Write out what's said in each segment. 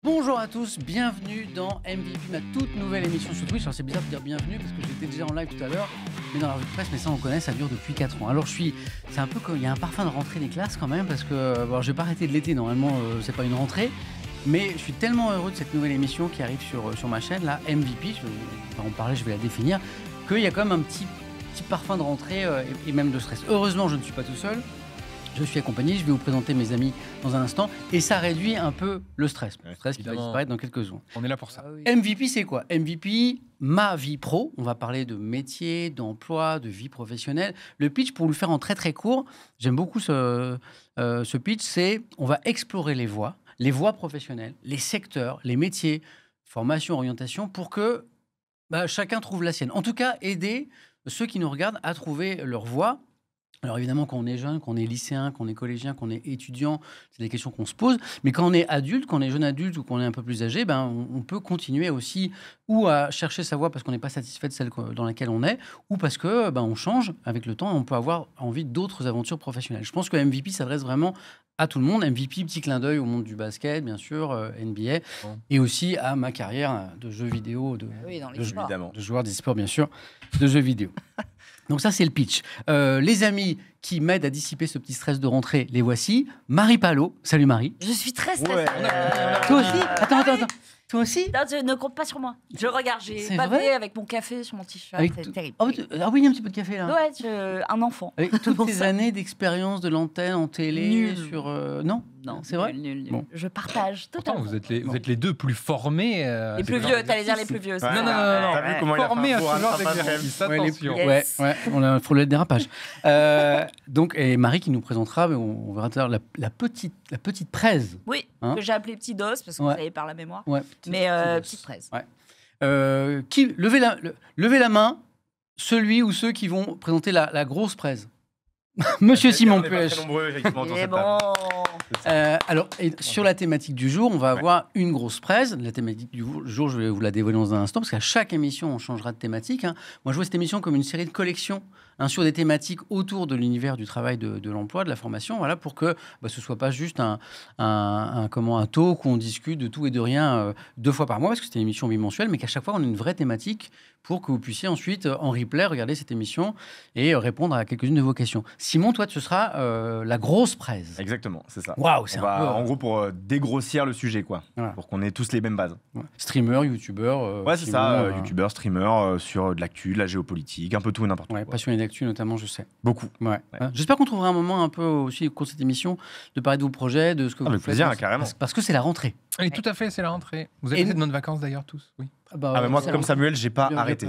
Bonjour à tous, bienvenue dans MVP, ma toute nouvelle émission sur Twitch. Alors c'est bizarre de dire bienvenue parce que j'étais déjà en live tout à l'heure, mais dans la revue de presse, mais ça on connaît, ça dure depuis 4 ans. Alors c'est un peu comme, il y a un parfum de rentrée des classes quand même parce que, bon, je vais pas arrêter de l'été, normalement c'est pas une rentrée, mais je suis tellement heureux de cette nouvelle émission qui arrive sur ma chaîne, là, MVP, je vais en parler, je vais la définir, qu'il y a quand même un petit parfum de rentrée et même de stress. Heureusement, je ne suis pas tout seul. Je suis accompagné, je vais vous présenter mes amis dans un instant et ça réduit un peu le stress. Le stress qui va disparaître dans quelques secondes. On est là pour ça. MVP, c'est quoi? MVP, ma vie pro. On va parler de métier, d'emploi, de vie professionnelle. Le pitch, pour le faire en très très court, j'aime beaucoup ce pitch, c'est on va explorer les voies professionnelles, les secteurs, les métiers, formation, orientation, pour que chacun trouve la sienne. En tout cas, aider ceux qui nous regardent à trouver leur voie. Alors évidemment, quand on est jeune, quand on est lycéen, quand on est collégien, quand on est étudiant, c'est des questions qu'on se pose. Mais quand on est adulte, quand on est jeune adulte ou qu'on est un peu plus âgé, on peut continuer aussi ou à chercher sa voie parce qu'on n'est pas satisfait de celle dans laquelle on est, ou parce que on change avec le temps et on peut avoir envie d'autres aventures professionnelles. Je pense que MVP s'adresse vraiment à tout le monde. MVP, petit clin d'œil au monde du basket, bien sûr, NBA, et aussi à ma carrière de jeux vidéo, de joueur d'e-sport, bien sûr, de jeux vidéo. Donc ça, c'est le pitch. Les amis qui m'aident à dissiper ce petit stress de rentrée, les voici. Marie Palot. Salut Marie. Je suis très stressée. Toi aussi? Attends. Toi aussi? Non, ne compte pas sur moi. Je regarde, j'ai bavé avec mon café sur mon t-shirt. C'est terrible. Ah oui, il y a un petit peu de café là. Ouais, un enfant. Avec toutes ces années d'expérience de l'antenne en télé, nul. Non, c'est vrai. Nul. Bon. Je partage totalement. Pourtant, vous êtes les deux plus formés. Les plus vieux, t'allais dire les plus vieux. Non. T'as vu comment il a Formés à fait un ce genre four à d'exercice. Ouais, Attention. Yes. on a un frôlé de dérapage. Donc, et Marie qui nous présentera, mais on verra tout à l'heure, la petite presse. Oui, Hein que j'ai appelé petit dos parce que ça y est par la mémoire. Ouais, Mais petite presse. Ouais. Levez la main, celui ou ceux qui vont présenter la grosse presse. Monsieur Simon Puech. Et bon. Alors, sur la thématique du jour, on va avoir une grosse presse. La thématique du jour, je vais vous la dévoiler dans un instant, parce qu'à chaque émission, on changera de thématique. Moi, je vois cette émission comme une série de collections sur des thématiques autour de l'univers du travail, de l'emploi, de la formation, voilà, pour que ce soit pas juste un talk où on discute de tout et de rien 2 fois par mois, parce que c'est une émission bimensuelle, mais qu'à chaque fois, on a une vraie thématique pour que vous puissiez ensuite, en replay, regarder cette émission et répondre à quelques-unes de vos questions. Simon, toi, ce sera la grosse presse. Exactement, c'est ça. Waouh, c'est En gros, pour dégrossir le sujet, quoi. Voilà. Pour qu'on ait tous les mêmes bases. Ouais. Streamer, youtubeur. Ouais, c'est ça. Youtubeur, streamer, sur de l'actu, de la géopolitique, un peu tout et n'importe quoi. Passionné d'actu, notamment, je sais. Beaucoup. Ouais. J'espère qu'on trouvera un moment un peu aussi au cours de cette émission de parler de vos projets, de ce que vous avec faites. plaisir, carrément. Parce que c'est la rentrée. Oui, tout à fait, c'est la rentrée. Vous avez fait de bonnes vacances d'ailleurs tous? Oui. Mais moi, comme Samuel, j'ai pas arrêté.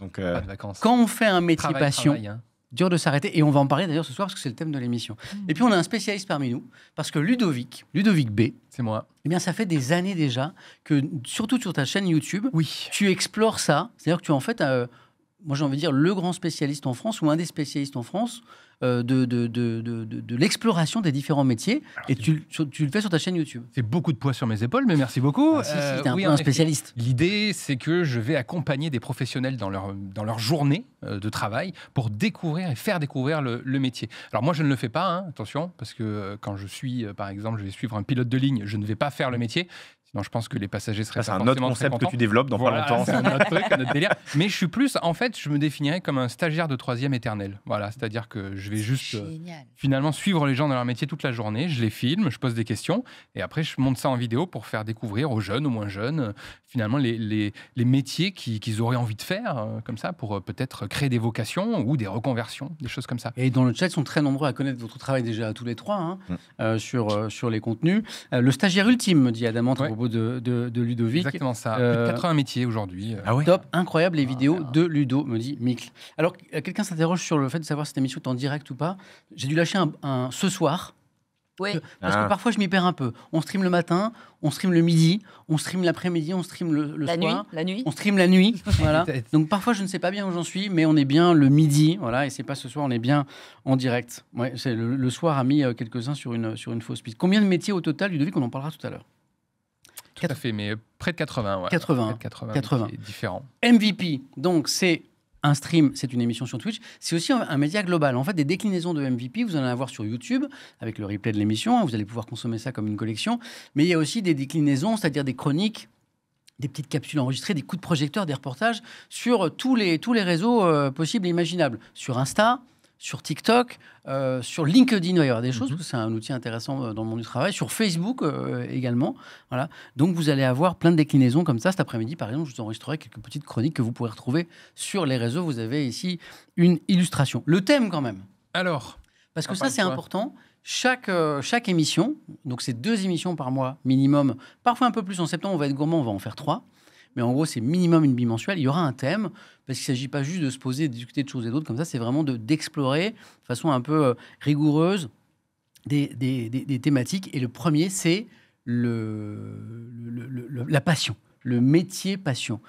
Donc, Pas de vacances. Quand on fait un métier passion, hein. dur de s'arrêter, et on va en parler d'ailleurs ce soir parce que c'est le thème de l'émission. Et puis on a un spécialiste parmi nous, parce que Ludovic B, C'est moi. eh bien ça fait des années déjà que, surtout sur ta chaîne YouTube, Oui. tu explores ça. C'est-à-dire que tu es en fait, moi j'ai envie de dire, le grand spécialiste en France, ou un des spécialistes en France, de l'exploration des différents métiers. Et tu le fais sur ta chaîne YouTube. C'est beaucoup de poids sur mes épaules, mais merci beaucoup. Si, t'es oui, un peu un en effet. spécialiste. L'idée, c'est que je vais accompagner des professionnels dans leur journée de travail pour découvrir et faire découvrir le métier. Alors moi, je ne le fais pas, attention, parce que quand je suis, par exemple, je vais suivre un pilote de ligne, je ne vais pas faire le métier. Sinon, je pense que les passagers seraient c'est pas un autre forcément très concept que contents. tu développes dans pas longtemps. C'est un autre truc, un autre délire. Mais je suis plus, en fait, je me définirais comme un stagiaire de 3e éternel. Voilà, c'est-à-dire que je vais juste finalement suivre les gens dans leur métier toute la journée. Je les filme, je pose des questions, et après je monte ça en vidéo pour faire découvrir aux jeunes, aux moins jeunes, finalement les métiers qu'ils auraient envie de faire, comme ça, pour peut-être créer des vocations ou des reconversions, des choses comme ça. Et dans le chat, ils sont très nombreux à connaître votre travail déjà tous les trois sur les contenus. Le stagiaire ultime, me dit Adamant à propos de Ludovic. Exactement ça. Plus de 80 métiers aujourd'hui. Ah ouais. Top, incroyable les vidéos de Ludo, me dit Micle. Alors, quelqu'un s'interroge sur le fait de savoir si cette émission est en direct ou pas. J'ai dû lâcher un ce soir. Oui. Parce que parfois, je m'y perds un peu. On stream le matin, on stream le midi, on stream l'après-midi, on stream le soir. La nuit. On stream la nuit. Voilà. Donc, parfois, je ne sais pas bien où j'en suis, mais on est bien le midi. Voilà, et c'est pas ce soir, on est bien en direct. Ouais, c'est le soir a mis quelques-uns sur une fausse piste. Combien de métiers au total, Ludovic? On en parlera tout à l'heure. Tout à fait, mais près de 80. Ouais. 80. Près de 80. 80. métiers différents. MVP, donc c'est un stream, c'est une émission sur Twitch, c'est aussi un média global. En fait, des déclinaisons de MVP, vous en allez avoir sur YouTube, avec le replay de l'émission, vous allez pouvoir consommer ça comme une collection, mais il y a aussi des déclinaisons, c'est-à-dire des chroniques, des petites capsules enregistrées, des coups de projecteur, des reportages sur tous les réseaux possibles et imaginables. Sur Insta, sur TikTok, sur LinkedIn, il va y avoir des choses, parce que c'est un outil intéressant dans le monde du travail. Sur Facebook également. Voilà. Donc, vous allez avoir plein de déclinaisons comme ça. Cet après-midi, par exemple, je vous enregistrerai quelques petites chroniques que vous pourrez retrouver sur les réseaux. Vous avez ici une illustration. Le thème, quand même. Alors, parce que ça, c'est important. Chaque émission, donc c'est 2 émissions par mois minimum, parfois un peu plus en septembre, on va être gourmand, on va en faire 3. Mais en gros, c'est minimum une bimensuelle. Il y aura un thème, parce qu'il ne s'agit pas juste de se poser et de discuter de choses et d'autres comme ça, c'est vraiment d'explorer de façon un peu rigoureuse des thématiques. Et le premier, c'est la passion, le métier passion.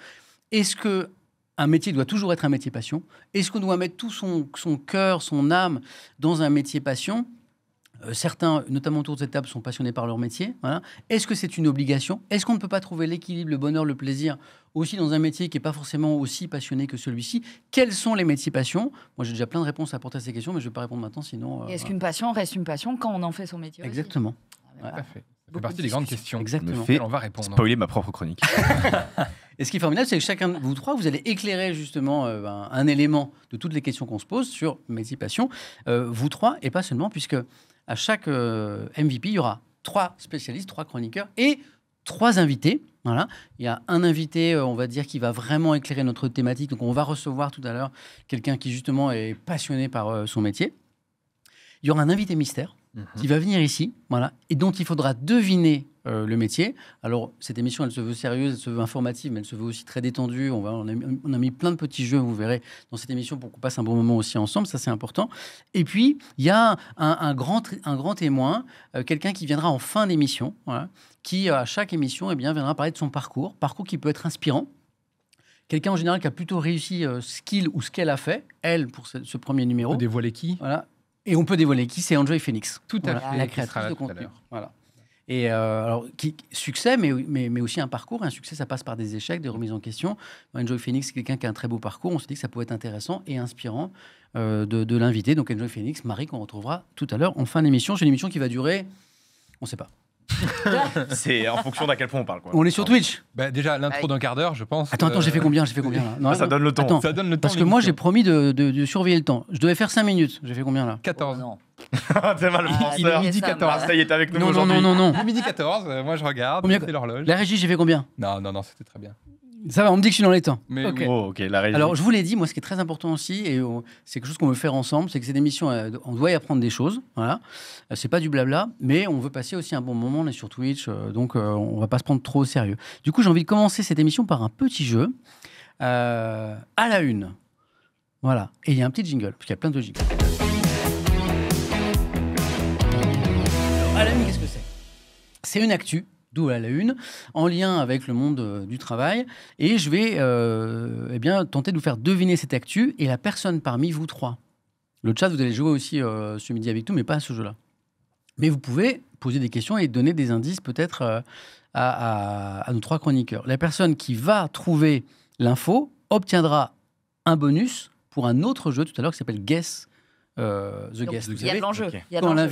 Est-ce qu'un métier doit toujours être un métier passion? Est-ce qu'on doit mettre tout son cœur, son âme dans un métier passion? Certains, notamment autour de cette table, sont passionnés par leur métier. Voilà. Est-ce que c'est une obligation? Est-ce qu'on ne peut pas trouver l'équilibre, le bonheur, le plaisir aussi dans un métier qui n'est pas forcément aussi passionné que celui-ci? Quels sont les métiers passion? Moi, j'ai déjà plein de réponses à apporter à ces questions, mais je ne vais pas répondre maintenant, sinon... Est-ce qu'une passion reste une passion quand on en fait son métier aussi? Exactement. Tout à fait. Ça fait partie des grandes questions. Exactement. On va répondre. Spoiler ma propre chronique. Et ce qui est formidable, c'est que chacun de vous trois, vous allez éclairer justement un élément de toutes les questions qu'on se pose sur métier passion. Vous trois, et pas seulement, puisque à chaque MVP, il y aura 3 spécialistes, 3 chroniqueurs et 3 invités. Voilà. Il y a un invité, on va dire, qui va vraiment éclairer notre thématique. Donc, on va recevoir tout à l'heure quelqu'un qui, justement, est passionné par son métier. Il y aura un invité mystère qui va venir ici, voilà, et dont il faudra deviner le métier. Alors, cette émission, elle se veut sérieuse, elle se veut informative, mais elle se veut aussi très détendue. On a mis plein de petits jeux, vous verrez, dans cette émission pour qu'on passe un bon moment aussi ensemble. Ça, c'est important. Et puis, il y a un grand témoin, quelqu'un qui viendra en fin d'émission, voilà, qui, à chaque émission, eh bien, viendra parler de son parcours qui peut être inspirant. Quelqu'un, en général, qui a plutôt réussi ce qu'il ou ce qu'elle a fait, elle, pour ce premier numéro. On peut dévoiler qui? Voilà. Et on peut dévoiler qui, c'est Enjoy Phoenix. Tout à fait. La créatrice de contenu. Voilà. Et alors, succès, mais aussi un parcours. Un succès, ça passe par des échecs, des remises en question. Enjoy Phoenix, c'est quelqu'un qui a un très beau parcours. On s'est dit que ça pouvait être intéressant et inspirant de l'inviter. Donc, Enjoy Phoenix, Marie, qu'on retrouvera tout à l'heure en fin d'émission. C'est une émission qui va durer, on ne sait pas. C'est en fonction d'à quel point on parle. Quoi. On est sur Twitch. Bah, déjà, l'intro d'un quart d'heure, je pense. Attends, j'ai fait combien là? Non, ça donne le temps. Attends, ça donne le temps. parce que moi, j'ai promis de surveiller le temps. Je devais faire 5 minutes. J'ai fait combien là? 14. Oh, non. C'est mal, Il est midi 14. Marseille est avec nous Non. aujourd'hui. Il est midi 14, moi je regarde, Combien- c'est l'horloge. La régie, j'ai fait combien? Non, c'était très bien. Ça va, on me dit que je suis dans les temps. Mais Ok. oui. Oh, ok, la régie. Alors, je vous l'ai dit, moi, ce qui est très important aussi, et c'est quelque chose qu'on veut faire ensemble, c'est que cette émission, on doit y apprendre des choses. Voilà. C'est pas du blabla, mais on veut passer aussi un bon moment. On est sur Twitch, donc on va pas se prendre trop au sérieux. Du coup, j'ai envie de commencer cette émission par un petit jeu. À la une. Voilà. Et il y a un petit jingle, parce qu'il y a plein de jingles. Alors, à la une, qu'est-ce que c'est? C'est une actu. D'où à la une, en lien avec le monde du travail. Et je vais tenter de vous faire deviner cette actu et la personne parmi vous trois. Le chat, vous allez jouer aussi ce midi avec nous, mais pas à ce jeu-là. Mais vous pouvez poser des questions et donner des indices peut-être à nos 3 chroniqueurs. La personne qui va trouver l'info obtiendra un bonus pour un autre jeu tout à l'heure qui s'appelle Guess The Guest. Il y a de l'enjeu. Okay.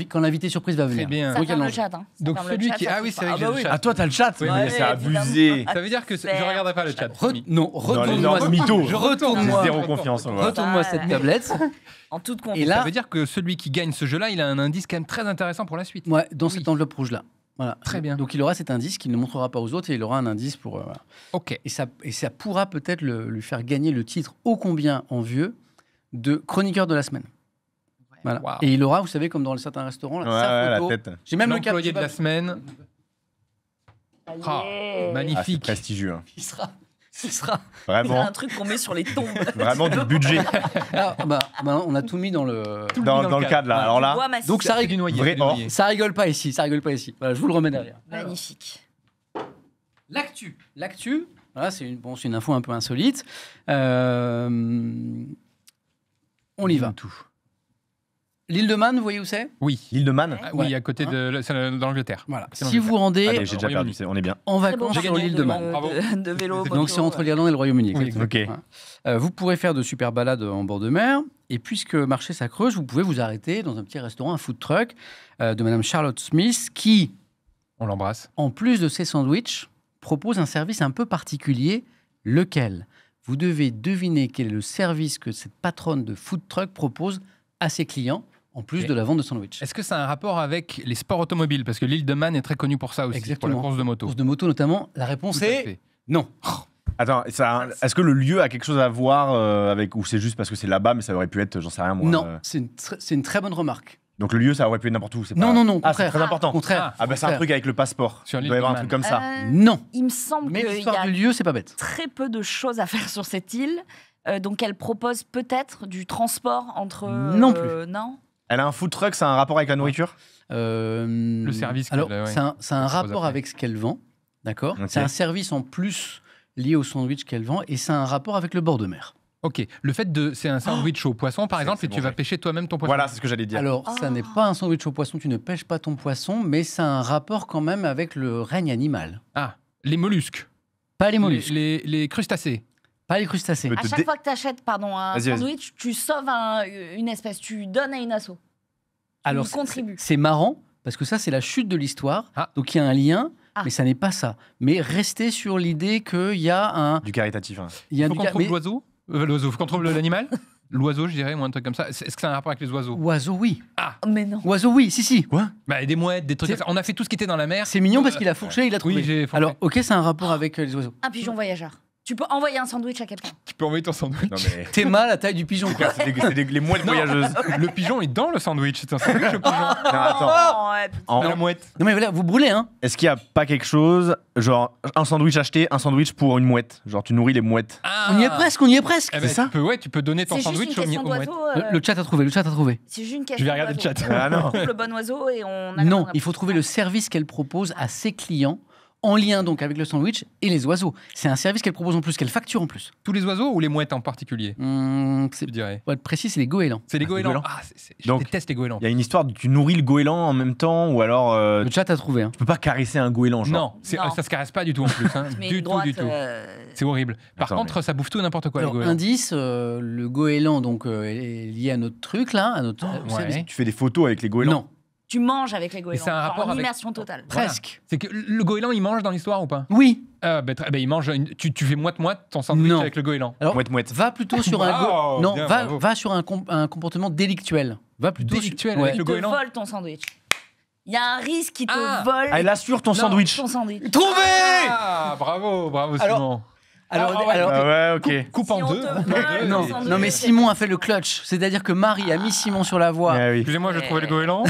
Quand l'invité surprise va venir. Très bien. Ça ferme le chat. Hein. Donc celui qui... Ah oui, c'est vrai que j'ai le chat. Ah, toi, t'as le chat. Oui, mais mais c'est abusé. Ça veut dire que je ne regarderai pas le chat. Retourne-moi mytho. Je retourne-moi. Zéro confiance en moi. Retourne-moi cette tablette. En toute Et confiance. là, Ça veut dire que celui qui gagne ce jeu-là, il a un indice quand même très intéressant pour la suite. ouais, dans cette enveloppe rouge-là. Voilà. Très bien. Donc il aura cet indice qu'il ne montrera pas aux autres et il aura un indice pour... voilà. Ok. Et ça pourra peut-être lui faire gagner le titre ô combien envieux de chroniqueur de la semaine. Voilà. Wow. Et il aura, vous savez, comme dans certains restaurants, là, sa photo. la tête. J'ai même le L'employé de la cap. semaine. Ah, Ah, c'est magnifique. prestigieux. Hein. Ce sera. C'est Vraiment, un truc qu'on met sur les tombes. vraiment du budget Ah, on a tout mis dans le... dans le cadre là. Alors là, Bois massif. Donc ça C'est rigole. du noyer. Vrai c'est du or. noyer. Ça rigole pas ici, Voilà, je vous le remets derrière. Magnifique. L'actu, voilà, c'est une info un peu insolite. On y va. Tout. L'île de Man, vous voyez où c'est? Oui. L'île de Man. Oui, à côté c'est dans l'Angleterre. Voilà. C'est Si vous rendez Allez, j'ai déjà perdu, on est bien. en vacances Très sur bon l'île de Man. de vélo. Donc c'est entre l'Irlande et le Royaume-Uni. Oui, exactement. ok. Voilà. Vous pourrez faire de super balades en bord de mer. Et puisque marcher ça creuse, vous pouvez vous arrêter dans un petit restaurant, un food truck de Madame Charlotte Smith, qui, On l'embrasse. en plus de ses sandwichs, propose un service un peu particulier. Lequel? Vous devez deviner quel est le service que cette patronne de food truck propose à ses clients, en plus Ok. de la vente de sandwichs. Est-ce que ça a un rapport avec les sports automobiles? Parce que l'île de Man est très connue pour ça aussi, Exactement. pour la course de moto. Course de moto notamment, la réponse Tout à est fait. non. Attends, est-ce que le lieu a quelque chose à voir avec, ou c'est juste parce que c'est là-bas, mais ça aurait pu être, j'en sais rien moi. Non, c'est une très bonne remarque. Donc le lieu, ça aurait pu être n'importe où. C'est Non, pas... non, non, au Ah, c'est contraire. très important. Au contraire. Ah bah c'est un truc avec le passeport. Sur Il l'île doit y avoir un de truc Man. comme ça. Non. Il me semble Mais qu'il y l'histoire a du lieu, c'est pas bête. très peu de choses à faire sur cette île. Donc elle propose peut-être du transport entre... Non plus. Non. Elle a un food truck, ça a un rapport avec la nourriture? Le service Alors, qu'elle- ouais. c'est un propose rapport après. avec ce qu'elle vend, d'accord. Ok. C'est un service en plus lié au sandwich qu'elle vend, et c'est un rapport avec le bord de mer. Ok. Le fait c'est un sandwich au poisson, par exemple, c'est et tu bon, vas ouais. pêcher toi-même ton poisson. Voilà, c'est ce que j'allais dire. Alors, ça n'est pas un sandwich au poisson, tu ne pêches pas ton poisson, mais ça a un rapport quand même avec le règne animal. Ah, les mollusques. Pas les mollusques, Les crustacés. pas les crustacés. Le- À te chaque dé- fois que tu achètes un Vas-y, vas-y. sandwich, tu sauves une espèce, tu donnes à une asso. Alors, contribue. c'est marrant, parce que ça, c'est la chute de l'histoire, Ah. donc il y a un lien, Ah. mais ça n'est pas ça. Mais restez sur l'idée qu'il y a un... Du caritatif. Hein. Il y a Faut du qu'on ca- trouve mais- l'oiseau. L'oiseau. Faut qu'on trouve l'animal. L'oiseau, je dirais, ou un truc comme ça. Est-ce que ça a un rapport avec les oiseaux? Oiseau, oui. Mais non. Oiseau, oui, si. Bah, des mouettes, des trucs C'est- comme ça. On a fait tout ce qui était dans la mer. C'est mignon parce qu'il a fourché, il a trouvé. Oui, j'ai fourché. Alors, ok, c'est un rapport avec les oiseaux. Un pigeon voyageur. Tu peux envoyer un sandwich à quelqu'un. Tu peux envoyer ton sandwich. Non mais. Théma, la taille du pigeon, quoi. Les mouettes voyageuses. Le pigeon est dans le sandwich. C'est un sandwich au pigeon. Non, attends. Oh, ouais, putain. En- Dans la mouette. Non, mais voilà, vous brûlez, hein. Est-ce qu'il n'y a pas quelque chose, genre un sandwich acheté, un sandwich pour une mouette? Genre tu nourris les mouettes. Ah. On y est presque, on y est presque. Eh ben, C'est ça tu peux donner ton C'est juste une sandwich aux question mouettes. d'oiseau. Le chat a trouvé, C'est juste une question. Je vais regarder le d'oiseau. chat. Ah non. On trouve le bon oiseau et on a la Non, bonne il faut trouver le service qu'elle propose à ses clients, en lien donc avec le sandwich et les oiseaux. C'est un service qu'elle propose en plus, qu'elle facture en plus. Tous les oiseaux ou les mouettes en particulier, C'est je dirais. Pour être précis, c'est les goélands. C'est les Ah, les goélands. goélands. Ah, je Donc, déteste les goélands. Il y a une histoire de tu nourris le goéland en même temps ou alors Le chat a trouvé. Hein. tu peux pas caresser un goéland genre. Non, Non. ça se caresse pas du tout en plus. Hein. Mais du une tout, droite, du tout. C'est horrible. Par Attends, contre, ça bouffe tout et n'importe quoi, Alors, les goélands. indice, le goéland donc, est lié à notre truc là, à notre service. Ouais. Tu fais des photos avec les goélands. Non, Tu manges avec les goélands. c'est un Genre rapport en avec- immersion totale. Voilà. presque. C'est que le goéland, il mange dans l'histoire ou pas? Oui. Il mange. Tu fais moite-moite ton sandwich Non. avec le goéland. Alors, Mouette. va plutôt sur un Wow, non, bien, va, bravo. va sur un comportement délictuel. Va plutôt Délictuel sur... avec Il le te goéland. vole ton sandwich. Il y a un risque qui te Ah. vole Ah, elle assure ton Non. sandwich. ton sandwich. Trouvé. Ah, bravo Alors- Simon. Alors, Ah ouais. alors, Ah ouais, ok. Coupe Si en on deux. te coupe en vole deux. non, le sandwich. non, mais Simon a fait le clutch. C'est-à-dire que Marie a mis Simon sur la voie. Ah oui. Excusez-moi, j'ai trouvé le goéland.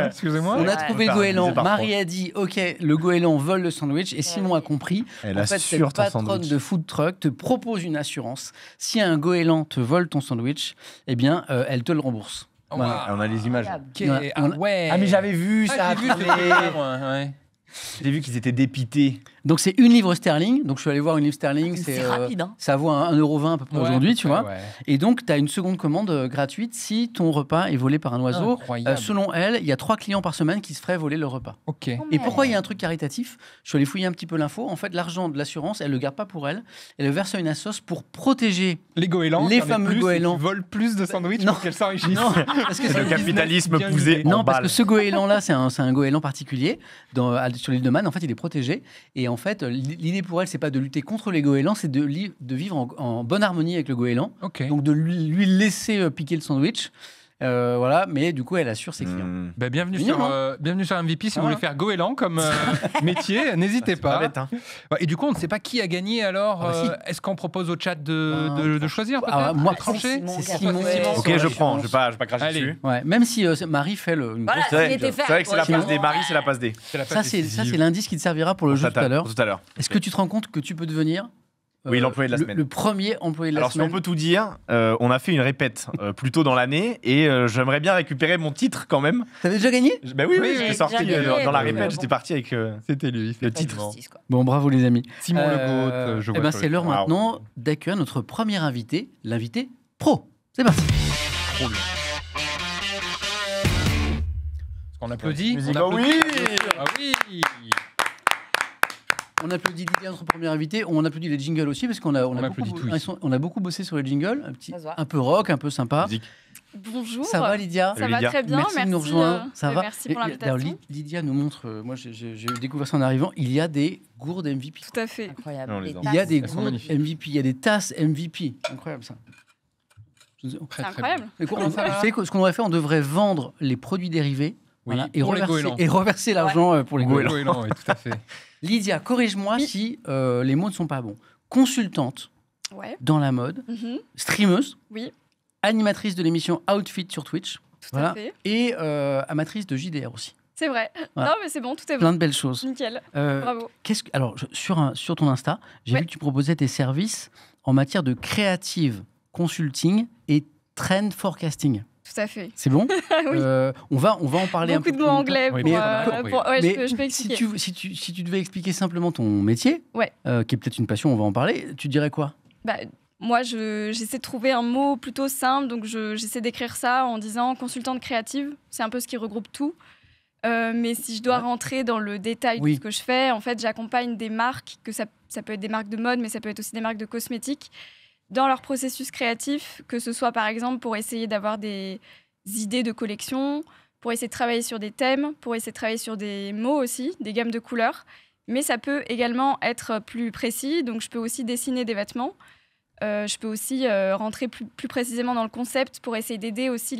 Excusez-moi. On a Ouais. trouvé le Par- goéland. divisé par Marie a dit OK, le goéland vole le sandwich. Et Simon a compris. Elle En fait, assure cette ton patronne sandwich. de food truck te propose une assurance. Si un goéland te vole ton sandwich, eh bien, elle te le rembourse. Oh, Voilà. wow. Ah, on a les images. Ok, Ouais, ah on a- ouais. Ah mais j'avais vu Ah, ça. j'ai vu ce truc-là, moi, ouais. J'ai vu qu'ils étaient dépités. Donc, c'est une livre sterling. Donc, je suis allé voir une livre sterling. C'est rapide, hein. Ça vaut 1,20 € à peu près Ouais, aujourd'hui, tu vois. ouais. Et donc, tu as une seconde commande gratuite si ton repas est volé par un oiseau. Incroyable. Selon elle, il y a 3 clients par semaine qui se feraient voler le repas. Ok. Oh, Et pourquoi il y a un truc caritatif? Je suis allé fouiller un petit peu l'info. En fait, l'argent de l'assurance, elle le garde pas pour elle. Elle le verse à une assoce pour protéger. Les goélands, Les il y en a fameux plus et goélands. qui volent plus de sandwichs Non. pour qu'elles s'enrichissent. Non, parce que C'est c'est le un capitalisme bien poussé l'idée. en Non, parce balle. que ce goéland-là, c'est un goéland particulier sur l'île de Man. En fait, il est protégé. Et en fait, l'idée pour elle, c'est pas de lutter contre les goélands, c'est de vivre en bonne harmonie avec le goéland. Ok. Donc de lui laisser piquer le sandwich. Voilà, mais du coup, elle assure ses clients. Mmh. Bah, bienvenue, Mignon, bienvenue sur MVP. Si vous Voilà. voulez faire goéland comme métier, n'hésitez C'est pas pas. bête, hein. Ouais, et du coup, on ne sait pas qui a gagné alors. Ah bah si. Est-ce qu'on propose au chat de Ah, choisir peut-être ah, moi, de trancher Simon, c'est qui a Simon. fait- Simon. Ok, sur je la prends. chance. Je vais pas cracher Allez. dessus. Ouais, même si Marie fait une Voilà, grosse c'est C'est était fait, vrai que c'est la quoi, passe D. Simon. Marie, c'est la passe D. C'est la Ça, phase c'est décisive. l'indice qui te servira pour le jeu tout à l'heure. Tout à l'heure. Est-ce que tu te rends compte que tu peux devenir Oui, l'employé de la semaine. le premier employé de la Alors, si semaine? on peut tout dire, on a fait une répète plus tôt dans l'année et j'aimerais bien récupérer mon titre quand même. T'avais déjà gagné? Bah oui, Oui, j'étais j'ai sorti déjà gagné, dans la mais répète, bon. j'étais parti avec C'était lui. le Pas titre. de justice, quoi. Bon, bravo les amis. Simon Le Goat, je Eh vois ben, sur c'est le l'heure chat. maintenant d'accueillir notre premier invité, l'invité pro. C'est parti. On applaudit. Musique, On applaudit. oui. Ah oui. On applaudit Lydia, notre première invitée. On applaudit les jingles aussi parce qu'on a, applaudit tout ici. on a beaucoup bossé sur les jingles. Ça se voit. Un peu rock, un peu sympa. Musique. Bonjour. Ça va, Lydia? Ça va Lydia. très bien, Merci de nous rejoindre. Ça va? Merci pour Et d'ailleurs, l'invitation. Lydia nous montre, moi j'ai découvert ça en arrivant, il y a des gourdes MVP. Tout à fait. Incroyable. Non, les Les enfants. Il y a des Elles sont gourdes magnifiques. MVP, il y a des tasses MVP. Incroyable ça. Très, C'est très incroyable. Et quoi, tu sais ce qu'on devrait faire? On devrait vendre les produits dérivés Oui, et, pour les reverser, goélands. et reverser l'argent pour les bien. goélands. Goéland, oui, tout à fait. Lydia, corrige-moi Oui. si les mots ne sont pas bons. Consultante Ouais. dans la mode, Mhm. streameuse, Oui, animatrice de l'émission Outfit sur Twitch, tout Voilà. à fait. et amatrice de JDR aussi. C'est vrai. Voilà. Non, mais c'est bon, tout est bon. Plein de belles choses. Nickel. Euh, Bravo. alors, sur ton Insta, j'ai Ouais. vu que tu proposais tes services en matière de creative consulting et trend forecasting. Tout à fait. C'est bon? Oui. On va en parler un Beaucoup peu de plus mots longtemps. anglais Oui, pour. mais- Ouais, Mais je peux si expliquer. si tu devais expliquer simplement ton métier, Ouais. qui est peut-être une passion, on va en parler, tu dirais quoi? Bah, moi, j'essaie de trouver un mot plutôt simple, donc j'essaie d'écrire ça en disant consultante créative. C'est un peu ce qui regroupe tout. Mais si je dois Ouais. rentrer dans le détail Oui. de ce que je fais, en fait, j'accompagne des marques, que ça peut être des marques de mode, mais ça peut être aussi des marques de cosmétiques, dans leur processus créatif, que ce soit par exemple pour essayer d'avoir des idées de collection, pour essayer de travailler sur des thèmes, pour essayer de travailler sur des mots aussi, des gammes de couleurs. Mais ça peut également être plus précis, donc je peux aussi dessiner des vêtements. Je peux aussi rentrer plus précisément dans le concept pour essayer d'aider aussi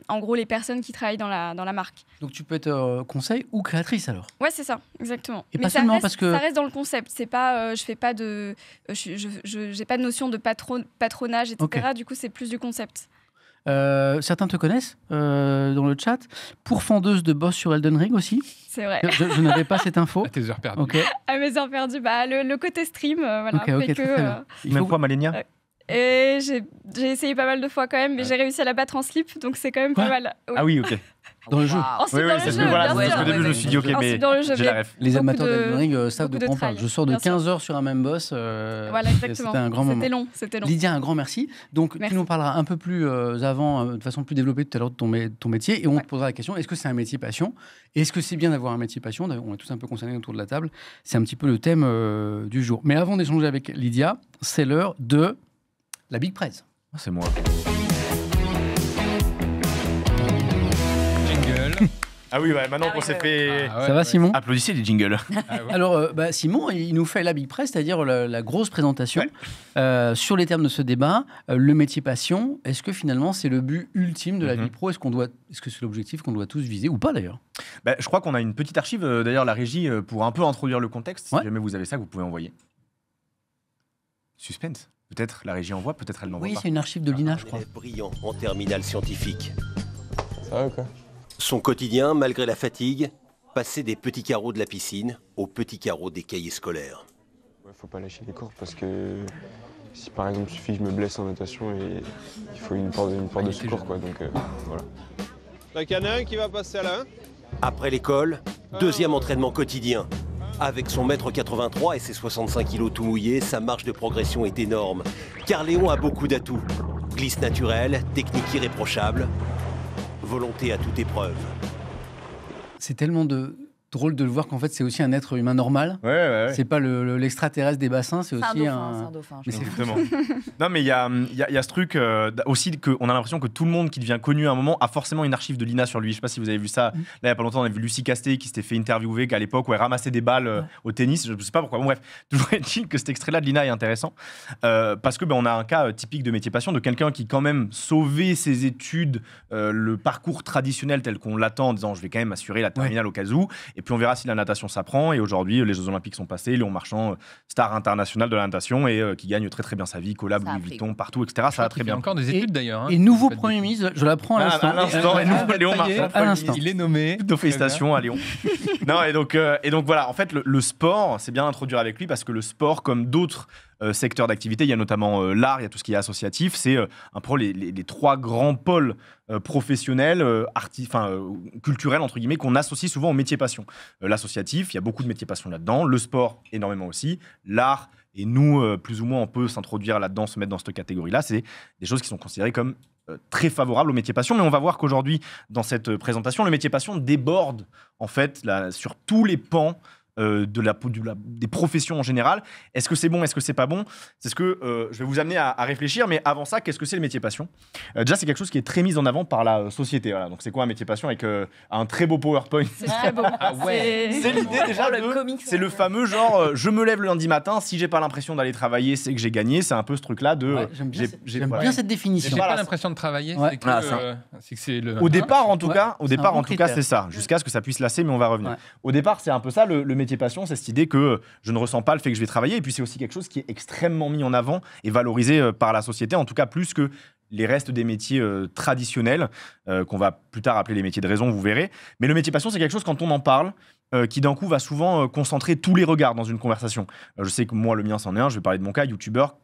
en gros les personnes qui travaillent dans la marque. Donc tu peux être conseil ou créatrice alors. Ouais, c'est ça, exactement. Et Mais pas ça seulement reste, parce que- ça reste dans le concept. C'est pas, je fais pas de, j'ai pas de notion de patronage, etc. Ok. Du coup, c'est plus du concept. Certains te connaissent dans le chat. Pourfendeuse de boss sur Elden Ring aussi. C'est vrai. Je n'avais pas cette info. À tes heures perdues. Ok, À mes heures perdues, bah, le côté stream, voilà, ok, fait très, que. très bien. Il Même faut- fois, Malenia Et j'ai essayé pas mal de fois quand même, mais j'ai réussi à la battre en slip, donc c'est quand même pas Quoi mal. Oui. Ah oui, ok. Dans le jeu. Waouh. Ensuite, Oui, dans oui, le c'est ce jeu, que voilà, bien c'est parce sûr. qu'au début, je me suis dit, ok, Ensuite, mais dans le jeu, j'ai la ref. Les beaucoup amateurs de- d'Elden Ring savent de beaucoup quoi on de parle. travail, Je sors de bien sûr. 15 heures sur un même boss. Voilà, exactement. C'était un grand moment. C'était long. Lydia, un grand merci. Donc, Merci. tu nous parleras un peu plus avant, de façon plus développée tout à l'heure de ton métier, et on Ouais. te posera la question, est-ce que c'est un métier passion? Est-ce que c'est bien d'avoir un métier passion? D'ailleurs, on est tous un peu concernés autour de la table. C'est un petit peu le thème du jour. Mais avant d'échanger avec Lydia, c'est l'heure de la Big Press. Ah, c'est moi. Jingle. Ah oui, maintenant qu'on s'est fait... Ah ouais, Ça va, ouais. Simon? Applaudissez les jingles. Ah ouais. Alors, Simon, il nous fait la Big Press, c'est-à-dire la grosse présentation Ouais. sur les termes de ce débat. Le métier passion, est-ce que finalement c'est le but ultime de la Mhm. vie pro? Est-ce que c'est l'objectif qu'on doit tous viser ou pas d'ailleurs? Bah, je crois qu'on a une petite archive, d'ailleurs, la régie, pour un peu introduire le contexte. Ouais. Si jamais vous avez ça, vous pouvez envoyer. Suspense. Peut-être la régie envoie, peut-être elle n'envoie Oui, pas. c'est une archive de l'INA, je Un crois. élève brillant en terminale scientifique. Ça va ou quoi? Son quotidien, malgré la fatigue, passer des petits carreaux de la piscine aux petits carreaux des cahiers scolaires. Ouais, faut pas lâcher les cours parce que si par exemple suffit que je me blesse en natation et il faut une porte de secours quoi, donc voilà. Donc il y en a un qui va passer là. Après l'école, deuxième entraînement quotidien. Avec son mètre 83 et ses 65 kilos tout mouillés, sa marge de progression est énorme. Car Léon a beaucoup d'atouts. Glisse naturelle, technique irréprochable, volonté à toute épreuve. C'est tellement drôle de le voir qu'en fait c'est aussi un être humain normal. Ouais. C'est pas l'extraterrestre des bassins, c'est C'est un aussi dauphin, c'est un dauphin. je Mais c'est crois. Exactement. Non, mais il y a ce truc aussi qu'on a l'impression que tout le monde qui devient connu à un moment a forcément une archive de l'INA sur lui. Je sais pas si vous avez vu ça. Là, il y a pas longtemps, on a vu Lucie Casté qui s'était fait interviewer qu'à l'époque où elle ramassait des balles au tennis. Je sais pas pourquoi. Bon, bref, toujours est-il que cet extrait-là de l'INA est intéressant parce que on a un cas typique de métier passion de quelqu'un qui quand même sauvait ses études, le parcours traditionnel tel qu'on l'attend en disant je vais quand même assurer la terminale au cas où. Et puis on verra si la natation s'apprend. Et aujourd'hui, les Jeux Olympiques sont passés. Léon Marchand, star international de la natation et qui gagne très très bien sa vie, collab Ça a Louis pris. Vuitton, partout, etc. Ça va très Il y a bien. encore des études d'ailleurs. hein. Et nouveau Pas de Premier bêtises. ministre, je l'apprends à l'instant. À l'instant, et nouveau Léon Ça y est, Marchand. à l'instant. Il est nommé. Toutes nos félicitations à Léon. Non, et donc voilà, en fait, le sport, c'est bien d'introduire avec lui parce que le sport, comme d'autres secteurs d'activité, il y a notamment l'art, il y a tout ce qui est associatif, c'est un peu les trois grands pôles professionnels, culturels, entre guillemets, qu'on associe souvent au métier passion. L'associatif, il y a beaucoup de métiers passion là-dedans, le sport, énormément aussi, l'art et nous, plus ou moins, on peut s'introduire là-dedans, se mettre dans cette catégorie-là. C'est des choses qui sont considérées comme très favorables au métier passion. Mais on va voir qu'aujourd'hui, dans cette présentation, le métier passion déborde en fait sur tous les pans des professions en général. Est-ce que c'est bon, est-ce que c'est pas bon? C'est ce que je vais vous amener à réfléchir, mais avant ça, qu'est-ce que c'est le métier passion? Déjà, c'est quelque chose qui est très mis en avant par la société. Voilà. Donc, c'est quoi un métier passion avec un très beau PowerPoint? C'est très beau. C'est l'idée déjà c'est le fameux genre, je me lève le lundi matin, si j'ai pas l'impression d'aller travailler, c'est que j'ai gagné. C'est un peu ce truc-là de... J'aime bien cette définition. J'ai pas l'impression de travailler, c'est que c'est le... Au départ, en tout cas, c'est ça. Jusqu'à ce que ça puisse lasser, mais on va revenir. Au départ, c'est un peu ça, le métier passion, c'est cette idée que je ne ressens pas le fait que je vais travailler. Et puis, c'est aussi quelque chose qui est extrêmement mis en avant et valorisé par la société, en tout cas plus que les restes des métiers traditionnels, qu'on va plus tard appeler les métiers de raison, vous verrez. Mais le métier passion, c'est quelque chose, quand on en parle, qui d'un coup va souvent concentrer tous les regards dans une conversation. Je sais que moi, le mien, c'en est un. Je vais parler de mon cas, youtubeur,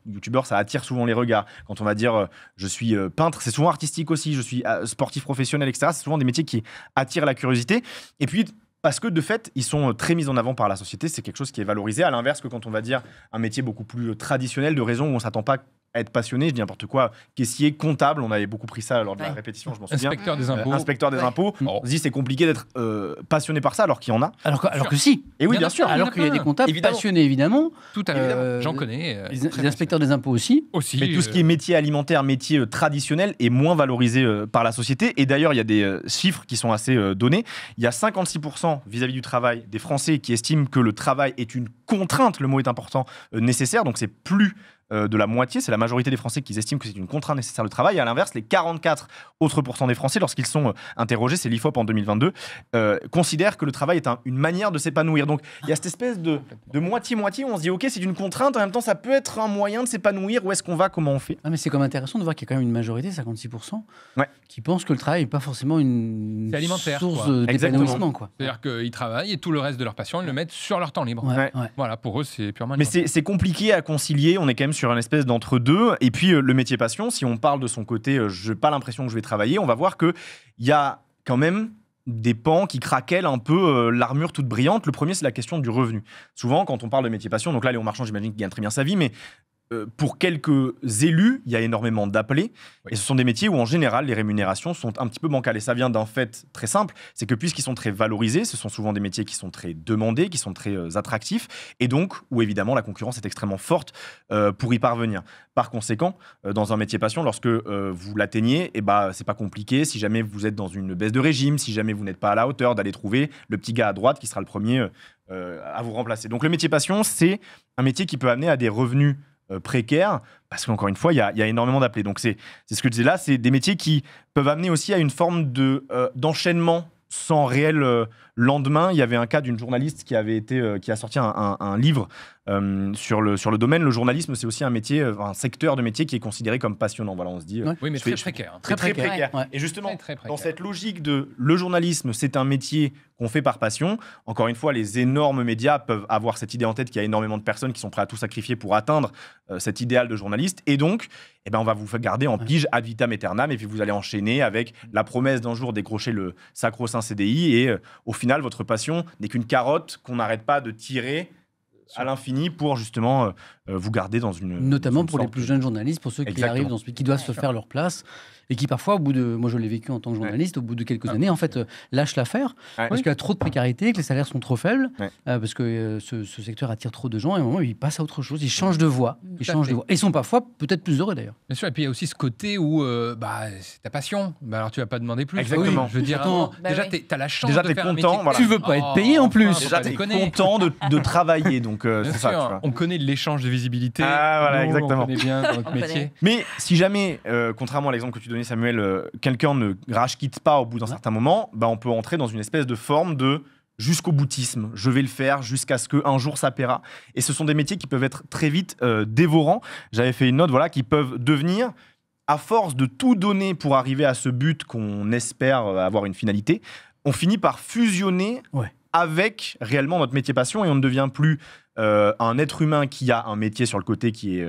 ça attire souvent les regards. Quand on va dire je suis peintre, c'est souvent artistique aussi, je suis sportif professionnel, etc. C'est souvent des métiers qui attirent la curiosité. Et puis, parce que de fait, ils sont très mis en avant par la société, c'est quelque chose qui est valorisé, à l'inverse que quand on va dire un métier beaucoup plus traditionnel de raison où on ne s'attend pas à être passionné, je dis n'importe quoi, caissier, comptable, on avait beaucoup pris ça lors de la répétition, je m'en souviens. Inspecteur des impôts. Inspecteur des impôts. On se dit c'est compliqué d'être passionné par ça alors qu'il y en a. Alors que si. Et oui, bien sûr. Alors qu'il y a des comptables passionnés, évidemment. Tout à fait. J'en connais. Les inspecteurs des impôts aussi. Mais tout ce qui est métier alimentaire, métier traditionnel est moins valorisé par la société. Et d'ailleurs, il y a des chiffres qui sont assez donnés. Il y a 56% vis-à-vis du travail des Français qui estiment que le travail est une contrainte, le mot est important, nécessaire. Donc c'est plus de la moitié, c'est la majorité des Français qui estiment que c'est une contrainte nécessaire le travail. Et à l'inverse, les 44 autres % des Français, lorsqu'ils sont interrogés, c'est l'IFOP en 2022, considèrent que le travail est une manière de s'épanouir. Donc il y a cette espèce de moitié-moitié où on se dit ok, c'est une contrainte, en même temps ça peut être un moyen de s'épanouir. Où est-ce qu'on va, comment on fait? Mais c'est comme intéressant de voir qu'il y a quand même une majorité, 56%, qui pensent que le travail n'est pas forcément une source d'épanouissement. C'est-à-dire qu'ils travaillent et tout le reste de leur passion, ils le mettent sur leur temps libre. Voilà, pour eux, c'est purement... Mais c'est compliqué à concilier, on est quand même sur une espèce d'entre-deux. Et puis le métier passion, si on parle de son côté, je n'ai pas l'impression que je vais travailler, on va voir qu'il y a quand même des pans qui craquellent un peu l'armure toute brillante. Le premier, c'est la question du revenu. Souvent, quand on parle de métier passion, donc là, Léon Marchand, j'imagine qu'il gagne très bien sa vie, mais pour quelques élus, il y a énormément d'appelés. Et ce sont des métiers où, en général, les rémunérations sont un petit peu bancales. Et ça vient d'un fait très simple, c'est que puisqu'ils sont très valorisés, ce sont souvent des métiers qui sont très demandés, qui sont très attractifs, et donc où, évidemment, la concurrence est extrêmement forte pour y parvenir. Par conséquent, dans un métier passion, lorsque vous l'atteignez, c'est pas compliqué. Si jamais vous êtes dans une baisse de régime, si jamais vous n'êtes pas à la hauteur, d'aller trouver le petit gars à droite qui sera le premier à vous remplacer. Donc le métier passion, c'est un métier qui peut amener à des revenus précaires, parce qu'encore une fois, il y a énormément d'appelés. Donc c'est ce que je disais là, c'est des métiers qui peuvent amener aussi à une forme d'enchaînement sans réel lendemain. Il y avait un cas d'une journaliste qui a sorti un livre sur le domaine. Le journalisme, c'est aussi un métier, un secteur de métier qui est considéré comme passionnant. Voilà, on se dit. Oui, mais très précaire. Très précaire. Ouais. Et justement, dans cette logique de le journalisme, c'est un métier qu'on fait par passion. Encore une fois, les énormes médias peuvent avoir cette idée en tête qu'il y a énormément de personnes qui sont prêtes à tout sacrifier pour atteindre cet idéal de journaliste. Et donc, on va vous garder en pige ad vitam aeternam, et puis vous allez enchaîner avec la promesse d'un jour décrocher le sacro-saint CDI. Et au final, votre passion n'est qu'une carotte qu'on n'arrête pas de tirer à l'infini pour justement vous garder dans une... Notamment pour les plus jeunes journalistes, pour ceux qui arrivent, qui doivent se faire leur place. Et qui parfois, moi je l'ai vécu en tant que journaliste, au bout de quelques années, en fait, lâchent l'affaire parce qu'il y a trop de précarité, que les salaires sont trop faibles, parce que ce secteur attire trop de gens, et à un moment, ils passent à autre chose, ils changent de voie. Et ils sont parfois peut-être plus heureux d'ailleurs. Bien sûr, et puis il y a aussi ce côté où c'est ta passion, alors tu vas pas demander plus. Exactement. Je veux dire, déjà, tu as la chance déjà, de faire un métier. Voilà. Tu veux pas être payé en plus. Déjà, tu es content de travailler, donc c'est ça. Tu vois. On connaît l'échange de visibilité. Voilà, exactement. On connaît bien notre métier. Mais si jamais, contrairement à l'exemple que tu donnais, Samuel, quelqu'un ne rage-quitte pas au bout d'un certain moment, on peut entrer dans une espèce de forme de jusqu'au boutisme. Je vais le faire jusqu'à ce qu'un jour ça paiera. Et ce sont des métiers qui peuvent être très vite dévorants. J'avais fait une note, qui peuvent devenir, à force de tout donner pour arriver à ce but qu'on espère avoir une finalité, on finit par fusionner avec réellement notre métier passion, et on ne devient plus un être humain qui a un métier sur le côté qui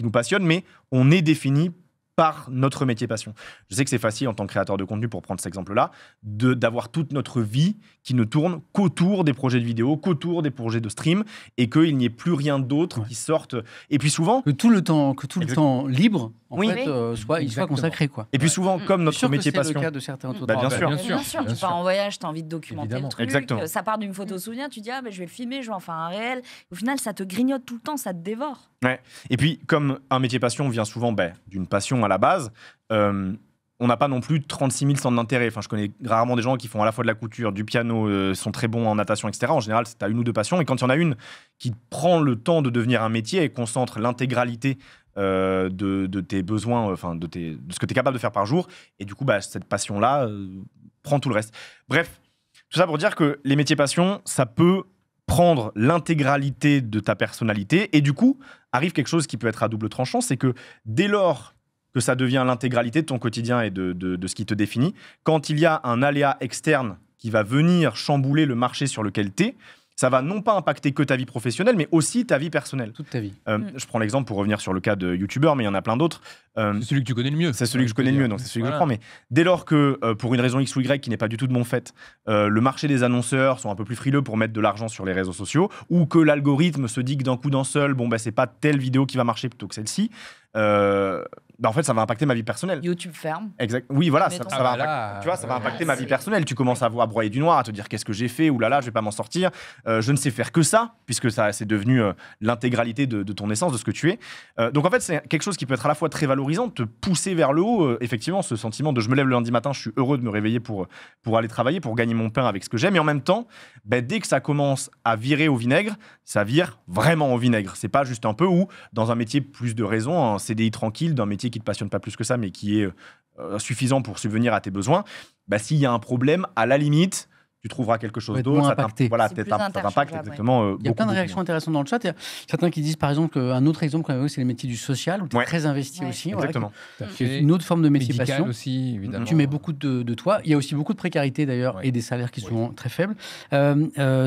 nous passionne, mais on est défini par notre métier passion. Je sais que c'est facile en tant que créateur de contenu, pour prendre cet exemple-là, d'avoir toute notre vie qui ne tourne qu'autour des projets de vidéo, qu'autour des projets de stream, et qu'il n'y ait plus rien d'autre qui sorte. Et puis souvent... Que tout le temps libre, en Oui. fait, soit consacré. Quoi. Et puis souvent, comme notre métier c'est passion... le cas de certains autour de Bah, bien sûr. Bien sûr, tu pars en voyage, tu as envie de documenter Évidemment. le truc. Exactement. Ça part d'une photo souvenir, tu dis je vais le filmer, je vais en faire un réel. Au final, ça te grignote tout le temps, ça te dévore. Ouais. Et puis, comme un métier passion vient souvent d'une passion à la base, on n'a pas non plus 36 000 centres d'intérêt. Enfin, je connais rarement des gens qui font à la fois de la couture, du piano, sont très bons en natation, etc. En général, tu as une ou deux passions. Et quand il y en a une qui prend le temps de devenir un métier et concentre l'intégralité de tes besoins, de ce que tu es capable de faire par jour, et du coup, cette passion-là prend tout le reste. Bref, tout ça pour dire que les métiers passion, ça peut prendre l'intégralité de ta personnalité, et du coup, arrive quelque chose qui peut être à double tranchant, c'est que dès lors que ça devient l'intégralité de ton quotidien et de ce qui te définit, quand il y a un aléa externe qui va venir chambouler le marché sur lequel tu es, ça va non pas impacter que ta vie professionnelle, mais aussi ta vie personnelle. Toute ta vie. Je prends l'exemple pour revenir sur le cas de youtubeur, mais il y en a plein d'autres. C'est celui que tu connais le mieux. C'est celui que je connais le mieux, donc c'est celui que je prends. Mais dès lors que, pour une raison X ou Y qui n'est pas du tout de mon fait, le marché des annonceurs sont un peu plus frileux pour mettre de l'argent sur les réseaux sociaux, ou que l'algorithme se dit que d'un coup d'un seul, c'est pas telle vidéo qui va marcher plutôt que celle-ci, en fait, ça va impacter ma vie personnelle. YouTube ferme. Exact. Oui, voilà, ça Mettons. va impacter, tu vois, ça va impacter ma vie personnelle. Tu commences à broyer du noir, à te dire qu'est-ce que j'ai fait, ou là, je vais pas m'en sortir. Je ne sais faire que ça, puisque ça, c'est devenu l'intégralité de ton essence, de ce que tu es. Donc en fait, c'est quelque chose qui peut être à la fois très valorisant, te pousser vers le haut. Effectivement, ce sentiment de je me lève le lundi matin, je suis heureux de me réveiller pour aller travailler, pour gagner mon pain avec ce que j'aime. Et en même temps, dès que ça commence à virer au vinaigre, ça vire vraiment au vinaigre. C'est pas juste un peu ou dans un métier plus de raison, un CDI tranquille, d'un métier qui te passionne pas plus que ça, mais qui est suffisant pour subvenir à tes besoins. S'il y a un problème, à la limite, tu trouveras quelque chose d'autre. Ça t'impacte exactement. Il y a plein de réactions intéressantes dans le chat. Il y a certains qui disent par exemple qu'un autre exemple qu'on a vu, c'est les métiers du social, où tu es très investi aussi. Exactement. C'est une autre forme de métier passion. Aussi, évidemment. Tu mets beaucoup de toi. Il y a aussi beaucoup de précarité d'ailleurs et des salaires qui sont très faibles.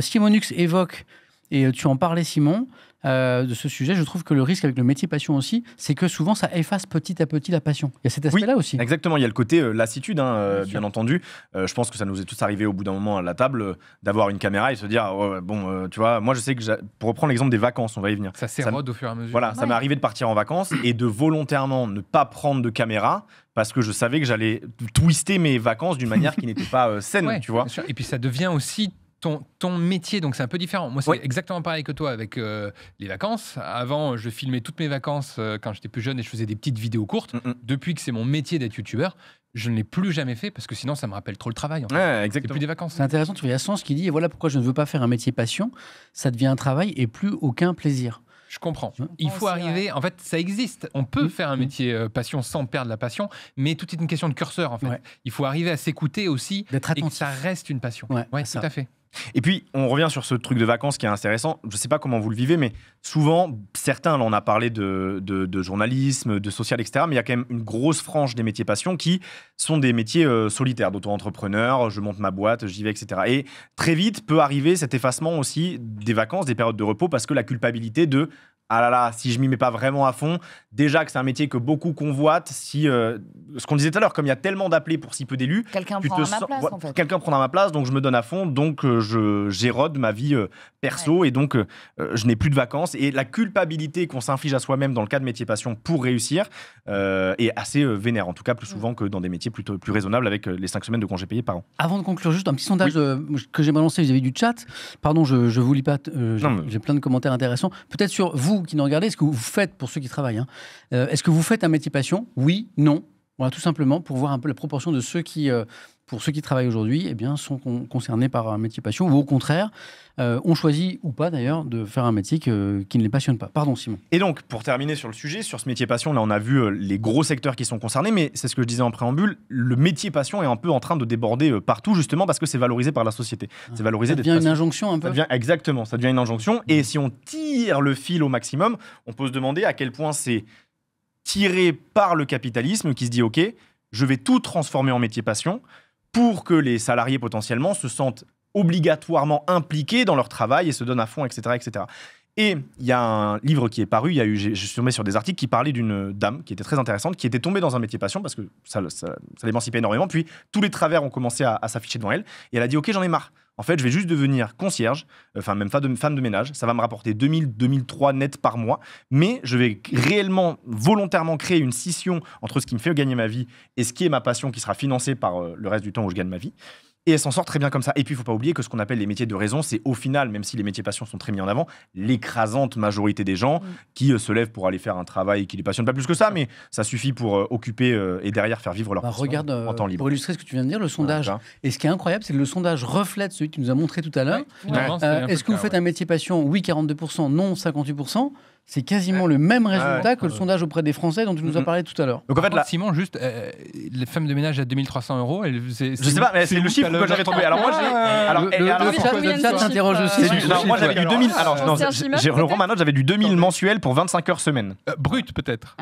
Simonux évoque, et tu en parlais Simon, de ce sujet, je trouve que le risque avec le métier passion aussi, c'est que souvent ça efface petit à petit la passion. Il y a cet aspect-là aussi. Exactement, il y a le côté lassitude, bien entendu. Je pense que ça nous est tous arrivé au bout d'un moment à la table d'avoir une caméra et se dire tu vois, moi je sais que pour reprendre l'exemple des vacances, on va y venir. Ça s'érode au fur et à mesure. Voilà, ça m'est arrivé de partir en vacances et de volontairement ne pas prendre de caméra parce que je savais que j'allais twister mes vacances d'une manière qui n'était pas saine, tu vois. Et puis ça devient aussi ton métier, donc c'est un peu différent. Moi, c'est exactement pareil que toi avec les vacances. Avant, je filmais toutes mes vacances quand j'étais plus jeune et je faisais des petites vidéos courtes. Depuis que c'est mon métier d'être youtubeur, je ne l'ai plus jamais fait parce que sinon, ça me rappelle trop le travail. En fait. Exactement. C'est plus des vacances. C'est intéressant, tu vois, il y a Sens qui dit, et voilà pourquoi je ne veux pas faire un métier passion, ça devient un travail et plus aucun plaisir. Je comprends. Il faut arriver. En fait, ça existe. On peut faire un métier passion sans perdre la passion, mais tout est une question de curseur. En fait, il faut arriver à s'écouter aussi et que ça reste une passion. Ouais, tout à fait. Et puis, on revient sur ce truc de vacances qui est intéressant. Je ne sais pas comment vous le vivez, mais souvent, certains, là, on a parlé de journalisme, de social, etc. Mais il y a quand même une grosse frange des métiers passion qui sont des métiers solitaires, d'auto-entrepreneur, je monte ma boîte, j'y vais, etc. Et très vite peut arriver cet effacement aussi des vacances, des périodes de repos, parce que la culpabilité de ah là là, si je m'y mets pas vraiment à fond, déjà que c'est un métier que beaucoup convoitent, ce qu'on disait tout à l'heure, comme il y a tellement d'appelés pour si peu d'élus, quelqu'un prendra ma place en fait. Quelqu'un prendra ma place, donc je me donne à fond, donc j'érode ma vie perso et donc je n'ai plus de vacances. Et la culpabilité qu'on s'inflige à soi-même dans le cas de métier passion pour réussir est assez vénère, en tout cas plus souvent que dans des métiers plutôt plus raisonnables avec les 5 semaines de congés payés par an. Avant de conclure, juste un petit sondage que j'ai balancé vis-à-vis du chat. Pardon, je vous lis pas, j'ai plein de commentaires intéressants. Peut-être sur vous qui nous regardez, est-ce que vous faites, pour ceux qui travaillent, est-ce que vous faites un métier passion ? Oui, non. Voilà, tout simplement pour voir un peu la proportion de ceux qui, pour ceux qui travaillent aujourd'hui, sont concernés par un métier passion, ou au contraire, ont choisi, ou pas d'ailleurs, de faire un métier qui ne les passionne pas. Pardon, Simon. Et donc, pour terminer sur le sujet, sur ce métier passion, là on a vu les gros secteurs qui sont concernés, mais c'est ce que je disais en préambule, le métier passion est un peu en train de déborder partout, justement parce que c'est valorisé par la société. C'est valorisé. Ça devient une injonction un peu. Exactement, ça devient une injonction. Et si on tire le fil au maximum, on peut se demander à quel point c'est tiré par le capitalisme qui se dit « Ok, je vais tout transformer en métier passion », pour que les salariés potentiellement se sentent obligatoirement impliqués dans leur travail et se donnent à fond, etc., etc. Et il y a un livre qui est paru, je suis tombé sur des articles qui parlaient d'une dame qui était très intéressante, qui était tombée dans un métier passion parce que ça l'émancipait énormément. Puis tous les travers ont commencé à s'afficher devant elle. Et elle a dit, ok, j'en ai marre. En fait, je vais juste devenir concierge, enfin même femme de ménage. Ça va me rapporter 2000, 2003 net par mois. Mais je vais réellement, volontairement créer une scission entre ce qui me fait gagner ma vie et ce qui est ma passion qui sera financée par le reste du temps où je gagne ma vie. Et elle s'en sort très bien comme ça. Et puis, il ne faut pas oublier que ce qu'on appelle les métiers de raison, c'est au final, même si les métiers passion sont très mis en avant, l'écrasante majorité des gens qui se lèvent pour aller faire un travail qui ne les passionne pas plus que ça, mais ça suffit pour occuper et derrière faire vivre leur passion regarde, en temps libre. Pour illustrer ce que tu viens de dire, le sondage. Et ce qui est incroyable, c'est que le sondage reflète celui que tu nous as montré tout à l'heure. Est-ce que vous faites un métier passion? Oui, 42%, non, 58%. C'est quasiment le même résultat que le sondage auprès des Français dont tu nous as parlé tout à l'heure. Donc en fait, là, Simon, juste, les femmes de ménage à 2300 €, je sais pas, mais c'est le chiffre que j'avais trouvé. Alors moi, le chat s'interroge aussi. Moi, j'avais du 2000. Alors, je reprends ma note, j'avais du 2000 mensuel pour 25 heures semaine. Brut, peut-être.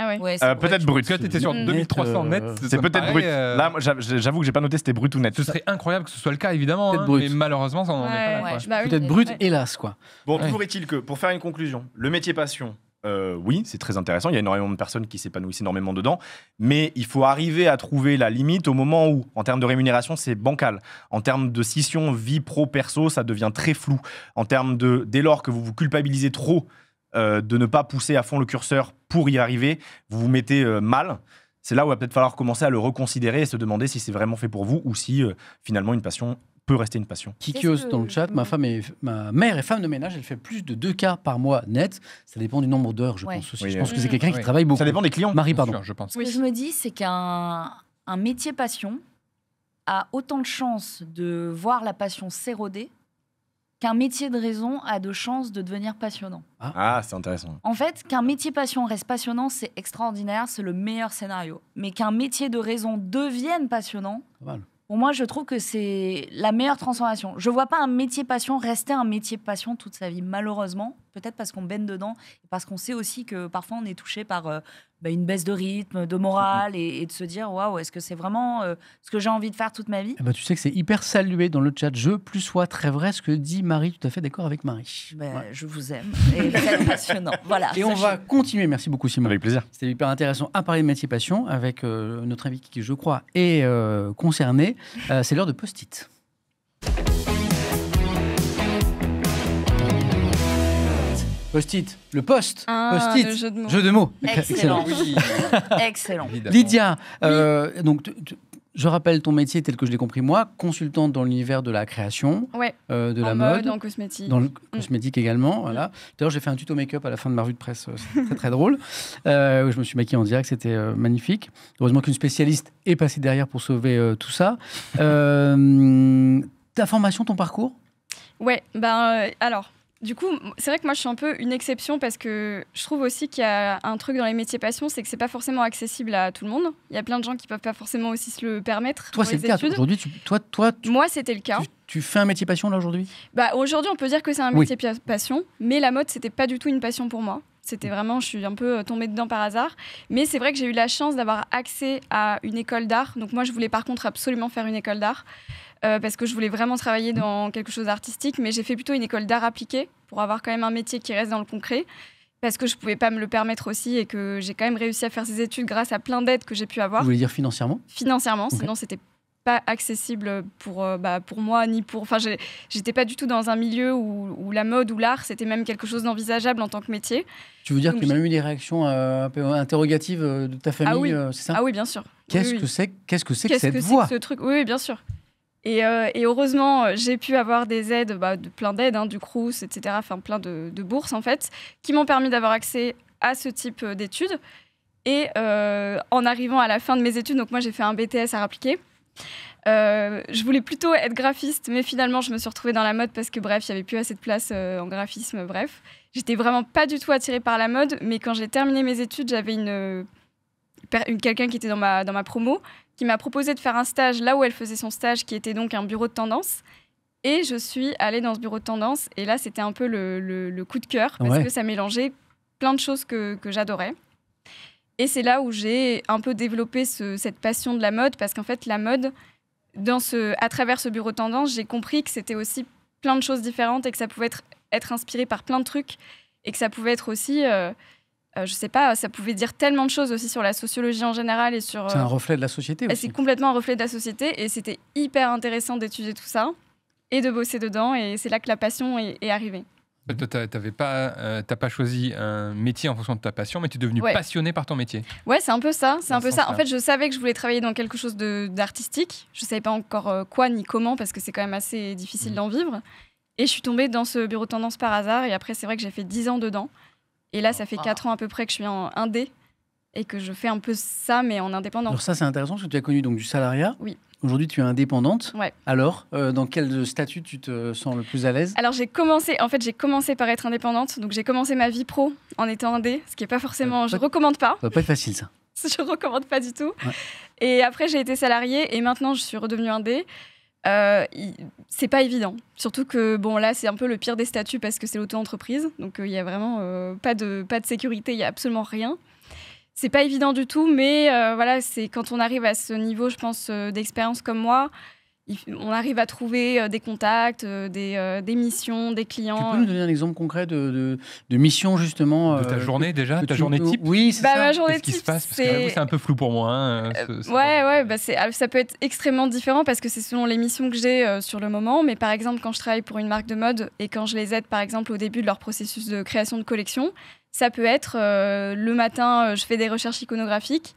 Peut-être brut. Tu étais sur 2300 net. C'est peut-être brut. Là, j'avoue que j'ai pas noté c'était brut ou net. Ce serait incroyable que ce soit le cas, évidemment. Mais malheureusement, ça n'en est pas là. Peut-être brut, hélas, quoi. Bon, toujours est-il que, pour faire une conclusion, le métier passion, oui, c'est très intéressant. Il y a énormément de personnes qui s'épanouissent énormément dedans. Mais il faut arriver à trouver la limite au moment où, en termes de rémunération, c'est bancal. En termes de scission vie pro-perso, ça devient très flou. En termes dès lors que vous vous culpabilisez trop de ne pas pousser à fond le curseur pour y arriver, vous vous mettez mal. C'est là où il va peut-être falloir commencer à le reconsidérer et se demander si c'est vraiment fait pour vous ou si finalement une passion peut rester une passion. Kiki ose dans le chat, ma mère est femme de ménage, elle fait plus de 2 cas par mois net. Ça dépend du nombre d'heures, je pense aussi. Je pense que c'est quelqu'un qui travaille beaucoup. Ça dépend des clients. Marie, pardon. Sûr, je pense. Ce que je me dis, c'est qu'un métier passion a autant de chances de voir la passion s'éroder qu'un métier de raison a de chances de devenir passionnant. Ah, c'est intéressant. En fait, qu'un métier passion reste passionnant, c'est extraordinaire, c'est le meilleur scénario. Mais qu'un métier de raison devienne passionnant, pour moi, je trouve que c'est la meilleure transformation. Je vois pas un métier passion rester un métier passion toute sa vie, malheureusement. Peut-être parce qu'on baigne dedans, et parce qu'on sait aussi que parfois on est touché par une baisse de rythme, de morale, et de se dire waouh, est-ce que c'est vraiment ce que j'ai envie de faire toute ma vie? Tu sais que c'est hyper salué dans le chat. Très vrai ce que dit Marie. Tout à fait d'accord avec Marie. Je vous aime et vous êtes passionnant. Voilà. Et on va continuer. Merci beaucoup, Simon. Avec plaisir. C'était hyper intéressant à parler de métier passion avec notre invité qui, je crois, est concerné. C'est l'heure de Post-it. Post-it, le post, post-it, le jeu de mots. Excellent. Excellent. Lydia, donc je rappelle ton métier tel que je l'ai compris moi, consultante dans l'univers de la création, de la mode, en cosmétique. Dans le cosmétique également. Voilà. D'ailleurs, j'ai fait un tuto make-up à la fin de ma revue de presse, c'est très très drôle. Où je me suis maquillée en direct, c'était magnifique. Heureusement qu'une spécialiste est passée derrière pour sauver tout ça. Ta formation, ton parcours? Alors. Du coup, c'est vrai que moi, je suis un peu une exception parce que je trouve aussi qu'il y a un truc dans les métiers passion, c'est que c'est pas forcément accessible à tout le monde. Il y a plein de gens qui peuvent pas forcément aussi se le permettre. Toi, c'est le cas. Aujourd'hui, moi, c'était le cas. Tu fais un métier passion là aujourd'hui? Aujourd'hui, on peut dire que c'est un métier passion, mais la mode, c'était pas du tout une passion pour moi. C'était vraiment, je suis un peu tombée dedans par hasard. Mais c'est vrai que j'ai eu la chance d'avoir accès à une école d'art. Donc moi, je voulais par contre absolument faire une école d'art. Parce que je voulais vraiment travailler dans quelque chose d'artistique, mais j'ai fait plutôt une école d'art appliqué pour avoir quand même un métier qui reste dans le concret, parce que je ne pouvais pas me le permettre aussi et que j'ai quand même réussi à faire ces études grâce à plein d'aides que j'ai pu avoir. Vous voulez dire financièrement? Financièrement, sinon c'était pas accessible pour moi ni pour... Enfin, j'étais pas du tout dans un milieu où la mode ou l'art, c'était même quelque chose d'envisageable en tant que métier. Tu veux dire qu'il y a même eu des réactions un peu interrogatives de ta famille, c'est ça? Ah oui, bien sûr. Qu'est-ce que c'est que cette voie? Ce truc? Oui, bien sûr. Et heureusement, j'ai pu avoir des aides, plein d'aides, du Crous, etc., enfin plein de bourses en fait, qui m'ont permis d'avoir accès à ce type d'études. Et en arrivant à la fin de mes études, donc moi j'ai fait un BTS art appliqué. Je voulais plutôt être graphiste, mais finalement je me suis retrouvée dans la mode parce que bref, il n'y avait plus assez de place en graphisme, bref. J'étais vraiment pas du tout attirée par la mode, mais quand j'ai terminé mes études, j'avais quelqu'un qui était dans ma promo, qui m'a proposé de faire un stage là où elle faisait son stage, qui était donc un bureau de tendance. Et je suis allée dans ce bureau de tendance. Et là, c'était un peu le coup de cœur, parce que ça mélangeait plein de choses que j'adorais. Et c'est là où j'ai un peu développé cette passion de la mode, parce qu'en fait, la mode, à travers ce bureau de tendance, j'ai compris que c'était aussi plein de choses différentes et que ça pouvait être inspiré par plein de trucs. et que ça pouvait être aussi, je sais pas, ça pouvait dire tellement de choses aussi sur la sociologie en général et sur. C'est un reflet de la société aussi. C'est complètement un reflet de la société et c'était hyper intéressant d'étudier tout ça et de bosser dedans et c'est là que la passion est arrivée. T'as pas choisi un métier en fonction de ta passion, mais tu es devenu passionné par ton métier. Ouais, c'est un peu ça. En fait, je savais que je voulais travailler dans quelque chose d'artistique. Je savais pas encore quoi ni comment parce que c'est quand même assez difficile d'en vivre. Et je suis tombée dans ce bureau de tendance par hasard. Et après, c'est vrai que j'ai fait 10 ans dedans. Et là, ça fait 4 ans à peu près que je suis en indé et que je fais un peu ça, mais en indépendant. Alors ça, c'est intéressant parce que tu as connu donc du salariat. Oui. Aujourd'hui, tu es indépendante. Ouais. Alors, dans quel statut tu te sens le plus à l'aise ? Alors, j'ai commencé par être indépendante. Donc, j'ai commencé ma vie pro en étant indé, ce qui n'est pas forcément... Je ne recommande pas. Ça va pas être facile, ça. Je ne recommande pas du tout. Ouais. Et après, j'ai été salariée et maintenant, je suis redevenue indé. C'est pas évident. Surtout que, bon, là, c'est un peu le pire des statuts parce que c'est l'auto-entreprise. Donc, il n'y a vraiment pas de sécurité, il n'y a absolument rien. C'est pas évident du tout, mais voilà, c'est quand on arrive à ce niveau, je pense, d'expérience comme moi, on arrive à trouver des contacts, des missions, des clients. Tu peux nous donner un exemple concret de mission, justement de ta journée, déjà, ta journée type? Oui, c'est ça. Ma journée type, type, qui se passe parce que c'est un peu flou pour moi. Hein, ça peut être extrêmement différent parce que c'est selon les missions que j'ai sur le moment. Mais par exemple, quand je travaille pour une marque de mode et quand je les aide, par exemple, au début de leur processus de création de collection, ça peut être le matin, je fais des recherches iconographiques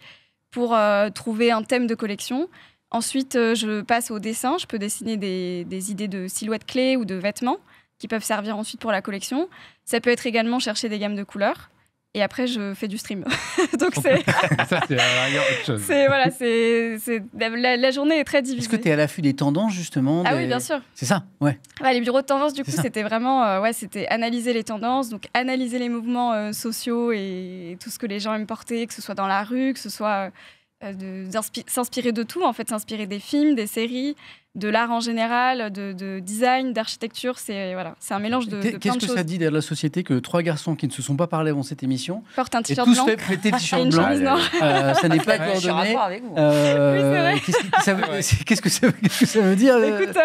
pour trouver un thème de collection. Ensuite, je passe au dessin. Je peux dessiner des idées de silhouettes clés ou de vêtements qui peuvent servir ensuite pour la collection. Ça peut être également chercher des gammes de couleurs. Et après, je fais du stream. Donc, c'est... Ça, c'est autre chose. La journée est très divisée. Est-ce que tu es à l'affût des tendances, justement Ah oui, bien sûr. C'est ça, ouais. Les bureaux de tendance, du coup, c'était vraiment... c'était analyser les tendances, donc analyser les mouvements sociaux et tout ce que les gens aiment porter, que ce soit dans la rue, que ce soit... s'inspirer de tout, en fait, s'inspirer des films, des séries, de l'art en général, de design, d'architecture. C'est un mélange de plein de choses. Qu'est-ce que ça dit de la société que 3 garçons qui ne se sont pas parlé avant cette émission portent un t-shirt tous blanc, prêter le t-shirt blanc, ça n'est pas coordonné. Qu'est-ce que ça veut dire? Écoute,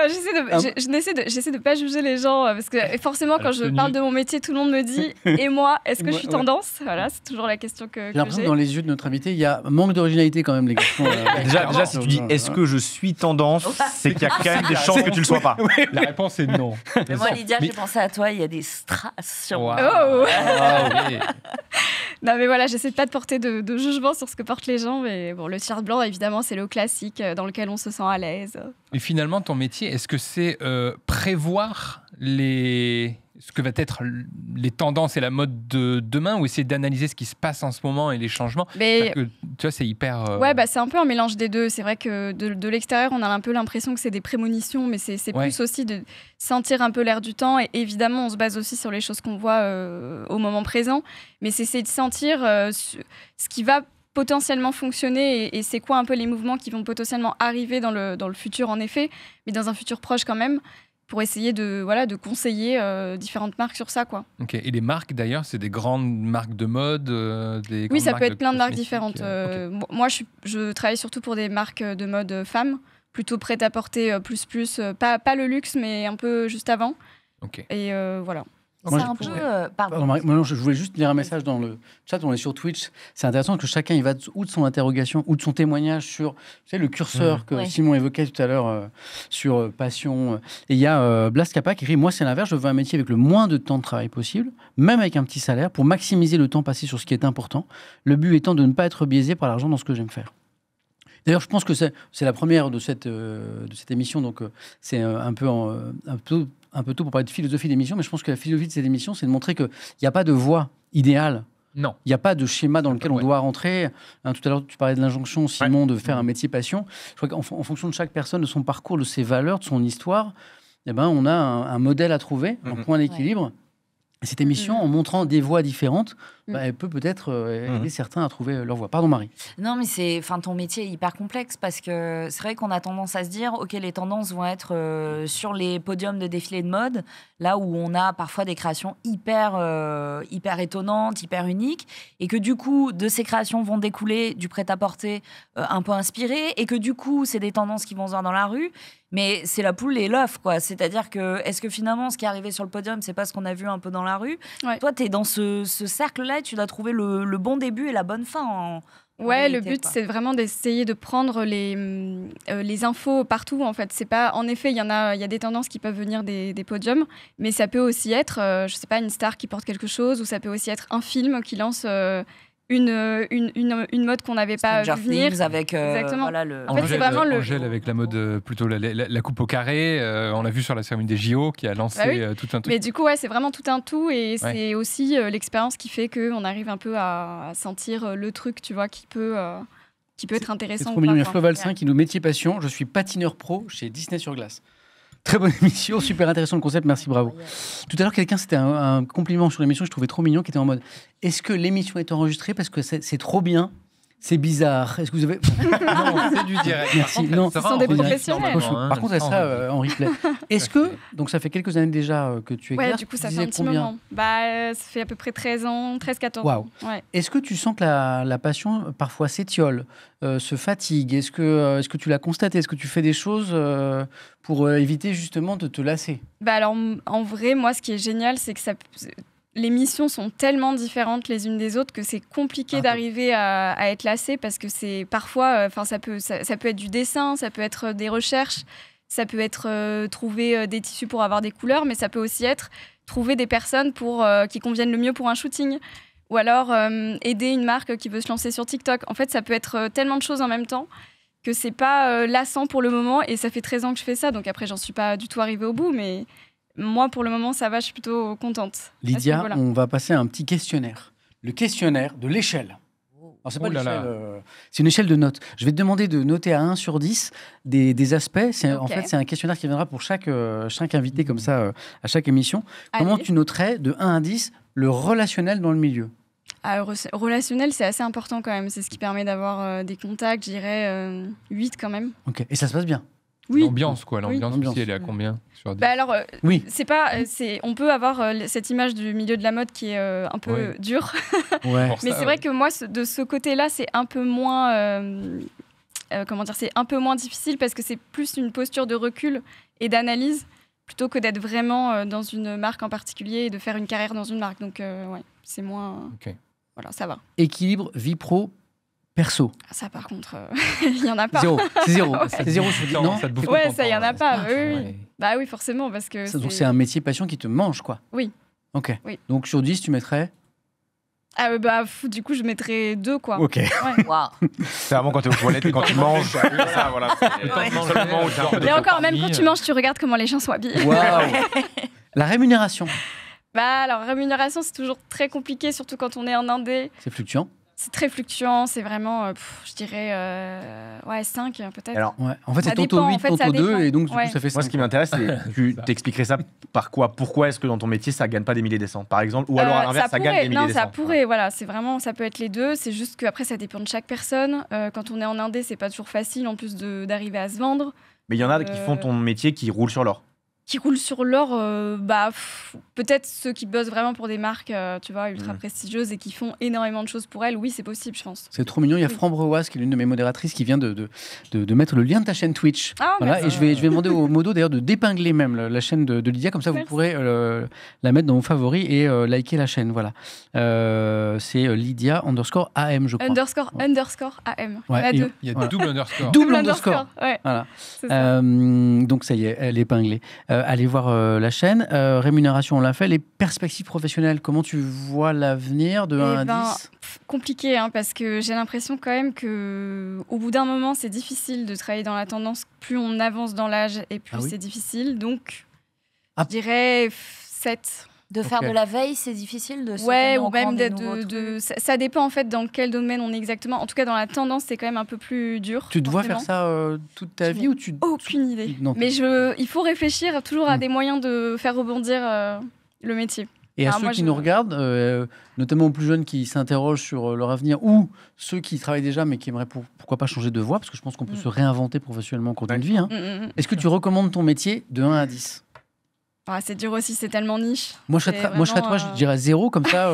j'essaie de pas juger les gens parce que forcément quand je parle de mon métier, tout le monde me dit et moi, est-ce que je suis tendance? Voilà, c'est toujours la question que j'ai l'impression que dans les yeux de notre invité, il y a un manque d'originalité quand même, les garçons. Déjà, si tu dis est-ce que je suis tendance, c'est qu'il y a quand même des chances que tu le sois pas. La réponse est non. Mais moi, Lydia, j'ai pensé à toi, il y a des strass sur moi. Non, mais voilà, j'essaie pas de porter de jugement sur ce que portent les gens, mais bon, le t-shirt blanc, évidemment, c'est le classique dans lequel on se sent à l'aise. Et finalement, ton métier, est-ce que c'est prévoir ce que va être les tendances et la mode de demain, ou essayer d'analyser ce qui se passe en ce moment et les changements? Mais tu vois, c'est hyper... c'est un peu un mélange des deux. C'est vrai que de l'extérieur, on a un peu l'impression que c'est des prémonitions, mais c'est plus aussi de sentir un peu l'air du temps. Et évidemment, on se base aussi sur les choses qu'on voit au moment présent. Mais c'est essayer de sentir ce qui va potentiellement fonctionner et c'est quoi un peu les mouvements qui vont potentiellement arriver dans le futur, en effet, mais dans un futur proche quand même, pour essayer de conseiller différentes marques sur ça, quoi. Ok. Et les marques, d'ailleurs, c'est des grandes marques de mode Oui, ça peut être plein de marques différentes. Moi, je travaille surtout pour des marques de mode femmes, plutôt prêt-à-porter plus, pas le luxe, mais un peu juste avant. Ok. Et voilà. C'est un peu... Pardon. Moi, je voulais juste lire un message dans le chat. On est sur Twitch. C'est intéressant que chacun il va ou de son interrogation ou de son témoignage sur le curseur que Simon évoquait tout à l'heure sur passion. Et il y a Blas Kappa qui écrit: moi, c'est l'inverse. Je veux un métier avec le moins de temps de travail possible, même avec un petit salaire, pour maximiser le temps passé sur ce qui est important. Le but étant de ne pas être biaisé par l'argent dans ce que j'aime faire. D'ailleurs, je pense que c'est la première de cette émission, donc c'est un peu tôt pour parler de philosophie d'émission, mais je pense que la philosophie de cette émission, c'est de montrer qu'il n'y a pas de voie idéale. Non. Il n'y a pas de schéma dans lequel on doit rentrer. Tout à l'heure, tu parlais de l'injonction, Simon, de faire un métier passion. Je crois qu'en fonction de chaque personne, de son parcours, de ses valeurs, de son histoire, on a un modèle à trouver, un point d'équilibre. Et cette émission, en montrant des voies différentes, elle peut peut-être aider certains à trouver leur voie. Pardon, Marie. Non, mais ton métier est hyper complexe parce que c'est vrai qu'on a tendance à se dire, OK, les tendances vont être sur les podiums de défilés de mode, là où on a parfois des créations hyper étonnantes, hyper uniques, et que du coup, de ces créations vont découler du prêt-à-porter un peu inspiré, et que du coup, c'est des tendances qui vont se voir dans la rue. Mais c'est la poule et l'œuf, quoi. C'est-à-dire que, est-ce que finalement, ce qui est arrivé sur le podium, c'est pas ce qu'on a vu un peu dans la rue? Toi, tu es dans ce cercle-là et tu dois trouver le bon début et la bonne fin. Ouais, le but, c'est vraiment d'essayer de prendre les infos partout, en fait. C'est pas, en effet, il y a des tendances qui peuvent venir des podiums, mais ça peut aussi être, je sais pas, une star qui porte quelque chose, ou ça peut aussi être un film qui lance une mode qu'on n'avait pas vu venir. Avec, exactement. Voilà, en fait, c'est vraiment Angèle avec la mode plutôt la coupe au carré. On l'a vu sur la cérémonie des JO qui a lancé tout un truc. Mais du coup, c'est vraiment tout un tout et c'est aussi l'expérience qui fait qu'on arrive un peu à sentir le truc, tu vois, qui peut être intéressant. C'est trop mignon. Il y a Flo Valsin qui nous métier passion. Je suis patineur pro chez Disney sur glace. Très bonne émission, super intéressant le concept, merci, bravo. Tout à l'heure, quelqu'un, c'était un compliment sur l'émission, je trouvais trop mignon, qui était en mode « Est-ce que l'émission est enregistrée parce que c'est trop bien ? C'est bizarre. Est-ce que vous avez... » Non, c'est du direct. Merci. Non, ce sont des professionnels. Par contre, elle sera en replay. Est-ce que, donc ça fait quelques années déjà que tu exerces, du coup, ça fait un petit moment. Ça fait à peu près 13 ans, 13-14 ans. Ouais. Est-ce que tu sens que la passion, parfois, s'étiole, se fatigue? Est-ce que tu l'as constaté? Est-ce que tu fais des choses pour éviter justement de te lasser? Alors, en vrai, moi, ce qui est génial, c'est que les missions sont tellement différentes les unes des autres que c'est compliqué d'arriver à être lassé parce que c'est parfois, ça peut être du dessin, ça peut être des recherches, ça peut être trouver des tissus pour avoir des couleurs, mais ça peut aussi être trouver des personnes qui conviennent le mieux pour un shooting. Ou alors aider une marque qui veut se lancer sur TikTok. En fait, ça peut être tellement de choses en même temps que c'est pas lassant pour le moment. Et ça fait 13 ans que je fais ça, donc après, j'en suis pas du tout arrivée au bout, mais moi, pour le moment, ça va, je suis plutôt contente. Lydia, on va passer à un petit questionnaire. Le questionnaire de l'échelle. Alors, c'est pas l'échelle, c'est une échelle de notes. Je vais te demander de noter à 1 sur 10 des aspects. En fait, c'est un questionnaire qui viendra pour chaque invité, comme ça, à chaque émission. Allez. Comment tu noterais de 1 à 10 le relationnel dans le milieu? Relationnel, c'est assez important quand même. C'est ce qui permet d'avoir des contacts, je dirais 8 quand même. Ok, et ça se passe bien? Oui. L'ambiance, quoi. L'ambiance aussi, elle est à combien sur 10? Alors, on peut avoir cette image du milieu de la mode qui est un peu dure. Ouais. Mais c'est vrai que moi, de ce côté-là, c'est un peu moins... c'est un peu moins difficile parce que c'est plus une posture de recul et d'analyse plutôt que d'être vraiment dans une marque en particulier et de faire une carrière dans une marque. Donc, c'est moins... Voilà, ça va. Équilibre vie pro, perso. Ça, par contre, il n'y en a pas. Zéro. C'est zéro. C'est zéro sur 10, non? Ça, il n'y en a pas. Oui. Bah oui, forcément, parce que... Donc, c'est un métier passion qui te mange, quoi. Oui. Ok. Oui. Donc, sur 10, tu mettrais? Du coup, je mettrais 2, quoi. Ok. Ouais. Wow. C'est vraiment quand tu es aux toilettes et quand tu manges. Ça, voilà. Mais encore, même quand tu manges, tu regardes comment les gens sont habillés. Waouh. La rémunération. Alors, rémunération, c'est toujours très compliqué, surtout quand on est en indé. C'est fluctuant. C'est très fluctuant, c'est vraiment, je dirais, 5 peut-être. Alors, en fait, c'est tonto 8, tonto 2, et donc du coup, ça fait 5. Moi, ce qui m'intéresse, c'est tu t'expliquerais ça par quoi? Pourquoi est-ce que dans ton métier, ça gagne pas des milliers des cents, par exemple? Ou alors, à l'inverse, ça gagne des milliers des cents? Non, ça pourrait, voilà. C'est vraiment, ça peut être les deux. C'est juste qu'après, ça dépend de chaque personne. Quand on est en indé, c'est pas toujours facile, en plus d'arriver à se vendre. Mais il y en a qui font ton métier qui roulent sur l'or. Qui roulent sur l'or, peut-être ceux qui bossent vraiment pour des marques, tu vois, ultra prestigieuses et qui font énormément de choses pour elles. Oui, c'est possible, je pense. C'est trop mignon. Il y a Fran Brewas, qui est l'une de mes modératrices, qui vient de mettre le lien de ta chaîne Twitch. Voilà, et je vais demander au Modo d'ailleurs de d'épingler même la chaîne de Lydia, comme ça vous pourrez la mettre dans vos favoris et liker la chaîne. Voilà. C'est Lydia_AM, je crois. __AM. Ouais, il y en a 2. Il y a double underscore. Double underscore. Ouais. Voilà. Ça. Donc ça y est, elle est épinglée. Allez voir la chaîne. Rémunération, on l'a fait. Les perspectives professionnelles, comment tu vois l'avenir de 1 à 10? Compliqué, parce que j'ai l'impression quand même qu'au bout d'un moment, c'est difficile de travailler dans la tendance. Plus on avance dans l'âge et plus c'est difficile. Donc, je dirais 7. De faire de la veille, c'est difficile de se ou même ça dépend en fait dans quel domaine on est exactement. En tout cas, dans la tendance, c'est quand même un peu plus dur. Tu te vois faire ça toute ta vie ou tu... Aucune idée. Non. Mais il faut réfléchir toujours à des moyens de faire rebondir le métier. Et à ceux qui nous regardent, notamment aux plus jeunes qui s'interrogent sur leur avenir, ou ceux qui travaillent déjà mais qui aimeraient pourquoi pas changer de voie, parce que je pense qu'on peut se réinventer professionnellement quand on vit. Est-ce que tu recommandes ton métier de 1 à 10? Ah, c'est dur aussi, c'est tellement niche. Moi, je serais toi, je dirais 0, comme ça,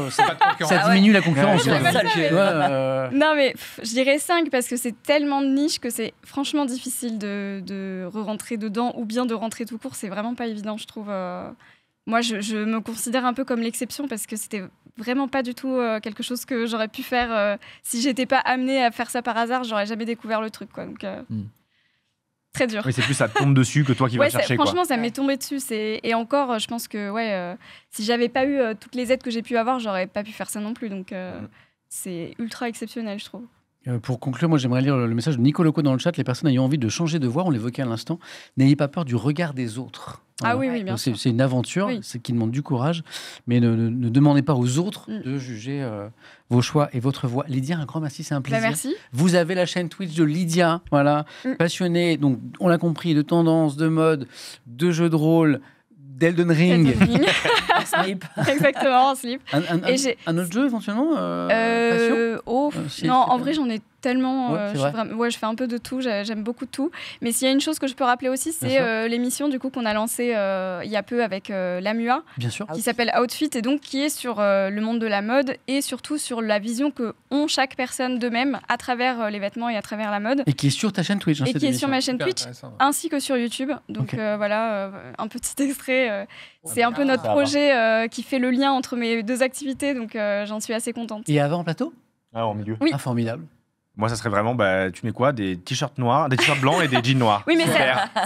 ça diminue la concurrence. Non, mais je dirais 5 parce que c'est tellement niche que c'est franchement difficile de re-rentrer dedans ou bien de rentrer tout court. C'est vraiment pas évident, je trouve. Moi, je me considère un peu comme l'exception parce que c'était vraiment pas du tout quelque chose que j'aurais pu faire. Si j'étais pas amenée à faire ça par hasard, j'aurais jamais découvert le truc, quoi. Donc, très dur. Oui, c'est plus ça te tombe dessus que toi qui vas chercher. Franchement, ça m'est tombé dessus. Et encore, je pense que si j'avais pas eu toutes les aides que j'ai pu avoir, j'aurais pas pu faire ça non plus. Donc, c'est ultra exceptionnel, je trouve. Pour conclure, moi j'aimerais lire le message de Nico Loco dans le chat. Les personnes ayant envie de changer de voie, on l'évoquait à l'instant, n'ayez pas peur du regard des autres. Voilà. Ah oui, bien sûr. C'est une aventure, c'est qui demande du courage, mais ne demandez pas aux autres de juger vos choix et votre voix. Lydia, un grand merci, c'est un plaisir. Merci. Vous avez la chaîne Twitch de Lydia, voilà, passionnée, donc on l'a compris, de tendance, de mode, de jeux de rôle, d'Elden Ring. En slip. Exactement, en slip. Un autre jeu éventuellement non, en vrai, j'en ai tellement. Je fais un peu de tout, j'aime beaucoup de tout. Mais s'il y a une chose que je peux rappeler aussi, c'est l'émission du coup qu'on a lancée il y a peu avec l'AMUA, qui s'appelle Outfit, et donc qui est sur le monde de la mode et surtout sur la vision que ont chaque personne d'eux-mêmes à travers les vêtements et à travers la mode. Et qui est sur ta chaîne Twitch. Et qui est sur ma chaîne Twitch, ainsi que sur YouTube. Donc voilà, un petit extrait. C'est un peu notre projet qui fait le lien entre mes deux activités, donc j'en suis assez contente. Et avant plateau ? En milieu. Oui. Formidable. Moi, ça serait vraiment, tu mets quoi? Des t-shirts noirs, des t-shirts blancs et des jeans noirs. Oui, mais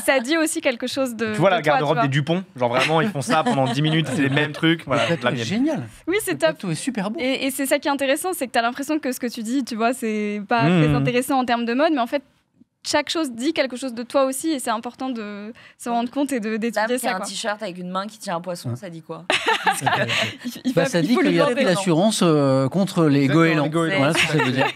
ça dit aussi quelque chose de. Tu vois la garde-robe des Dupont? Genre vraiment, ils font ça pendant 10 minutes, c'est les mêmes trucs. Voilà, le plateau est génial. Oui, c'est top. Le plateau est super beau. Et c'est ça qui est intéressant, c'est que tu as l'impression que ce que tu dis, tu vois, c'est pas très intéressant en termes de mode, mais en fait, chaque chose dit quelque chose de toi aussi, et c'est important de se rendre compte et d'étudier ça. Un t-shirt avec une main qui tient un poisson, ça dit quoi? Ça dit qu'il y a plus d'assurance contre les goélands. Voilà ce que ça veut dire.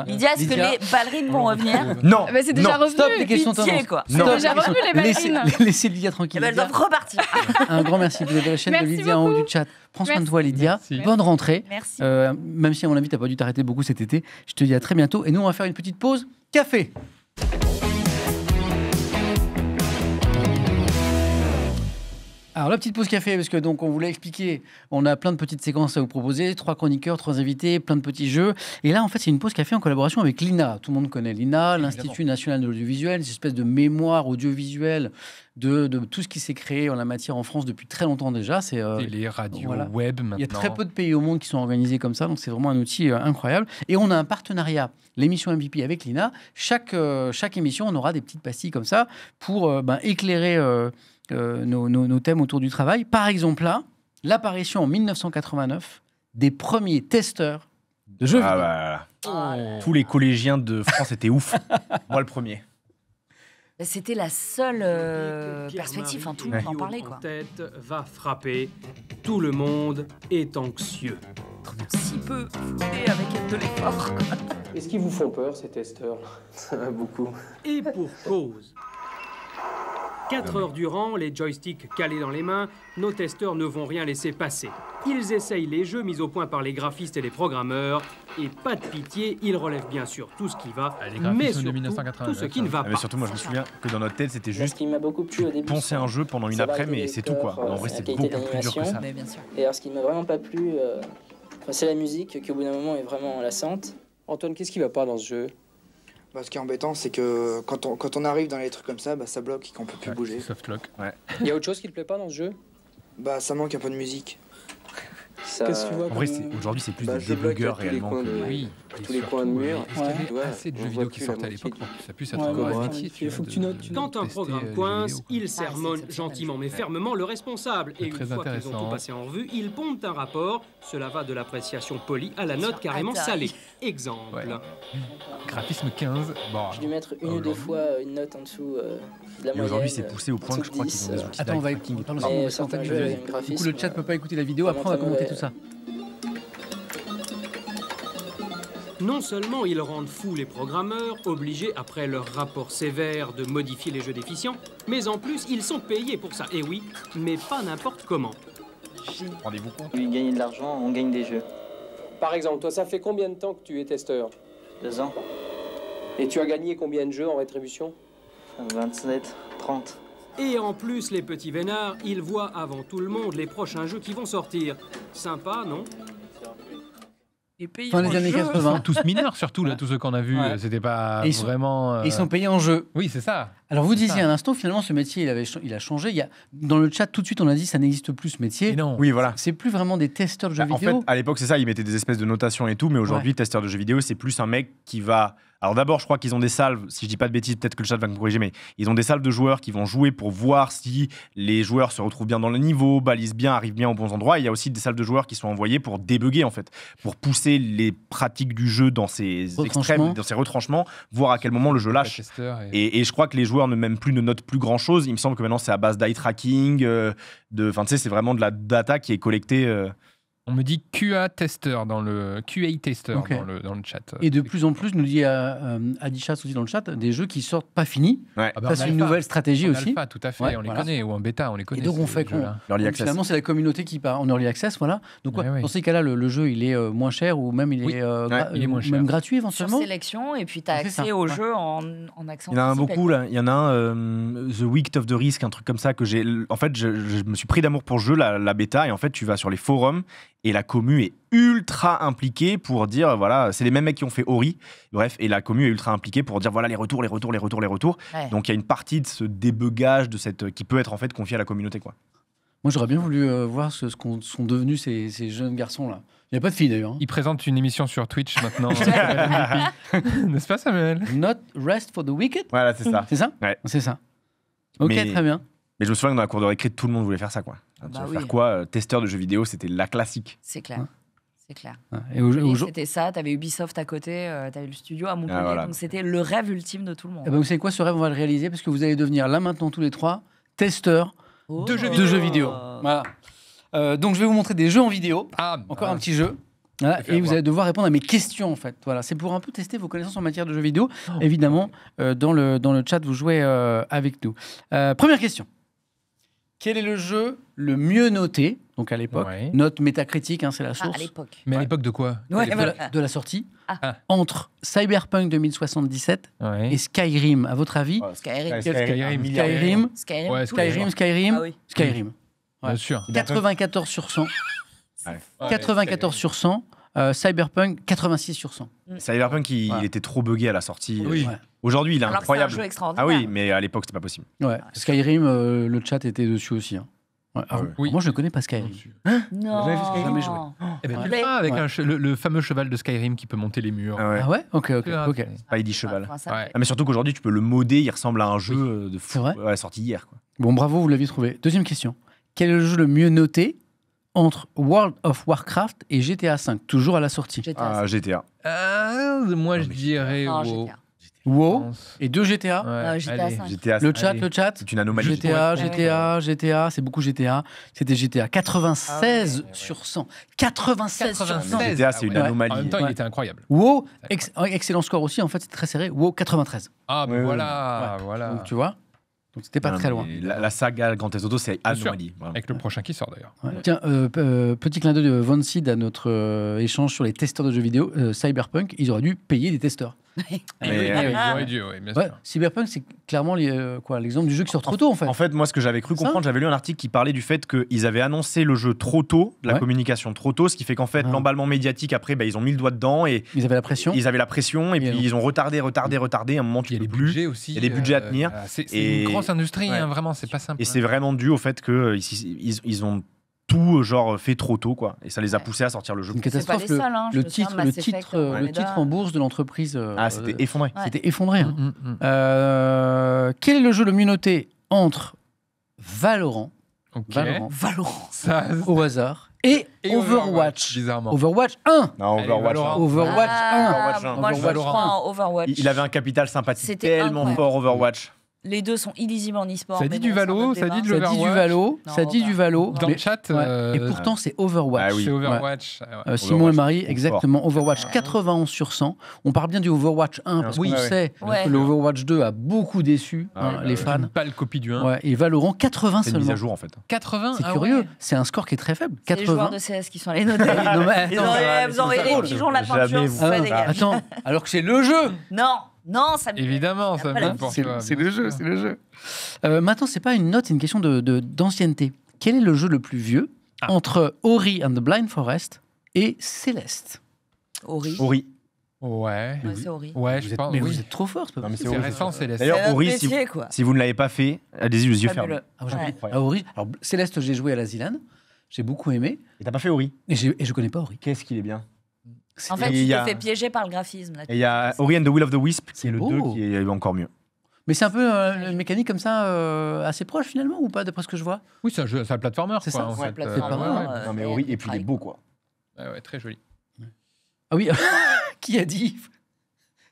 Lydia, est-ce que les ballerines vont revenir? Non. C'est déjà revenu. Stop les questions tendances. C'est déjà revenu les ballerines. Laissez Lydia tranquille. Elles doivent repartir. Un grand merci. Vous avez la chaîne de Lydia en haut du chat. Prends soin de toi, Lydia. Bonne rentrée. Merci. Même si à mon avis t'as pas dû t'arrêter beaucoup cet été, je te dis à très bientôt. Et nous on va faire une petite pause café. Alors la petite pause café, parce que donc on vous l'a expliqué, on a plein de petites séquences à vous proposer, 3 chroniqueurs, 3 invités, plein de petits jeux. Et là en fait c'est une pause café en collaboration avec l'INA. Tout le monde connaît l'INA, l'Institut National de l'Audiovisuel, une espèce de mémoire audiovisuelle de tout ce qui s'est créé en la matière en France depuis très longtemps déjà. C'est les radios, web maintenant. Il y a très peu de pays au monde qui sont organisés comme ça, donc c'est vraiment un outil incroyable. Et on a un partenariat, l'émission MVP avec l'INA. Chaque émission, on aura des petites pastilles comme ça pour éclairer nos thèmes autour du travail. Par exemple, là, l'apparition en 1989 des premiers testeurs de jeux vidéo. Tous les collégiens de France étaient ouf. Moi, le premier. C'était la seule perspective, tout le monde en parlait. En tête va frapper, tout le monde est anxieux. Si peu et avec de l'effort. Est-ce qu'ils vous font peur, ces testeurs? Ça va beaucoup. Et pour cause. 4 heures durant, les joysticks calés dans les mains, nos testeurs ne vont rien laisser passer. Ils essayent les jeux mis au point par les graphistes et les programmeurs, et pas de pitié, ils relèvent bien sûr tout ce qui va, mais surtout tout ce qui ne va pas. Mais surtout, moi je me souviens que dans notre tête, c'était juste ce qui m'a beaucoup plu au début, poncer un jeu pendant une après, mais c'est tout quoi. En vrai, c'est beaucoup plus dur que ça. Mais bien sûr. Et alors, ce qui m'a vraiment pas plu, c'est la musique qui au bout d'un moment est vraiment lassante. Antoine, qu'est-ce qui va pas dans ce jeu? Ce qui est embêtant, c'est que quand on arrive dans les trucs comme ça, ça bloque et qu'on peut plus bouger. Soft lock. Il y a autre chose qui te plaît pas dans ce jeu? Ça manque un peu de musique. Qu'est-ce que tu vois? En vrai, aujourd'hui, c'est plus des débuggeurs réellement. Oui. Tous les coins de mur. Est-ce qu'il y avait assez de jeux vidéo qui sortaient à l'époque pour que ça puisse être un vrai métier? Il faut que tu notes. Quand un programme coince, il sermonne gentiment mais fermement le responsable. Et une fois qu'ils ont tout passé en revue, ils pondent un rapport. Cela va de l'appréciation polie à la note carrément salée. Exemple. Graphisme 15. J'ai dû mettre une ou deux fois une note en dessous de la moyenne. Aujourd'hui, c'est poussé au point que je crois qu'ils ont des outils. Attends, on va écouter. Du coup, le chat peut pas écouter la vidéo. Après, on va commenter tout ça. Non seulement ils rendent fous les programmeurs, obligés après leur rapport sévère de modifier les jeux déficients, mais en plus ils sont payés pour ça. Et oui, mais pas n'importe comment. Rendez-vous compte. Ils gagnent de l'argent, on gagne des jeux. Par exemple, toi, ça fait combien de temps que tu es testeur? 2 ans. Et tu as gagné combien de jeux en rétribution? 27, 30. Et en plus, les petits vénards, ils voient avant tout le monde les prochains jeux qui vont sortir. Sympa, non? Fin des années 80. Ils sont tous mineurs, surtout, là, tous ceux qu'on a vus. Ouais. C'était pas Et ils sont- vraiment. Et ils sont payés en jeu. Oui, c'est ça. Alors vous C'est disiez ça. un instant, finalement, ce métier, il a changé. Dans le chat, tout de suite, on a dit ça n'existe plus ce métier. Et non. Oui, voilà. C'est plus vraiment des testeurs de jeux En vidéo. fait, à l'époque, c'est ça, ils mettaient des espèces de notations et tout, mais aujourd'hui, testeur de jeux vidéo, c'est plus un mec qui va. Alors d'abord, je crois qu'ils ont des salves, si je dis pas de bêtises, peut-être que le chat va me corriger, mais ils ont des salves de joueurs qui vont jouer pour voir si les joueurs se retrouvent bien dans le niveau, balisent bien, arrivent bien aux bons endroits. Et il y a aussi des salves de joueurs qui sont envoyées pour débugger, en fait, pour pousser les pratiques du jeu dans ses extrêmes, dans ses retranchements, voir à quel moment le jeu lâche. Et je crois que les joueurs ne notent plus grand-chose. Il me semble que maintenant, c'est à base d'eye tracking, enfin, tu sais, c'est vraiment de la data qui est collectée. On me dit QA tester dans le Ok. dans le chat. Et de plus en plus, nous dit Adichat aussi dans le chat, des jeux qui sortent pas finis. Ouais. Ah bah, Ça, en c'est une alpha. nouvelle stratégie En aussi. alpha, tout à fait, Ouais, on les voilà. connaît, ou en bêta, on les connaît. Et donc, on ces fait quoi? jeux-là. Early Donc, access. finalement, c'est la communauté qui part en early access, voilà. Donc, Ouais, ouais. dans ces cas-là, le jeu, il est moins cher ou même il Oui. est, il est moins cher. même gratuit Sur éventuellement. sélection, et puis tu as C'est accès ça, au ouais. jeu en accès Il y en a un anticipé, beaucoup quoi. là. Il y en a un, The Week of the Risk, un truc comme ça que j'ai. En fait, je me suis pris d'amour pour le jeu, la bêta, et en fait, tu vas sur les forums et la commu est ultra impliquée pour dire voilà, c'est les mêmes mecs qui ont fait Ori, bref, et la commu est ultra impliquée pour dire voilà les retours. Ouais. Donc il y a une partie de ce débugage qui peut être en fait confié à la communauté quoi. Moi, j'aurais bien voulu voir ce qu'ont sont devenus ces jeunes garçons-là. Il n'y a pas de filles d'ailleurs. hein. Il présente une émission sur Twitch maintenant. N'est-ce pas, Samuel? Not rest for the wicked. Voilà, c'est ça. C'est ça. Ouais. C'est ça. Ok, Mais- très bien. Mais je me souviens que dans la cour de récré, tout le monde voulait faire ça quoi. Bah Faire oui. quoi testeur de jeux vidéo, c'était la classique. C'est clair. Ouais. C'est clair. Et au jour- C'était ça, tu avais Ubisoft à côté, tu avais le studio à Montpellier, voilà. donc c'était le rêve ultime de tout le monde. Eh ben, vous savez quoi, ce rêve, on va le réaliser parce que vous allez devenir là maintenant tous les trois testeurs Oh. de jeux de jeux vidéo. Voilà. Donc je vais vous montrer des jeux en vidéo. Encore un petit jeu. Voilà, Je vais et vous voir. allez devoir répondre à mes questions en fait. Voilà, c'est pour un peu tester vos connaissances en matière de jeux vidéo. Évidemment, dans le chat, vous jouez avec nous. Première question. Quel est le jeu le mieux noté, donc à l'époque, Ouais. note métacritique, hein, c'est la Ah, source, à l'époque. Mais à l'époque de quoi? Ouais, de, voilà. de la sortie, Ah. entre Cyberpunk 2077 Ouais. et Skyrim. À votre avis, Skyrim. Skyrim, Skyrim. Ouais, Skyrim, Skyrim, Ah oui. Skyrim. Bien sûr. 94 sur 100. Ouais, 94 sur 100. Cyberpunk, 86 sur 100. Cyberpunk, il Voilà. était trop buggé à la sortie. Oui. Ouais. Aujourd'hui, il est Alors que c'est un incroyable. jeu extraordinaire. Ah oui, mais à l'époque, c'était pas possible. Ouais. Skyrim, le chat était dessus aussi. hein. Ouais. Alors, Oui. Moi, je ne connais pas Skyrim. Non. Vous avez fait Skyrim? Jamais joué. Eh ben, Ouais. tu le feras avec Ouais. le fameux cheval de Skyrim qui peut monter les murs. Ah ouais. Ah ouais. Ok, ok, Ah, ok. Pas Eddie Cheval. Enfin, ça- Ouais. Ah, mais surtout qu'aujourd'hui, tu peux le modder, il ressemble à un jeu de fou. C'est vrai Ouais, sorti hier. Quoi. Bon, bravo, vous l'aviez trouvé. Deuxième question. Quel est le jeu le mieux noté entre World of Warcraft et GTA V, toujours à la sortie? GTA. Ah, GTA. Moi, je dirais. Non, WoW. GTA. WoW et 2 GTA. Ouais, GTA allez. 5. GTA, Le chat, Allez. le chat. c'est une anomalie. GTA, Ouais. GTA, c'est beaucoup GTA. C'était GTA. 96 sur 100. 96 sur 100. GTA, c'est une Ouais. anomalie. En même temps, Ouais. il était incroyable. WoW, excellent score aussi. En fait, c'est très serré. WoW, 93. Ah, ben Ouais, voilà, voilà. Donc, tu vois. Donc, c'était pas Non, très mais loin. La saga Grand Theft Auto, c'est Bien sûr. anomalie. vraiment. Avec le prochain qui sort d'ailleurs. Ouais. Tiens, petit clin d'œil de Von Seed à notre échange sur les testeurs de jeux vidéo. Cyberpunk, ils auraient dû payer des testeurs. Mais, Ils auraient dû, oui, bien Ouais, sûr. Cyberpunk, c'est clairement l'exemple du jeu qui sort trop tôt, en fait. En fait, moi, ce que j'avais cru Ça comprendre, j'avais lu un article qui parlait du fait qu'ils avaient annoncé le jeu trop tôt, de la Ouais. communication trop tôt, ce qui fait qu'en fait, Ah. l'emballement médiatique, après, bah, ils ont mis le doigt dedans et Ils avaient la pression. ils avaient la pression et Et puis non. ils ont retardé. À un moment, Il y a tu les peux plus. budgets aussi. Il y a des budgets à tenir. C'est Et- une grosse industrie, Ouais. hein, vraiment, c'est pas simple. Et c'est vraiment dû au fait qu'ils ont tout genre fait trop tôt, quoi. Et ça les a poussés à sortir le jeu. C'est une C'est pas catastrophe. les seuls, hein. Je Le me souviens de titre, Mass Effect, le Andromeda. titre en bourse de l'entreprise. Ah, c'était effondré. Ouais. C'était effondré. hein. Mm, mm, mm. Quel est le jeu le mieux noté entre Valorant, Ok. Valorant. Ça, au hasard, et Overwatch? Bizarrement. Overwatch 1. Non, Allez, Overwatch. Valorant. hein. Overwatch 1. Overwatch, hein. Moi, je Overwatch crois en Overwatch. Il avait un capital sympathique C'était tellement incroyable. fort, Overwatch. Les deux sont illisibles en e-sport. Ça mais dit bon, du c'est Valo, un autre ça dit débat. de Ça dit du Overwatch. Valo. Non, Ça dit du Valo. Dans mais- le chat, ouais. Et pourtant, c'est Overwatch. Ah oui. c'est Ouais. Overwatch. Ouais. Simon Overwatch, et Marie, trop exactement. Overwatch 91 sur 100. On parle bien du Overwatch 1 parce Oui. qu'on Ouais, sait Ouais. que le Overwatch 2 a beaucoup déçu Ah, hein, ouais, les ouais. fans. Une pâle copie du 1. Ouais, et Valorant 80 C'est une mise seulement. à jour, en fait. 80. C'est ah curieux. ouais. C'est un score qui est très faible. C'est les joueurs 80. de CS qui sont allés noter. Non, mais Ils attends, ont- c'est vrai, vous c'est envoyez ça. les pigeons la Jamais peinture, vous c'est pas Ah, des gars. attends, alors que c'est le jeu. Non, Non, ça me Évidemment, ça me pour toi. C'est le jeu, c'est le jeu. Maintenant, c'est pas une note, c'est une question d'ancienneté. Quel est le jeu le plus vieux entre Ori and the Blind Forest et Céleste? Ori. Ouais. C'est Ori. Ouais, je pense. Vous êtes trop fort, c'est pas C'est récent, Céleste. D'ailleurs, Ori, métier, quoi. si vous ne l'avez pas fait, allez-y les yeux fermés. Ori. Alors, Céleste, j'ai joué à la Zilan. J'ai beaucoup aimé. Et t'as pas fait Ori? Et je connais pas Ori. Qu'est-ce qu'il est bien. En fait, tu te fais piéger par le graphisme. Là. Et il y a Ori and the Will of the Wisp, qui est le beau. 2, qui est encore mieux. Mais c'est un peu une mécanique comme ça, assez proche finalement, ou pas, d'après ce que je vois? Oui, c'est un platformer. C'est quoi, ça, en ouais, fait. platformer. Ouais, ouais. Non, mais Ori, et puis il est beau, quoi. Ouais, très joli. Ah oui, qui a dit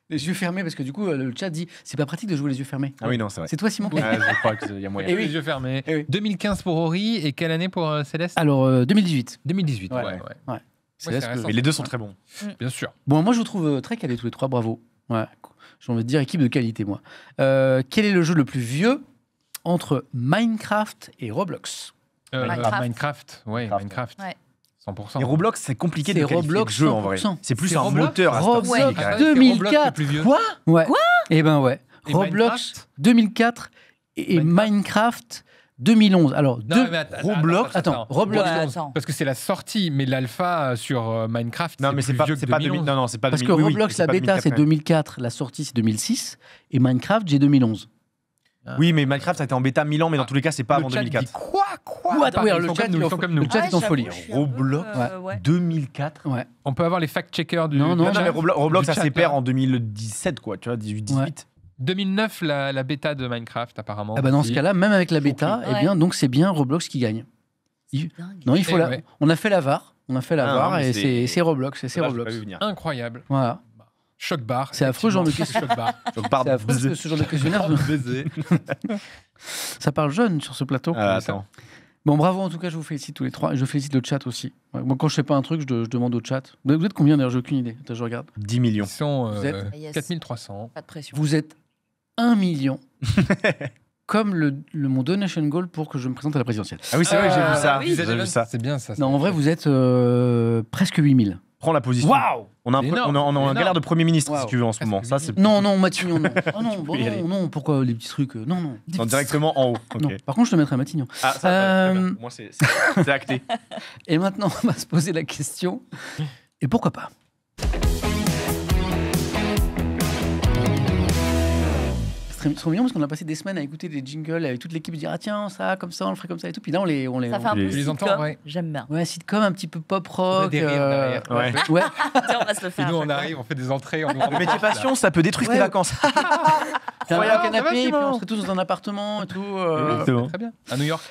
les yeux fermés? Parce que du coup, le chat dit c'est pas pratique de jouer les yeux fermés. Ah oui, non, c'est vrai. C'est toi, Simon? Je crois qu'il y a moyen. Et les yeux fermés. 2015 pour Ori, et quelle année pour Céleste? Alors, 2018. 2018, ouais. Mais les deux sont très bons. Bien sûr. Bon, moi, je vous trouve très calés tous les trois, bravo. Ouais. J'ai envie de dire équipe de qualité, moi. Quel est le jeu le plus vieux entre Minecraft et Roblox? Minecraft. Ouais. 100%. Et Roblox, c'est compliqué de C'est qualifier le Roblox jeu en vrai. 100%. C'est plus C'est un Roblox moteur à Roblox Ah, 2004. le plus vieux. Quoi? Ouais. Eh ben ouais. Et Roblox Minecraft 2004 et Minecraft 2011. Alors, Non, mais Roblox. Attends, Roblox. Ouais, attends. Parce que c'est la sortie, mais l'alpha sur Minecraft, Non, mais c'est pas, vieux que c'est pas 2011. Non, non, c'est pas Parce que 2000, oui, oui, Roblox, c'est la pas bêta, c'est 2004, la sortie, c'est 2006, et Minecraft, j'ai 2011. Oui, mais Minecraft, ça a été en bêta 1000 ans, mais dans tous les cas, c'est pas avant Le chat 2004. dit quoi Ouais, Pardon, le ils sont chat, comme nous, ils sont comme nous. Le chat est en folie. Roblox, 2004. Ouais. On peut avoir les fact-checkers du. Non, Non, mais Roblox, du ça chat, s'est perd là. en 2017, quoi, tu vois, 18-18. 2009, la bêta de Minecraft, apparemment. Ah bah dans ce aussi. cas-là, même avec la bêta, Ouais. eh bien, donc c'est bien Roblox qui gagne. Non, il faut Eh la. ouais. On a fait la VAR. On a fait la Ah, VAR non, mais et c'est Roblox. Et c'est Là, j'ai Roblox. pas vu venir. Incroyable. Voilà. Choc bar. C'est affreux, genre de effectivement. Choc bar. Donc, pardon. C'est affreux parce que ce genre de questionnaire, ça parle jeune sur ce plateau. Ah, attends. Bon, bravo en tout cas, je vous félicite tous les trois. Et je félicite le chat aussi. Ouais, moi, quand je fais pas un truc, je demande au chat. Vous êtes combien d'ailleurs? J'ai aucune idée. Attends, je regarde. 10 millions. Ils sont Vous êtes 4300. Pas de pression. Vous êtes 1 million. Comme mon donation goal pour que je me présente à la présidentielle. Ah oui, c'est vrai, j'ai vu ça. oui. J'ai vu ça. C'est bien ça. Non, en vrai, vous êtes presque 8000. Prends la position. Waouh! On a un galère de Premier ministre, si Waouh. tu veux, en ce moment. Ça, c'est Non, Matignon, non. Oh non, peux y aller. non, pourquoi les petits trucs? Non. non, directement en haut. Ok. Non. Par contre, je te mettrai Matignon. Ah, ça, très bien. Moi, c'est acté. Et maintenant, on va se poser la question. Et pourquoi pas? C'est trop mignon parce qu'on a passé des semaines à écouter des jingles avec toute l'équipe dire ah tiens ça comme ça on le ferait comme ça et tout puis là on les Ça fait un peu les entends, sitcom. ouais. J'aime bien. ouais sitcom un petit peu pop rock des rires derrière. Ouais. ouais. Tiens, on va se le Et faire. nous, à on chaque fois. arrive, on fait des entrées. On Le métier passion, ça peut détruire tes Ouais. vacances. T'as un Incroyable. canapé et puis Ça va, on serait tous dans un appartement et tout Exactement. Très bien. À New York.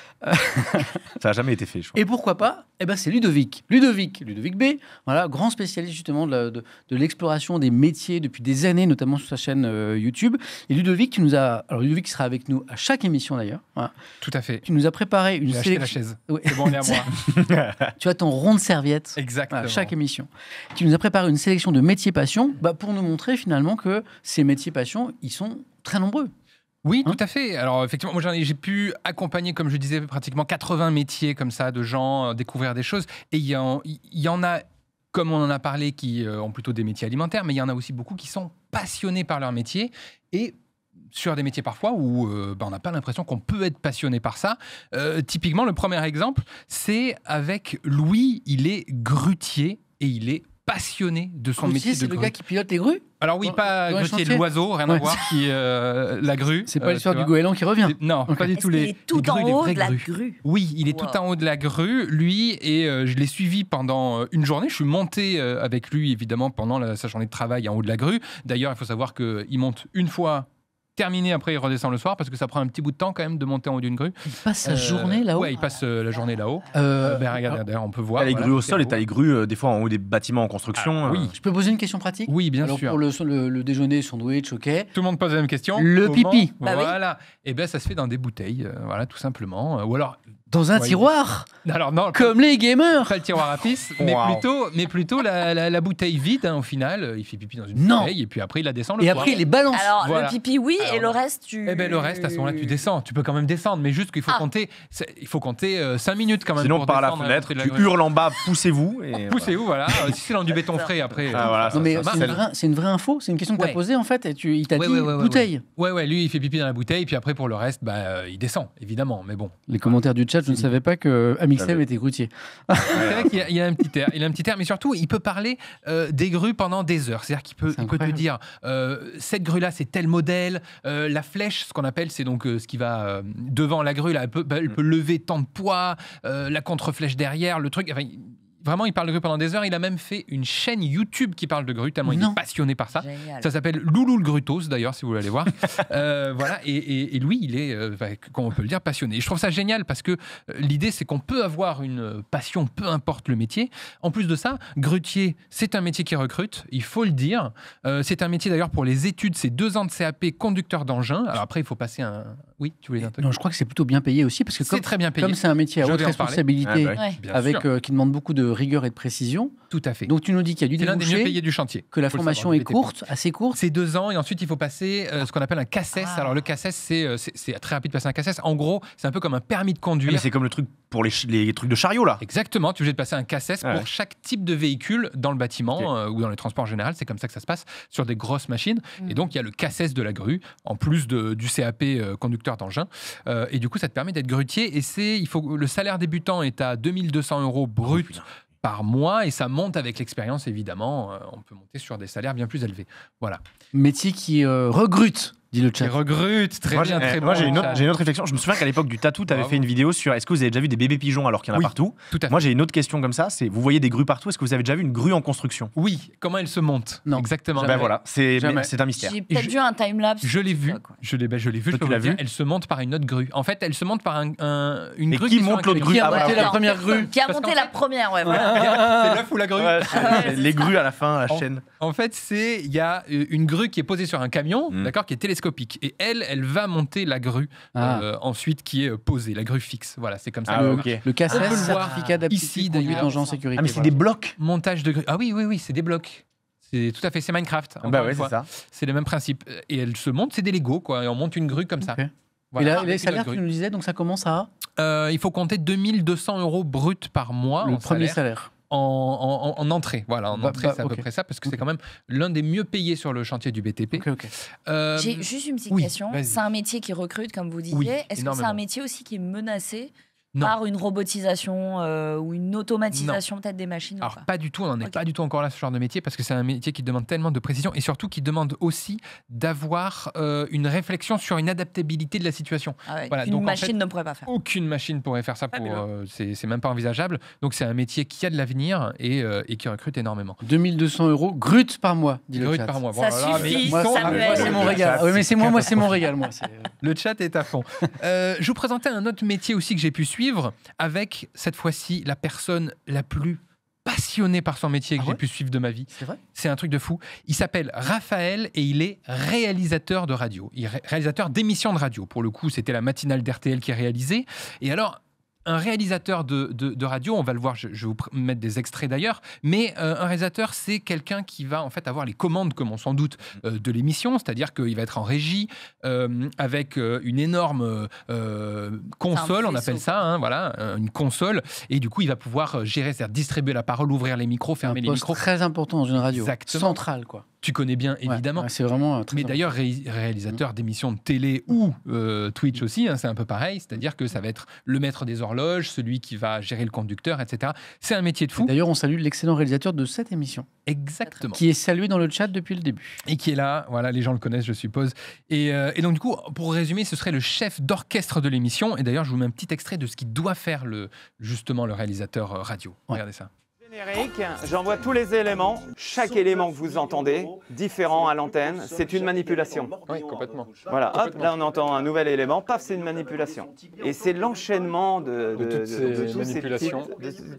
Ça n'a jamais été fait, je crois. et pourquoi pas eh ben c'est Ludovic B, voilà, grand spécialiste justement de l'exploration des métiers depuis des années, notamment sur sa chaîne YouTube. Et Ludovic qui sera avec nous à chaque émission d'ailleurs, voilà, Tout à fait. qui nous a préparé une J'ai acheté la sélection. chaise. Ouais. C'est bon, on est à moi. Tu as ton rond de serviette. Exactement. Voilà, chaque émission. Qui nous a préparé une sélection de métiers passion pour nous montrer finalement que ces métiers passion, ils sont très nombreux. Oui, Hein tout à fait. Alors, effectivement, moi, j'ai pu accompagner, comme je disais, pratiquement 80 métiers comme ça, de gens, découvrir des choses. Et il y en a, comme on en a parlé, qui ont plutôt des métiers alimentaires, mais il y en a aussi beaucoup qui sont passionnés par leur métier. Et sur des métiers parfois où on n'a pas l'impression qu'on peut être passionné par ça. Typiquement, le premier exemple, c'est avec Louis. Il est grutier et il est passionné de son métier de c'est le grue. gars qui pilote les grues. Alors oui, pas dans les grutier de chantiers. l'oiseau, rien à Ouais. voir, qui la grue. C'est pas l'histoire tu du vois. goéland qui revient. Non, pas du Est-ce tout. qu'il Les est tout les en grues, les haut vraies de la grues. grue? Oui, il est Wow. tout en haut de la grue, lui, et je l'ai suivi pendant une journée. Je suis monté avec lui, évidemment, pendant sa journée de travail en haut de la grue. D'ailleurs, il faut savoir qu'il monte une fois, terminé, après il redescend le soir, parce que ça prend un petit bout de temps quand même de monter en haut d'une grue. Il passe sa journée là-haut. Ouais, il passe la journée là-haut. Alors, D'ailleurs, on peut voir. T'as les voilà, grues au c'est sol et là-haut. t'as les grues des fois en haut des bâtiments en construction. Ah, oui. je peux poser une question pratique? Oui, bien Alors, sûr. pour le déjeuner, sandwich, ok. Tout le monde pose la même question. Le Comment pipi. Bah oui. Voilà. Et bien, ça se fait dans des bouteilles, voilà, tout simplement. Ou alors, Dans un Ouais, tiroir, alors non, comme les gamers. pas le tiroir à pisse, mais Wow. plutôt la bouteille vide, hein, au final. Il fait pipi dans une Non. bouteille et puis après, il la descend le Et soir. après, il les balance. Alors, Voilà. le pipi, oui, et le reste, le reste, à ce moment-là, tu descends. Tu peux quand même descendre, mais juste qu'il faut compter. Il faut compter 5 minutes quand même. Sinon, par la fenêtre, tu hurles en bas, poussez-vous. Poussez-vous, voilà. Si c'est dans du béton frais, après. Non, mais c'est une vraie info. C'est une question que tu as posée en fait. Et il t'a dit bouteille. Ouais, lui, il fait pipi dans la bouteille, puis après, pour le reste, il descend, évidemment. Mais bon. Les commentaires du chat, je ne savais pas que Amixem était grutier. C'est vrai qu'il a un petit air. Il a un petit air, mais surtout, il peut parler des grues pendant des heures. C'est-à-dire qu'il peut te dire cette grue-là, c'est tel modèle. La flèche, ce qu'on appelle, c'est donc ce qui va devant la grue. Là, elle peut lever tant de poids. La contre-flèche derrière, le truc. Enfin, vraiment, il parle de grue pendant des heures. Il a même fait une chaîne YouTube qui parle de grue, tellement il est passionné par ça. Génial. Ça s'appelle Loulou le Grutos, d'ailleurs, si vous voulez aller voir. Voilà. Et lui, il est, comment on peut le dire, passionné. Et je trouve ça génial parce que l'idée, c'est qu'on peut avoir une passion, peu importe le métier. En plus de ça, grutier, c'est un métier qui recrute, il faut le dire. C'est un métier, d'ailleurs, pour les études, c'est 2 ans de CAP conducteur d'engin. Alors après, il faut passer un... Oui, tu voulais dire un truc ? Non, je crois que c'est plutôt bien payé aussi parce que c'est très bien payé. Comme c'est un métier à haute responsabilité, avec qui demande beaucoup de rigueur et de précision. Tout à fait. Donc tu nous dis qu'il y a du débouché. C'est l'un des mieux payés du chantier. Que la formation est courte, assez courte. C'est 2 ans et ensuite il faut passer ce qu'on appelle un CACES. Alors le CACES, c'est très rapide de passer un CACES. En gros, c'est un peu comme un permis de conduire. Mais c'est comme le truc pour les trucs de chariot là. Exactement. Tu es obligé de passer un CACES pour chaque type de véhicule dans le bâtiment ou dans les transports en général. C'est comme ça que ça se passe sur des grosses machines. Et donc il y a le CACES de la grue en plus du CAP conducteur d'engin. Et du coup, ça te permet d'être grutier. Et le salaire débutant est à 2200 € brut par mois et ça monte avec l'expérience, évidemment. On peut monter sur des salaires bien plus élevés. Voilà. Métier qui regrute. Dit le chat. Qui regrute, très bien. Moi, j'ai une autre réflexion. Je me souviens qu'à l'époque du tatou, tu avais fait une vidéo sur est-ce que vous avez déjà vu des bébés pigeons alors qu'il y en a partout. Tout à fait. Moi, j'ai une autre question comme ça. C'est vous voyez des grues partout. Est-ce que vous avez déjà vu une grue en construction ? Oui. Comment elle se monte ? Non. Exactement. Ben voilà, c'est un mystère. J'ai peut-être vu un timelapse. Je l'ai vu. Je l'ai vu. Je peux vous le dire. Elle se monte par une autre grue. En fait, elle se monte par une grue. Qui monte l'autre grue ? Qui a monté la première grue ? Qui a monté la première, ouais. C'est l'œuf ou la grue ? Les grues à la fin, la chaîne. En fait, il y a une grue qui est posée sur un camion, d'accord, qui est télescopique. Et elle va monter la grue ensuite qui est posée, la grue fixe. Voilà, c'est comme ça. Le CACES, certificat d'aptitude conduite engin en sécurité. Ah, mais c'est des blocs. Montage de grue. Ah oui, c'est des blocs. C'est tout à fait, c'est Minecraft. C'est ça. C'est le même principe. Et elle se monte, c'est des Lego, quoi. Et on monte une grue comme ça. Voilà, et les salaires, tu nous disais, donc ça commence à il faut compter 2200 € bruts par mois. Le premier salaire. En entrée. Voilà, en entrée, c'est à peu près ça, parce que c'est quand même l'un des mieux payés sur le chantier du BTP. J'ai juste une petite question. C'est un métier qui recrute, comme vous disiez. Est-ce que c'est un métier aussi qui est menacé par une robotisation ou une automatisation peut-être des machines? Alors pas du tout, on n'en est pas du tout encore là, ce genre de métier, parce que c'est un métier qui demande tellement de précision et surtout qui demande aussi d'avoir une réflexion sur une adaptabilité de la situation. Voilà, une machine ne pourrait pas faire. Aucune machine pourrait faire ça, c'est même pas envisageable. Donc c'est un métier qui a de l'avenir et qui recrute énormément. 2200 € brut par mois, dit le chat. Par mois. Ça suffit, moi, c'est mon régal. Oui, mais c'est moi, c'est mon régal. Le chat est à fond. Je vous présentais un autre métier aussi que j'ai pu suivre avec, cette fois-ci, la personne la plus passionnée par son métier que j'ai pu suivre de ma vie. C'est vrai ? C'est un truc de fou. Il s'appelle Raphaël et il est réalisateur de radio. Il est réalisateur d'émissions de radio. Pour le coup, c'était la matinale d'RTL qui est réalisée. Et alors, un réalisateur de radio, on va le voir, je vais vous mettre des extraits d'ailleurs, mais un réalisateur, c'est quelqu'un qui va en fait avoir les commandes, comme on s'en doute, de l'émission, c'est-à-dire qu'il va être en régie avec une énorme console, on appelle ça, voilà, une console, et du coup, il va pouvoir gérer, c'est-à-dire distribuer la parole, ouvrir les micros, fermer les micros. Très important dans une radio, exactement. centrale, quoi. Tu connais bien, évidemment. Ouais, c'est vraiment très mais d'ailleurs, réalisateur d'émissions de télé ou Twitch aussi, c'est un peu pareil. C'est-à-dire que ça va être le maître des horloges, celui qui va gérer le conducteur, etc. C'est un métier de fou. Et d'ailleurs, on salue l'excellent réalisateur de cette émission. Exactement. Qui est salué dans le chat depuis le début. Et qui est là, voilà, les gens le connaissent, je suppose. Et donc, du coup, pour résumer, ce serait le chef d'orchestre de l'émission. Et d'ailleurs, je vous mets un petit extrait de ce qu'il doit faire, justement, le réalisateur radio. Regardez ça. Générique, j'envoie tous les éléments. Chaque élément que vous entendez, différent à l'antenne, c'est une manipulation. Oui, complètement. Voilà, hop, là on entend un nouvel élément, paf, c'est une manipulation. Et c'est l'enchaînement de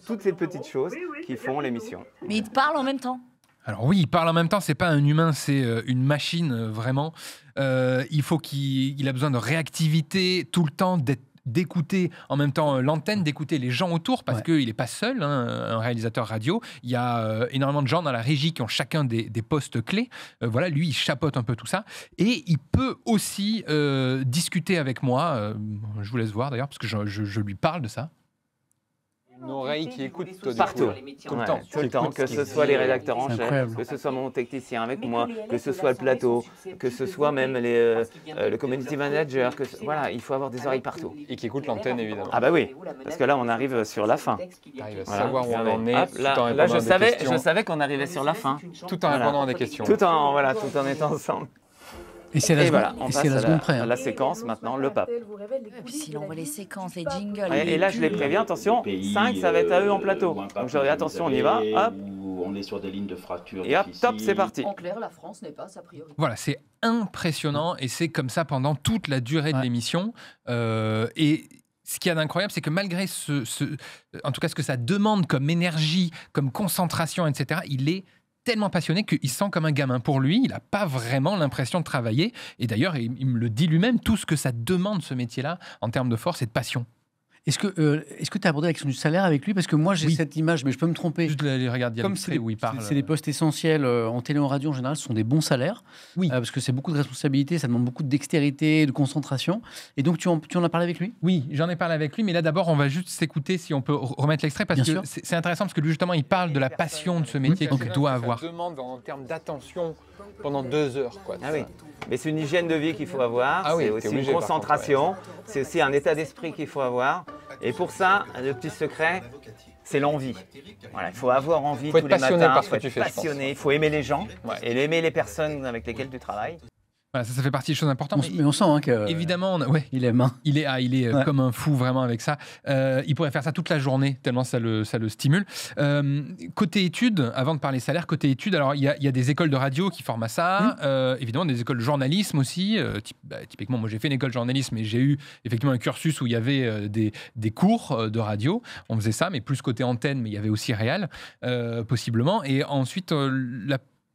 toutes ces petites choses qui font l'émission. Mais il te parle en même temps. Alors oui, il parle en même temps, c'est pas un humain, c'est une machine, vraiment. Il a besoin de réactivité tout le temps, d'être d'écouter en même temps l'antenne, d'écouter les gens autour, parce qu'il n'est pas seul, un réalisateur radio. Il y a énormément de gens dans la régie qui ont chacun des postes clés. Voilà, lui, il chapeaute un peu tout ça. Et il peut aussi discuter avec moi. Je vous laisse voir d'ailleurs, parce que je lui parle de ça. Une oreille qui écoute partout, tout le temps, que ce soit les rédacteurs en chef, que ce soit mon technicien avec moi, que ce soit le plateau, que ce soit même le community manager, voilà, il faut avoir des oreilles partout. Et qui écoute l'antenne évidemment. Ah bah oui, parce que là on arrive sur la fin. Arrive à savoir où on en est. Là je savais qu'on arrivait sur la fin. Tout en répondant à des questions. Tout en étant ensemble. Et c'est la seconde près. La séquence maintenant, le pape. Puis il envoie les séquences, les jingles. Et là, je les préviens, attention, 5, ça va être à eux en plateau. Donc je dis attention, on y va, hop. On est sur des lignes de fracture. Et hop, top, c'est parti. En clair, la France n'est pas sa priorité. Voilà, c'est impressionnant et c'est comme ça pendant toute la durée de l'émission. Et ce qu'il y a d'incroyable, c'est que malgré en tout cas ce que ça demande comme énergie, comme concentration, etc., il est tellement passionné qu'il sent comme un gamin. Pour lui, il n'a pas vraiment l'impression de travailler. Et d'ailleurs, il me le dit lui-même, tout ce que ça demande, ce métier-là, en termes de force et de passion. Est-ce que tu as abordé la question du salaire avec lui? Parce que moi, j'ai cette image, mais je peux me tromper. Je les regarde comme où il parle. C'est des postes essentiels en télé, en radio en général, ce sont des bons salaires. Oui. Parce que c'est beaucoup de responsabilités, ça demande beaucoup de dextérité, de concentration. Et donc, tu en as parlé avec lui? Oui, j'en ai parlé avec lui. Mais là, d'abord, on va juste s'écouter si on peut remettre l'extrait. Parce que c'est intéressant, parce que lui, justement, il parle de la passion de ce métier qu'il doit avoir. Ça demande en termes d'attention pendant 2 heures. Quoi, ah oui. Mais c'est une hygiène de vie qu'il faut avoir. Ah oui, c'est aussi une concentration. C'est aussi un état d'esprit qu'il faut avoir. Et pour ça, le petit secret, c'est l'envie. Voilà, il faut avoir envie tous les matins. Il faut être passionné, il faut aimer les gens et aimer les personnes avec lesquelles tu travailles. Voilà, ça fait partie des choses importantes. Mais on sent que évidemment, il aime. Il est comme un fou vraiment avec ça. Il pourrait faire ça toute la journée tellement ça le stimule. Côté études, avant de parler salaire, côté études, alors il y a des écoles de radio qui forment à ça. Évidemment, des écoles de journalisme aussi. Typiquement, moi j'ai fait une école de journalisme et j'ai eu effectivement un cursus où il y avait des cours de radio. On faisait ça, mais plus côté antenne, mais il y avait aussi réal possiblement. Et ensuite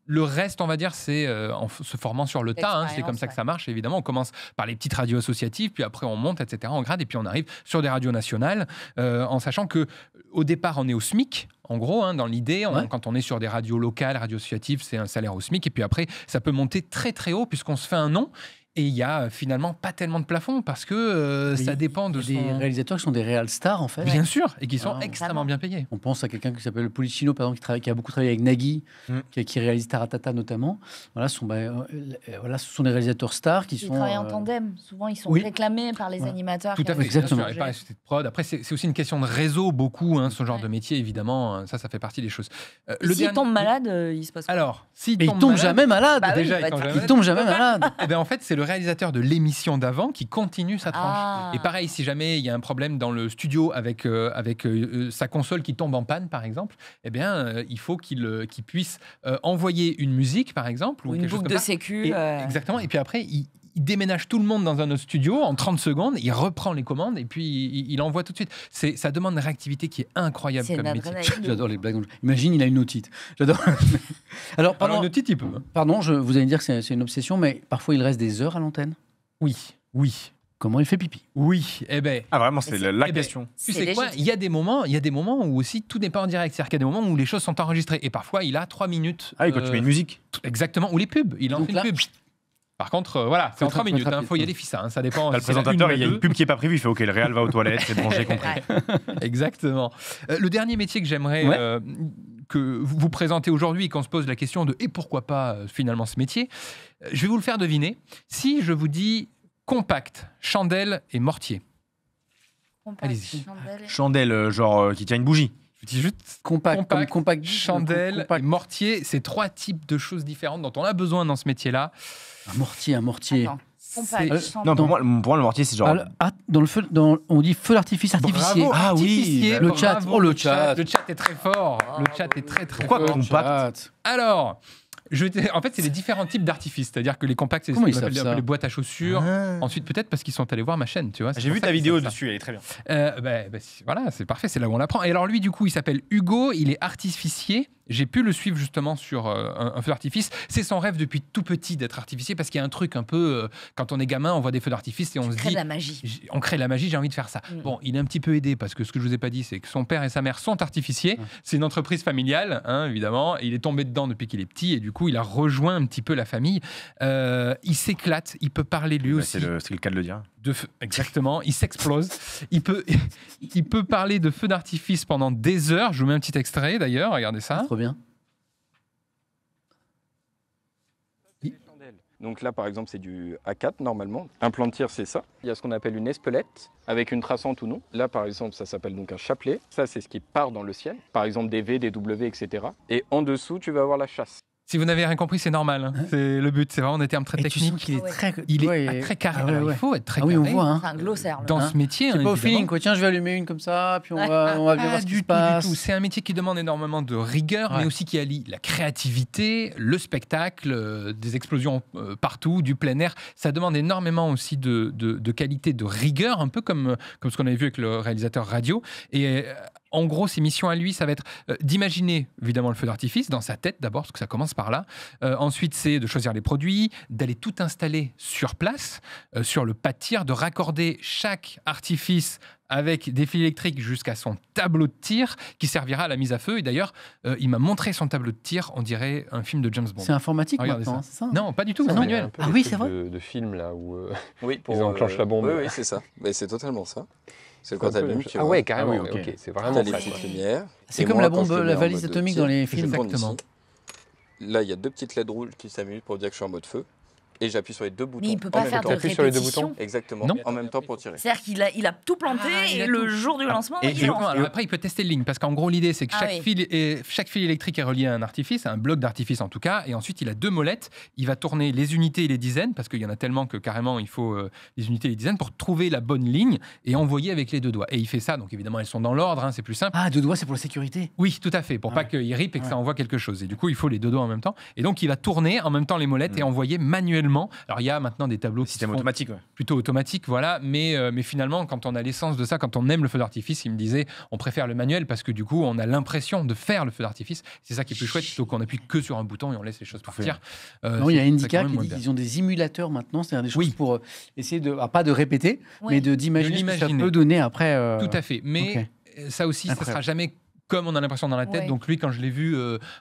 le reste, on va dire, c'est en se formant sur le tas. C'est comme ça que ça marche, évidemment. On commence par les petites radios associatives, puis après on monte, etc., en grade, et puis on arrive sur des radios nationales, en sachant qu'au départ, on est au SMIC. En gros, dans l'idée, quand on est sur des radios locales, radios associatives, c'est un salaire au SMIC. Et puis après, ça peut monter très très haut puisqu'on se fait un nom. Et il n'y a finalement pas tellement de plafond parce que ça dépend de des réalisateurs qui sont des réal stars en fait. Bien sûr, et qui sont extrêmement bien payés. On pense à quelqu'un qui s'appelle Policino, par exemple, qui a beaucoup travaillé avec Nagui, qui réalise Taratata notamment. Voilà, ce sont des réalisateurs stars qui travaillent en tandem. Souvent, ils sont réclamés par les animateurs. Tout à fait, exactement. Et pareil, c'était de prod. Après, c'est aussi une question de réseau, beaucoup, ce genre de métier, évidemment. Ça fait partie des choses. S'il tombe malade, il se passe quoi? Alors, il tombe jamais malade. Il tombe jamais malade. Et bien en fait, c'est le réalisateur de l'émission d'avant qui continue sa tranche. Et pareil, si jamais il y a un problème dans le studio avec sa console qui tombe en panne, par exemple, il faut qu'il puisse envoyer une musique, par exemple, ou une boucle de sécu. Exactement. Et puis après, il déménage tout le monde dans un autre studio en 30 secondes, il reprend les commandes et puis il envoie tout de suite. Ça demande une réactivité qui est incroyable comme métier. J'adore les blagues. Imagine, il a une otite. J'adore. Alors, une otite, il peut. Pardon, vous allez me dire que c'est une obsession, mais parfois il reste des heures à l'antenne. Oui. Comment il fait pipi? Oui, vraiment, c'est la question. Tu sais quoi? Il y a des moments où aussi tout n'est pas en direct. C'est-à-dire qu'il y a des moments où les choses sont enregistrées. Et parfois, il a 3 minutes. Ah oui, quand tu mets une musique. Exactement. Ou les pubs. Il lance une pub. Par contre, c'est en 3 minutes. Il faut y aller fissa. Ça dépend. Le présentateur, il y a une pub qui n'est pas prévue. Il fait OK, le réal va aux toilettes, c'est bon, j'ai compris. Exactement. Le dernier métier que j'aimerais que vous présenter aujourd'hui et qu'on se pose la question de et pourquoi pas finalement ce métier, je vais vous le faire deviner. Si je vous dis compact, chandelle et mortier. Allez-y. Chandelle, genre qui tient une bougie. Je dis juste compact, chandelle et mortier. C'est 3 types de choses différentes dont on a besoin dans ce métier-là. Un mortier. Non, pour moi, le mortier, c'est genre. Dans le feu, on dit feu d'artifice artificier. Bravo, oui, le chat. Le chat est très fort. Le chat est très très fort. Pourquoi compact? Alors. En fait, c'est les différents types d'artifices. C'est-à-dire que les compacts, c'est ce qu'on appelle les boîtes à chaussures. Ensuite, peut-être parce qu'ils sont allés voir ma chaîne. Tu vois, j'ai vu ta vidéo dessus, elle est très bien. Voilà, c'est parfait, c'est là où on l'apprend. Et alors lui, du coup, il s'appelle Hugo, il est artificier. j'ai pu le suivre justement sur un feu d'artifice. C'est son rêve depuis tout petit d'être artificier parce qu'il y a un truc un peu, quand on est gamin, on voit des feux d'artifice et on se dit... de la magie. On crée de la magie, j'ai envie de faire ça. Bon, il est un petit peu aidé parce que ce que je vous ai pas dit, c'est que son père et sa mère sont artificiers. C'est une entreprise familiale, hein, évidemment. Il est tombé dedans depuis qu'il est petit et du coup, il a rejoint un petit peu la famille. Il s'éclate, il peut parler lui aussi. C'est le cas de le dire. Exactement, il s'explose. Il peut parler de feux d'artifice pendant des heures. Je vous mets un petit extrait d'ailleurs, regardez ça. Trop bien. Donc là, par exemple, c'est du A4 normalement. Un plan de tir, c'est ça. Il y a ce qu'on appelle une espelette avec une traçante ou non. Là, par exemple, ça s'appelle donc un chapelet. Ça, c'est ce qui part dans le ciel. Par exemple, des V, des W, etc. Et en dessous, tu vas avoir la chasse. Si vous n'avez rien compris, c'est normal. Hein. C'est le but, c'est vraiment des termes très techniques. Il est très, très carré. Il faut être très carré. On voit. C'est un glossaire. Dans ce métier, c'est pas au feeling. Tiens, je vais allumer une comme ça, puis on va voir ce qui se passe. Du tout. C'est un métier qui demande énormément de rigueur, mais aussi qui allie la créativité, le spectacle, des explosions partout, du plein air. Ça demande énormément aussi de qualité, de rigueur, un peu comme ce qu'on avait vu avec le réalisateur radio. Et en gros, ses missions à lui, ça va être d'imaginer évidemment le feu d'artifice dans sa tête d'abord, parce que ça commence par là. Ensuite, c'est de choisir les produits, d'aller tout installer sur place, sur le pas de tir, de raccorder chaque artifice avec des fils électriques jusqu'à son tableau de tir qui servira à la mise à feu. Et d'ailleurs, il m'a montré son tableau de tir, on dirait un film de James Bond. C'est informatique Regardez maintenant, c'est ça ? Non, pas du tout, c'est manuel. Ah oui, c'est vrai. De film là où oui, ils enclenchent la bombe. Oui, c'est ça. Mais c'est totalement ça. C'est quand t'as vu. Ah ouais, carrément. Ok, c'est vraiment ça. Les petites lumières. C'est comme la bombe, la valise atomique dans les films. Exactement. Là, il y a 2 petites LED rouges qui s'amusent pour dire que je suis en mode feu. Et j'appuie sur les 2 boutons. Mais il peut pas faire de répétition. Sur les 2 boutons. Exactement. Non. En même temps pour tirer. C'est-à-dire qu'il a tout planté et le jour du lancement, il lance. Alors après, il peut tester les lignes parce qu'en gros, l'idée, c'est que chaque fil électrique est relié à un artifice, à un bloc d'artifice en tout cas. Et ensuite, il a 2 molettes. Il va tourner les unités et les dizaines parce qu'il y en a tellement que carrément, il faut les unités et les dizaines pour trouver la bonne ligne et envoyer avec les 2 doigts. Et il fait ça. Donc évidemment, elles sont dans l'ordre. Hein, c'est plus simple. Ah, 2 doigts, c'est pour la sécurité. Oui, tout à fait. Pour pas qu'il rip et que ça envoie quelque chose. Et du coup, il faut les 2 doigts en même temps. Et donc, il va tourner en même temps les molettes et envoyer manuellement. Alors, il y a maintenant des tableaux système automatique, plutôt automatique, voilà. Mais finalement, quand on a l'essence de ça, quand on aime le feu d'artifice, il me disait, on préfère le manuel parce que du coup, on a l'impression de faire le feu d'artifice. C'est ça qui est plus chouette, plutôt qu'on appuie que sur un bouton et on laisse les choses partir. Non, il y a Indica qui dit qu'ils ont des émulateurs maintenant, c'est-à-dire des choses pour essayer de pas de répéter, mais d'imaginer ce que ça peut donner après. Tout à fait. Mais ça aussi, ça sera jamais comme on a l'impression dans la tête. Donc lui, quand je l'ai vu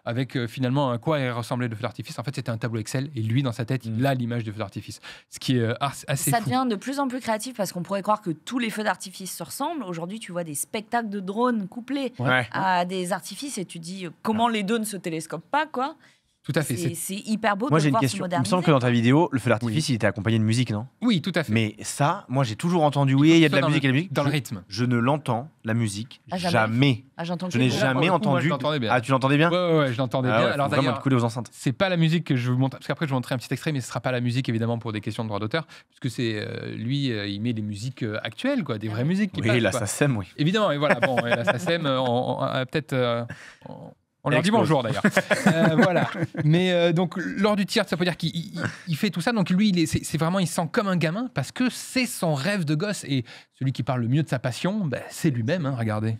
avec finalement à quoi il ressemblait le feu d'artifice, en fait, c'était un tableau Excel et lui, dans sa tête, il a l'image du feu d'artifice. Ce qui est assez Ça fou. devient de plus en plus créatif parce qu'on pourrait croire que tous les feux d'artifice se ressemblent. Aujourd'hui, tu vois des spectacles de drones couplés à des artifices et tu te dis comment les deux ne se télescopent pas, quoi. Tout à fait. C'est hyper beau moi, de j'ai une voir question. se Il me moderniser. semble que dans ta vidéo, le feu d'artifice, il était accompagné de musique, non ? Oui, tout à fait. Mais ça, moi, j'ai toujours entendu, il y a de la musique, dans le rythme. Je ne l'entends, la musique, jamais. Je n'ai jamais entendu. Ah, tu l'entendais bien ? Ouais, je l'entendais bien. Alors vraiment te couler aux enceintes. C'est pas la musique que je vous montre, parce qu'après, je vous montrerai un petit extrait, mais ce sera pas la musique, évidemment, pour des questions de droit d'auteur, puisque c'est lui, il met des musiques actuelles, quoi, des vraies musiques qui passent. Oui, la SACEM, oui. Évidemment, et voilà, bon, la SACEM, peut-être. On leur dit bonjour d'ailleurs. Voilà. Mais donc lors du tir, ça peut dire qu'il fait tout ça. Donc lui, c'est vraiment, il se sent comme un gamin parce que c'est son rêve de gosse. Et celui qui parle le mieux de sa passion, c'est lui-même. Hein, regardez.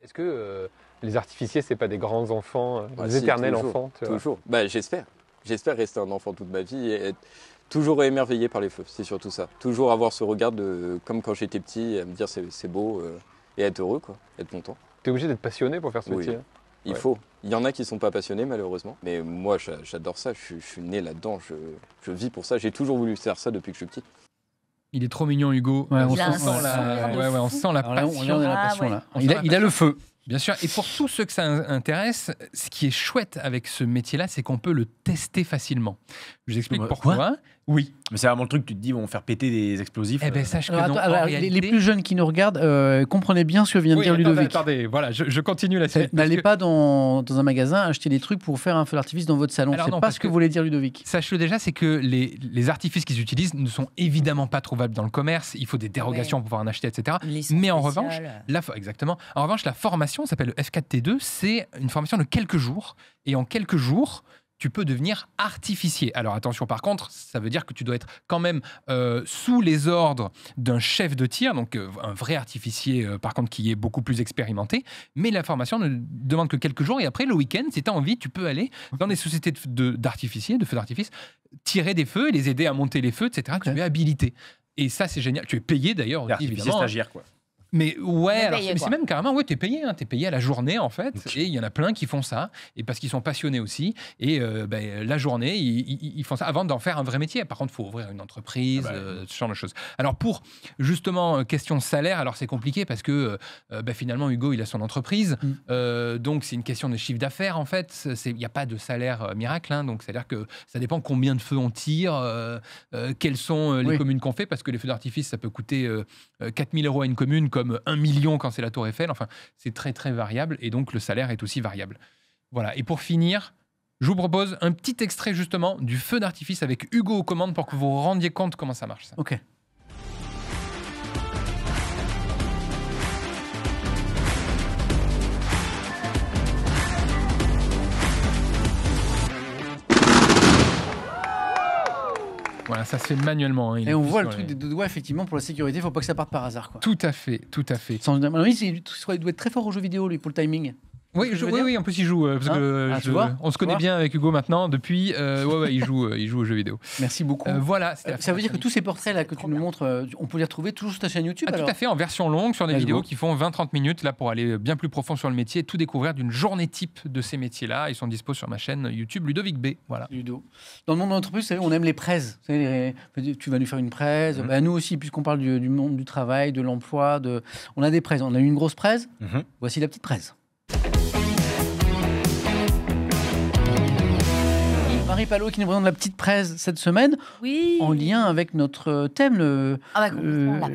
Est-ce que les artificiers, c'est pas des grands enfants, des éternels enfants Toujours. J'espère. J'espère rester un enfant toute ma vie et être toujours émerveillé par les feux. C'est surtout ça. Toujours avoir ce regard comme quand j'étais petit, à me dire c'est beau et être heureux, quoi, être content. T'es obligé d'être passionné pour faire ce métier. Il faut. Il y en a qui ne sont pas passionnés, malheureusement. Mais moi, j'adore ça. Je suis né là-dedans. Je vis pour ça. J'ai toujours voulu faire ça depuis que je suis petit. Il est trop mignon, Hugo. On sent la passion. Il a le feu. Bien sûr. Et pour tous ceux que ça intéresse, ce qui est chouette avec ce métier-là, c'est qu'on peut le tester facilement. Je vous explique pourquoi. Oui. Mais c'est vraiment le truc, tu te dis, vont faire péter des explosifs. Eh bien, sache que non. Les plus jeunes qui nous regardent, comprenez bien ce que vient de dire Ludovic. Attendez, voilà, je continue la suite. N'allez pas dans un magasin acheter des trucs pour faire un feu d'artifice dans votre salon. C'est pas ce que voulait dire Ludovic. Sache-le déjà, c'est que les artifices qu'ils utilisent ne sont évidemment pas trouvables dans le commerce. Il faut des dérogations pour pouvoir en acheter, etc. Mais en revanche, la formation s'appelle le F4T2. C'est une formation de quelques jours. Et en quelques jours, tu peux devenir artificier. Alors attention, par contre, ça veut dire que tu dois être quand même sous les ordres d'un chef de tir, donc un vrai artificier, par contre, qui est beaucoup plus expérimenté. Mais la formation ne demande que quelques jours, et après, le week-end, si tu as envie, tu peux aller dans des sociétés d'artificiers, de feux d'artifice, tirer des feux et les aider à monter les feux, etc. Tu es habilité. Et ça, c'est génial. Tu es payé d'ailleurs, évidemment. Stagiaire, quoi. Mais c'est même carrément, t'es payé, hein, t'es payé à la journée en fait, et il y en a plein qui font ça, et parce qu'ils sont passionnés aussi, et la journée, ils font ça avant d'en faire un vrai métier. Par contre, il faut ouvrir une entreprise, ce genre de choses. Alors pour, justement, question salaire, alors c'est compliqué parce que finalement, Hugo, il a son entreprise, donc c'est une question de chiffre d'affaires en fait, il n'y a pas de salaire miracle, hein, donc c'est-à-dire que ça dépend combien de feux on tire, quelles sont les communes qu'on fait, parce que les feux d'artifice, ça peut coûter 4 000 € à une commune, comme 1 million quand c'est la Tour Eiffel. Enfin, c'est très, très variable. Et donc, le salaire est aussi variable. Voilà. Et pour finir, je vous propose un petit extrait, justement, du feu d'artifice avec Hugo aux commandes pour que vous vous rendiez compte comment ça marche. Ça. OK. Voilà, ça se fait manuellement. Hein, et on voit le truc des deux doigts, effectivement, pour la sécurité, il ne faut pas que ça parte par hasard. Quoi. Tout à fait, tout à fait. Il doit être très fort aux jeux vidéo, lui, pour le timing. Oui, en plus il joue. Parce que on se connaît bien avec Hugo maintenant. Depuis, il joue aux jeux vidéo. Merci beaucoup. Voilà. Ça veut dire que tous ces portraits là que tu nous montres, on peut les retrouver toujours sur ta chaîne YouTube. Tout à fait, en version longue, sur des vidéos qui font 20-30 minutes, là pour aller bien plus profond sur le métier, tout découvrir d'une journée type de ces métiers-là. Ils sont dispo sur ma chaîne YouTube Ludovic B. Voilà. Ludo. Dans le monde de l'entreprise, on aime les prêts. Tu vas nous faire une presse. Nous aussi, puisqu'on parle du monde du travail, de l'emploi, on a des prêts. On a eu une grosse presse. Voici la petite presse. Marie Palot qui nous présente la petite presse cette semaine, en lien avec notre thème. La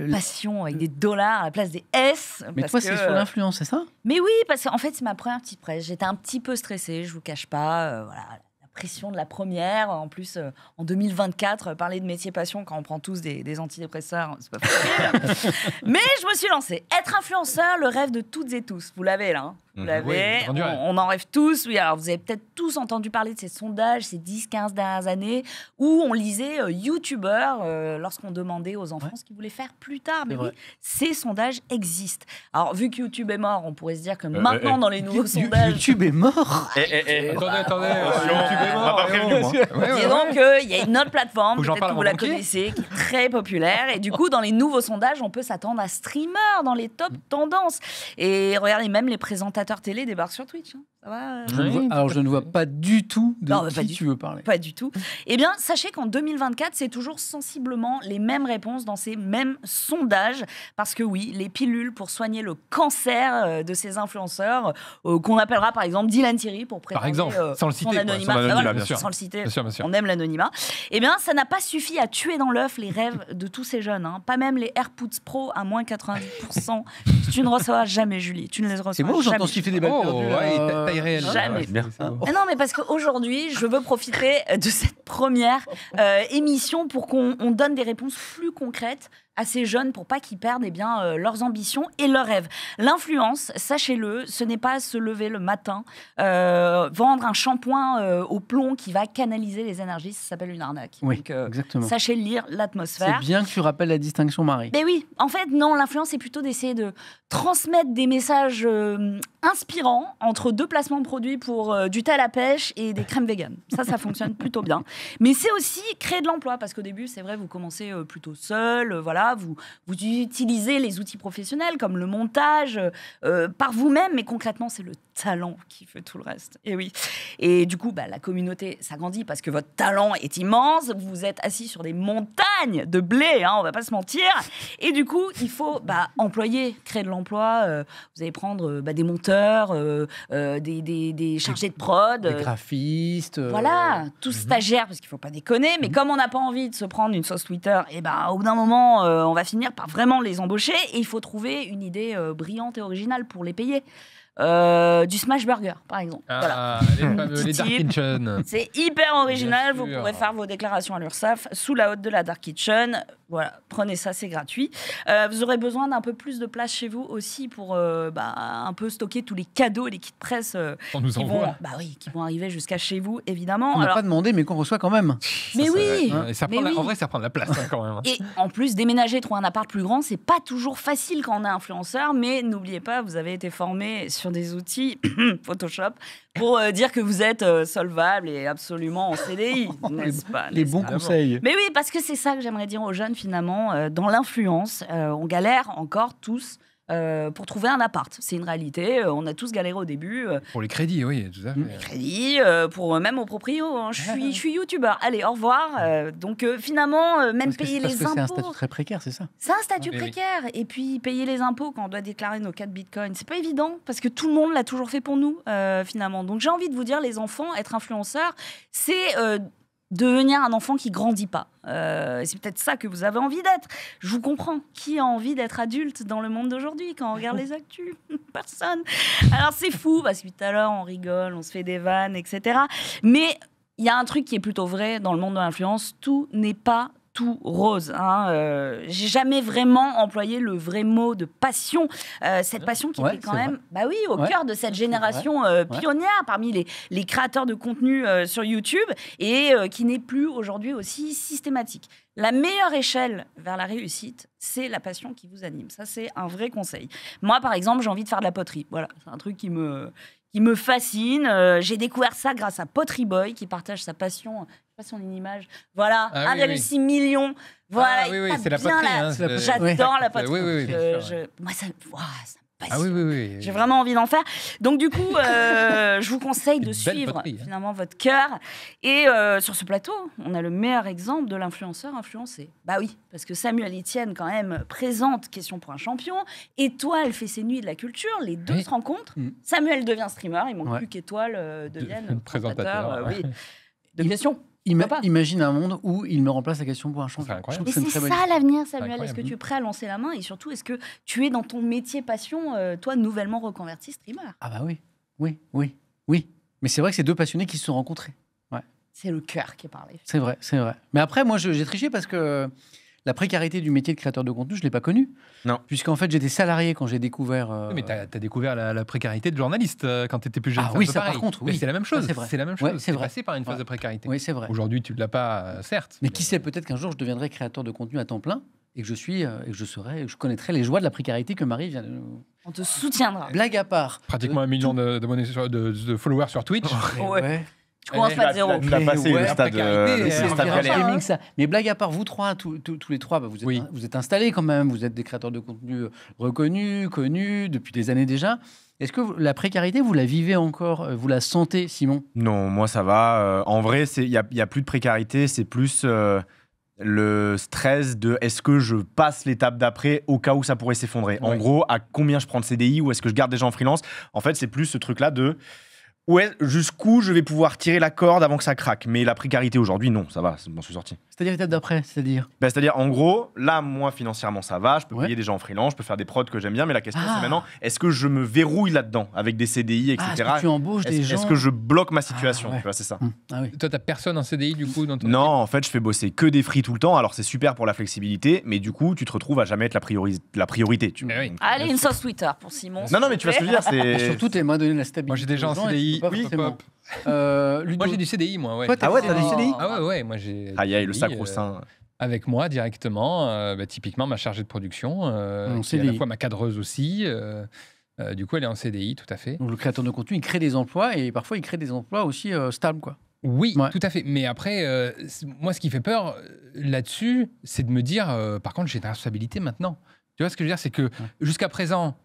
passion avec des dollars à la place des S. Mais toi, c'est sur l'influence, c'est ça? Mais oui, parce qu'en fait, c'est ma première petite presse. J'étais un petit peu stressée, je vous cache pas. La pression de la première. En plus, en 2024, parler de métier passion quand on prend tous des antidépresseurs, c'est pas facile. Mais je me suis lancée. Être influenceur, le rêve de toutes et tous. Vous l'avez là, hein. Vous l'avez, on en rêve tous. Oui, alors vous avez peut-être tous entendu parler de ces sondages ces 10-15 dernières années où on lisait youtubeurs lorsqu'on demandait aux enfants ce qu'ils voulaient faire plus tard. Mais oui, ces sondages existent. Alors, vu que YouTube est mort, on pourrait se dire que maintenant, dans les nouveaux sondages... YouTube est mort Attendez. YouTube est mort. Disons qu'il y a une autre plateforme, peut-être que vous la connaissez, qui est très populaire. Et du coup, dans les nouveaux sondages, on peut s'attendre à streamer dans les top tendances. Et regardez, même les présentateurs télé débarquent sur Twitch. Hein. Ça va Alors, je ne vois pas du tout de qui tu veux parler. Pas du tout. Eh bien, sachez qu'en 2024, c'est toujours sensiblement les mêmes réponses dans ces mêmes sondages. Parce que oui, les pilules pour soigner le cancer de ces influenceurs, qu'on appellera par exemple Dylan Thierry pour prétendre par exemple, sans le citer, sans le citer, bien sûr. On aime l'anonymat. Eh bien, ça n'a pas suffi à tuer dans l'œuf les rêves de tous ces jeunes. Hein. Pas même les AirPods Pro à moins 90%. Tu ne recevras jamais, Julie. Tu ne les recevras jamais. C'est moi où j'entends siffler des balles perdues. Taille réelle. Jamais. Non, mais parce qu'aujourd'hui, je veux profiter de cette première émission pour qu'on donne des réponses plus concrètes à ces jeunes pour pas qu'ils perdent leurs ambitions et leurs rêves. L'influence, sachez-le, ce n'est pas se lever le matin, vendre un shampoing au plomb qui va canaliser les énergies, ça s'appelle une arnaque. Oui, donc, exactement. Sachez lire l'atmosphère. C'est bien que tu rappelles la distinction, Marie. Mais oui, en fait, non, l'influence, c'est plutôt d'essayer de transmettre des messages inspirants entre deux placements de produits pour du thé à la pêche et des crèmes véganes. Ça fonctionne plutôt bien. Mais c'est aussi créer de l'emploi, parce qu'au début, c'est vrai, vous commencez plutôt seul, voilà, vous utilisez les outils professionnels comme le montage par vous-même, mais concrètement, c'est le talent qui fait tout le reste. Et oui. Et du coup, la communauté s'agrandit parce que votre talent est immense. Vous êtes assis sur des montagnes de blé, hein, on va pas se mentir. Et du coup, il faut employer, créer de l'emploi. Vous allez prendre des monteurs, des chargés de prod, des graphistes. Voilà, tous stagiaires, parce qu'il faut pas déconner. Mais comme on n'a pas envie de se prendre une sauce Twitter, et au bout d'un moment, on va finir par vraiment les embaucher. Et il faut trouver une idée brillante et originale pour les payer. Du smash burger, par exemple. Voilà. Les Dark Kitchen. C'est hyper original. Vous pourrez faire vos déclarations à l'URSSAF sous la hotte de la Dark Kitchen. Voilà, prenez ça, c'est gratuit. Vous aurez besoin d'un peu plus de place chez vous aussi pour un peu stocker tous les cadeaux et les kits presse qui vont arriver jusqu'à chez vous, évidemment. On n'a pas demandé, mais qu'on reçoit quand même. Mais oui, En vrai, ça prend de la place quand même. Et en plus, déménager, trouver un appart plus grand, c'est pas toujours facile quand on est influenceur, mais n'oubliez pas, vous avez été formé sur des outils Photoshop pour dire que vous êtes solvable et absolument en CDI, n'est-ce pas? Les bons conseils. Mais oui, parce que c'est ça que j'aimerais dire aux jeunes finalement. Dans l'influence, on galère encore tous pour trouver un appart. C'est une réalité. On a tous galéré au début. Pour les crédits, oui, tout à fait. Les crédits, même aux proprios. Hein. Je suis youtubeur. Allez, au revoir. Donc finalement, même payer les impôts. C'est un statut très précaire, c'est ça? C'est un statut précaire. Et puis payer les impôts quand on doit déclarer nos 4 bitcoins, c'est pas évident parce que tout le monde l'a toujours fait pour nous finalement. Donc j'ai envie de vous dire, les enfants, être influenceur, c'est devenir un enfant qui grandit pas. C'est peut-être ça que vous avez envie d'être. Je vous comprends. Qui a envie d'être adulte dans le monde d'aujourd'hui quand on regarde les actus? Personne. Alors c'est fou parce que tout à l'heure on rigole, on se fait des vannes, etc. Mais il y a un truc qui est plutôt vrai dans le monde de l'influence. Tout n'est pas tout rose. J'ai jamais vraiment employé le vrai mot de passion. Cette passion qui était quand même au cœur de cette génération pionnière parmi les créateurs de contenu sur YouTube et qui n'est plus aujourd'hui aussi systématique. La meilleure échelle vers la réussite, c'est la passion qui vous anime. Ça, c'est un vrai conseil. Moi, par exemple, j'ai envie de faire de la poterie. Voilà, c'est un truc qui me fascine. J'ai découvert ça grâce à Pottery Boy, qui partage sa passion. Je sais pas si on a une image. Voilà, 1,6 million. Voilà, c'est la poterie. J'adore la poterie. Moi, ça me passionne. J'ai vraiment envie d'en faire. Donc, du coup, je vous conseille de suivre finalement votre cœur. Et sur ce plateau, on a le meilleur exemple de l'influenceur influencé. Bah oui, parce que Samuel Etienne, quand même, présente Question pour un champion. Étoile fait ses nuits de la culture. Les deux se rencontrent. Samuel devient streamer. Il manque plus qu'Étoile devienne présentateur de questions. Imagine un monde où il me remplace la question pour un champion. Mais c'est ça l'avenir, Samuel. Est-ce que tu es prêt à lancer la main? Et surtout, est-ce que tu es dans ton métier passion, toi, nouvellement reconverti streamer? Ah bah oui. Mais c'est vrai que c'est deux passionnés qui se sont rencontrés. Ouais. C'est le cœur qui est parlé. C'est vrai. Mais après, moi, j'ai triché parce que la précarité du métier de créateur de contenu, je ne l'ai pas connue. Non. Puisqu'en fait, j'étais salarié quand j'ai découvert... Mais tu as découvert la précarité de journaliste quand tu étais plus jeune. Ah oui, ça par contre, oui. C'est la même chose. C'est la même chose. C'est passé par une phase de précarité. Oui, c'est vrai. Aujourd'hui, tu ne l'as pas, certes. Mais qui sait, peut-être qu'un jour, je deviendrai créateur de contenu à temps plein et que je connaîtrai les joies de la précarité que Marie vient de nous... On te soutiendra. Blague à part. Pratiquement 1 million de followers sur Twitch. Ouais. Tu commences pas de zéro. Tu l'as passé le stade galère. Mais blague à part, vous trois, tous les trois, vous êtes installés quand même. Vous êtes des créateurs de contenu reconnus, connus depuis des années déjà. Est-ce que la précarité, vous la vivez encore? Vous la sentez, Simon? Non, moi ça va. En vrai, il y a plus de précarité. C'est plus le stress de est-ce que je passe l'étape d'après au cas où ça pourrait s'effondrer. En gros, à combien je prends de CDI ou est-ce que je garde des gens en freelance? En fait, c'est plus ce truc-là de... jusqu'où je vais pouvoir tirer la corde avant que ça craque. Mais la précarité aujourd'hui, non, ça va, je m'en suis sorti. C'est-à-dire l'étape d'après, c'est-à-dire en gros, là, moi, financièrement, ça va. Je peux payer des gens en freelance, je peux faire des prods que j'aime bien. Mais la question, c'est maintenant, est-ce que je me verrouille là-dedans avec des CDI, etc. Est-ce que tu embauches des gens? Est-ce que je bloque ma situation? Tu vois, c'est ça. Toi, t'as personne en CDI, du coup, dans ton Non, en fait, je fais bosser que des free tout le temps. Alors, c'est super pour la flexibilité. Mais du coup, tu te retrouves à jamais être la priorité. Allez, une sauce Twitter pour Simon. Non, mais tu vois ce que je veux dire. Surtout, t'aimerais donner la stabilité. Moi, j'ai des gens en CDI. Moi, j'ai du CDI, moi. Ouais. Toi, t'as du CDI? Ah ouais, moi, j'ai... Aïe, le sacro-saint. Avec moi, directement. Typiquement, ma chargée de production, qui est à la fois ma cadreuse aussi. Du coup, elle est en CDI, tout à fait. Donc, le créateur de contenu, il crée des emplois et parfois, il crée des emplois aussi stables, quoi. Oui, tout à fait. Mais après, moi, ce qui fait peur là-dessus, c'est de me dire, par contre, j'ai une responsabilité maintenant. Tu vois ce que je veux dire, c'est que jusqu'à présent,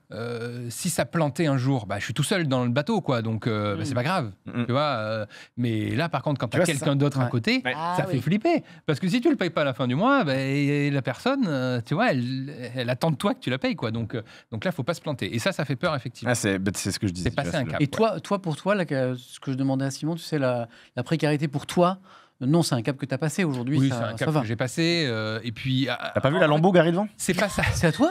si ça plantait un jour, je suis tout seul dans le bateau, quoi. Donc, c'est pas grave, tu vois. Mais là, par contre, quand tu as quelqu'un d'autre à côté, ça fait flipper. Parce que si tu le payes pas à la fin du mois, la personne, tu vois, elle attend de toi que tu la payes, quoi. Donc là, faut pas se planter. Et ça fait peur, effectivement. C'est ce que je disais. C'est passer un cap. Et toi, pour toi, là, ce que je demandais à Simon, tu sais, la précarité pour toi. Non, c'est un cap que tu as passé aujourd'hui. Oui, c'est un cap que j'ai passé. Et puis. T'as pas vu la Lambo garée devant? C'est pas ça. C'est à toi?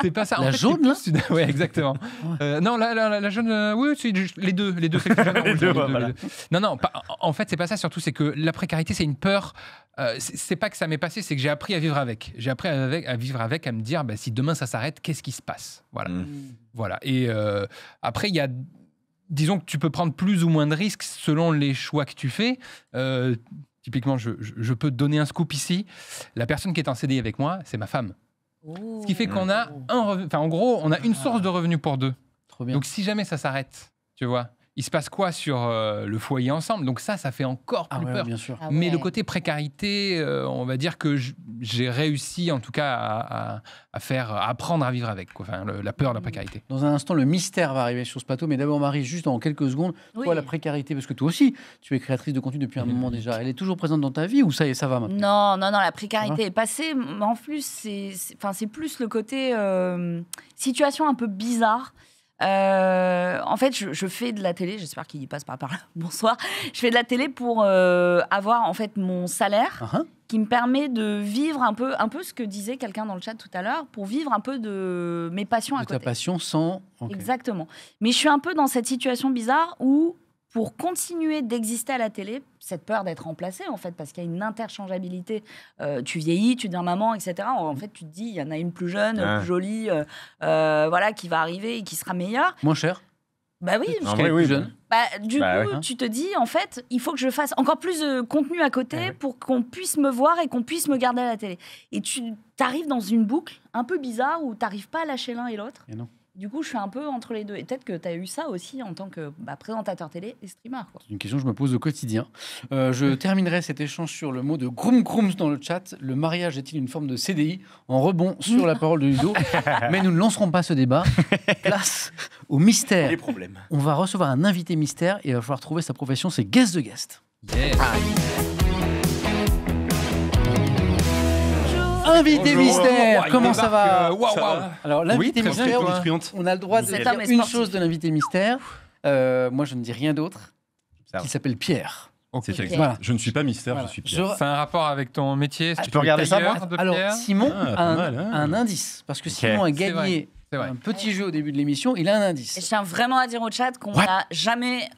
C'est pas ça. La jaune, là? Oui, exactement. Non, la jaune, oui, c'est les deux. Les deux, c'est les deux. Non, en fait, c'est pas ça. Surtout, c'est que la précarité, c'est une peur c'est pas que ça m'est passé, c'est que j'ai appris à vivre avec. J'ai appris à vivre avec, à me dire, si demain ça s'arrête, qu'est-ce qui se passe ? Voilà. Voilà. Et après, il y a... Disons que tu peux prendre plus ou moins de risques selon les choix que tu fais. Typiquement, je peux te donner un scoop ici. La personne qui est en CDI avec moi, c'est ma femme. Ce qui fait qu'on a en gros, on a une source de revenus pour deux. Trop bien. Donc, si jamais ça s'arrête, tu vois, il se passe quoi sur le foyer ensemble ? Donc ça fait encore plus peur. Bien sûr. Mais le côté précarité, on va dire que j'ai réussi en tout cas à apprendre à vivre avec, quoi. Enfin, la peur de la précarité. Dans un instant, le mystère va arriver sur ce plateau. Mais d'abord, Marie, juste en quelques secondes, toi, la précarité, parce que toi aussi, tu es créatrice de contenu depuis un moment déjà. Elle est toujours présente dans ta vie ou ça va maintenant ? Non, la précarité est passée. En plus, c'est plus le côté situation un peu bizarre. En fait, je fais de la télé, j'espère qu'il y passe par là. Bonsoir. Je fais de la télé pour avoir en fait mon salaire qui me permet de vivre un peu ce que disait quelqu'un dans le chat tout à l'heure, pour vivre un peu de mes passions à côté. De ta passion sans... Okay. Exactement. Mais je suis un peu dans cette situation bizarre où, pour continuer d'exister à la télé, cette peur d'être remplacée, en fait, parce qu'il y a une interchangeabilité. Tu vieillis, tu deviens maman, etc. En fait, tu te dis, il y en a une plus jeune, plus jolie, voilà, qui va arriver et qui sera meilleure. Moins cher. Bah oui, plus jeune. Du coup, tu te dis, en fait, il faut que je fasse encore plus de contenu à côté pour qu'on puisse me voir et qu'on puisse me garder à la télé. Et tu arrives dans une boucle un peu bizarre où tu n'arrives pas à lâcher l'un et l'autre. Et non. Du coup, je suis un peu entre les deux. Et peut-être que tu as eu ça aussi en tant que présentateur télé et streamer. C'est une question que je me pose au quotidien. Je terminerai cet échange sur le mot de Groom Groom dans le chat. Le mariage est-il une forme de CDI ? En rebond sur la parole de Ludo. Mais nous ne lancerons pas ce débat. Place au mystère. Les problèmes. On va recevoir un invité mystère et il va falloir trouver sa profession. C'est guest de guest. Yeah. Invité mystère, comment ça va ? Wow. Alors l'invité mystère, on a le droit de Cet dire homme est une sportif. chose de l'invité mystère. Moi, je ne dis rien d'autre. Qu'il s'appelle Pierre. Okay. Voilà. Je ne suis pas mystère, je suis Pierre. C'est un rapport avec ton métier. Tu peux regarder ça, moi ? Alors Simon a un indice, parce que Simon a gagné un petit jeu au début de l'émission. Il a un indice. Et je tiens vraiment à dire au chat qu'on n'a jamais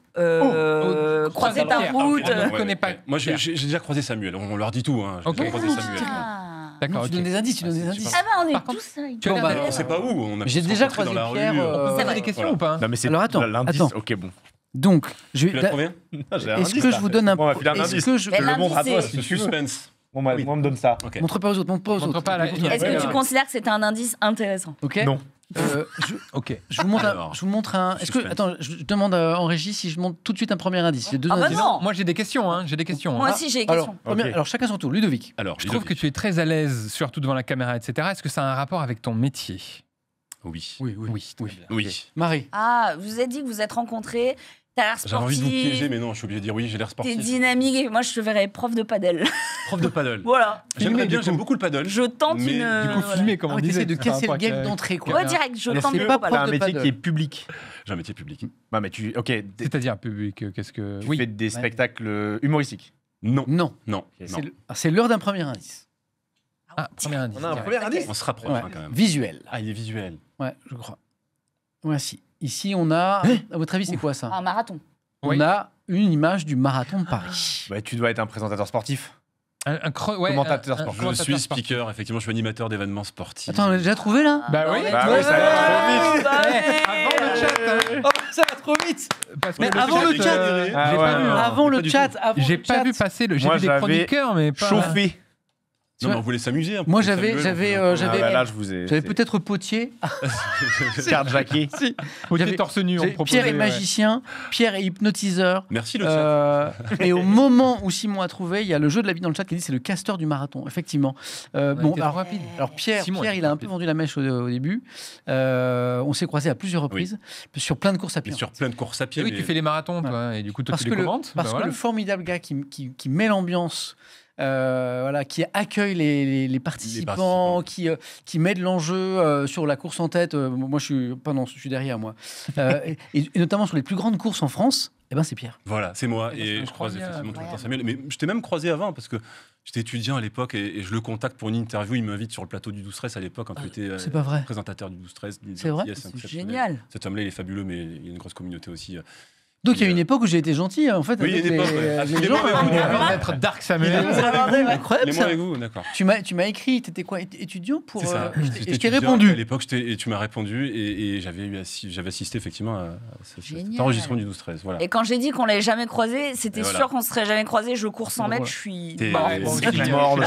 croisé ta route. On ne connaît pas. Moi, j'ai déjà croisé Samuel. On leur dit tout. J'ai déjà croisé Samuel. D'accord, tu donnes des indices, Ah bah on est tous là. On ne sait pas où. J'ai déjà croisé Pierre. On peut poser des questions ou pas ? Non, mais c'est alors attends. Ok, bon. Donc, je vais. Tu l'as trouvé ? Est-ce que je vous donne un indice. Je le montre à toi, si tu suspense. Bon, moi, on me donne ça. Montre pas aux autres, montre pas aux autres. Est-ce que tu considères que c'était un indice intéressant ? Ok. Non. Je vous montre un. Est-ce que attends, je demande en régie si je montre tout de suite un premier indice. J'ai deux indices. Non. Moi j'ai des questions. Moi aussi j'ai des questions. Alors chacun son tour. Ludovic. Je trouve que tu es très à l'aise, surtout devant la caméra, etc. Est-ce que ça a un rapport avec ton métier ? Oui. Marie. Ah, vous avez dit que vous êtes rencontrés. T'as l'air sportif. J'avais envie de vous piéger, mais non, je suis obligé de dire oui, j'ai l'air sportif. T'es dynamique et moi je te verrais prof de paddle. Prof de paddle. Voilà. J'aimerais bien, j'aime beaucoup le paddle. Je tente mais une. Du coup, filmer, comme on disait. De casser le game d'entrée, quoi. Ouais, direct, je tente c'est pas le paddle. T'as un métier qui est public. J'ai un métier public. Bah, mais tu. Ok. C'est-à-dire public, qu'est-ce que. Tu fais des spectacles humoristiques. Non. C'est l'heure d'un premier indice. Ah, premier indice. On a un premier indice. On se rapproche quand même. Visuel. Ah, il est visuel. Ouais, je crois. Voici. Ici, on a. À votre avis, c'est quoi ça ? Un marathon. On a une image du marathon de Paris. Bah, tu dois être un présentateur sportif. Commentateur sportif. Je suis speaker, effectivement, je suis animateur d'événements sportifs. Attends, on l'a déjà trouvé là ? Bah oui. Ça va trop vite. Avant le chat. Ça va trop vite. Mais avant le chat. Avant le chat. J'ai pas vu passer le. J'ai vu des chroniqueurs, mais pas. Chauffé. Non, mais on voulait s'amuser un peu. Moi, j'avais peut-être Potier. Carjacké. Potier torse nu. Pierre est magicien, Pierre est hypnotiseur. Merci le chat. Et au moment où Simon a trouvé, il y a le jeu de la vie dans le chat qui dit c'est le casteur du marathon. Effectivement. Alors Pierre, il a un peu vendu la mèche au début. On s'est croisés à plusieurs reprises sur plein de courses à pied. Sur plein de courses à pied. Oui, tu fais les marathons, toi, et du coup, toi, tu les commentes. Parce que le formidable gars qui met l'ambiance. Qui accueille les participants, qui met de l'enjeu sur la course en tête. Moi, je suis derrière, moi. Et notamment sur les plus grandes courses en France, c'est Pierre. Voilà, c'est moi. Et je croise effectivement tout le temps Samuel. Mais je t'ai même croisé avant, parce que j'étais étudiant à l'époque et je le contacte pour une interview. Il m'invite sur le plateau du 12-13 à l'époque, quand tu étais présentateur du 12-13. C'est vrai, c'est génial. Cet homme-là, il est fabuleux, mais il y a une grosse communauté aussi. Donc il y a une époque où j'ai été gentil, en fait. Oui, il y a une époque. Les gens. Être Dark Samuel. Incroyable ça. Avec vous, d'accord. Tu m'as écrit, t'étais quoi, étudiant pour. C'est ça. Et je t'ai répondu. À l'époque, et tu m'as répondu et j'avais assisté effectivement à cet enregistrement du 12-13. Voilà. Et quand j'ai dit qu'on l'avait jamais croisé, c'était voilà. sûr qu'on se serait jamais croisé. Je cours 100 mètres, je suis mort.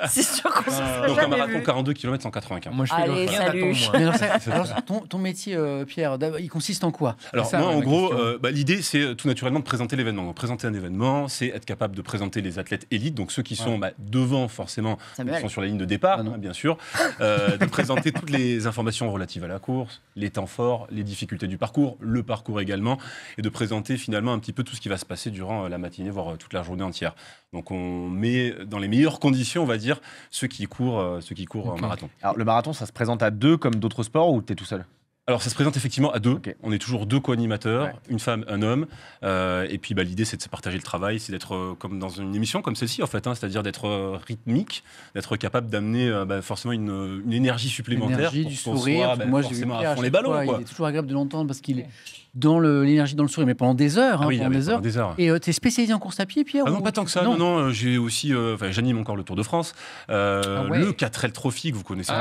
C'est sûr qu'on se serait donc un jamais marathon vu. 42 km 195. Moi, je fais Allez, salut. Mais alors, ton métier, Pierre, il consiste en quoi? Alors moi, en gros, l'idée, c'est tout naturellement de présenter l'événement. Donc, présenter un événement, c'est être capable de présenter les athlètes élites, donc ceux qui sont devant forcément, qui sont sur la ligne de départ, bien sûr, de présenter toutes les informations relatives à la course, les temps forts, les difficultés du parcours, le parcours également, et de présenter finalement un petit peu tout ce qui va se passer durant la matinée, voire toute la journée entière. Donc on met dans les meilleures conditions, on va dire, ceux qui courent en marathon. Alors le marathon, ça se présente à 2 comme d'autres sports ou t'es tout seul? Alors ça se présente effectivement à 2. Okay. On est toujours 2 co-animateurs, une femme, un homme. Et puis l'idée, c'est de se partager le travail, c'est d'être comme dans une émission comme celle-ci, en fait, c'est-à-dire d'être rythmique, d'être capable d'amener forcément une énergie supplémentaire. L'énergie, du sourire. Moi, j'ai vu Pierre, à fond les ballons. Quoi. Il est toujours agréable de l'entendre parce qu'il est dans l'énergie, dans le sourire, mais pendant des heures. Pendant des heures. Et tu es spécialisé en course à pied, Pierre? Non, pas tant que ça. Non, j'ai aussi, j'anime encore le Tour de France. Le 4L Trophy que vous connaissez,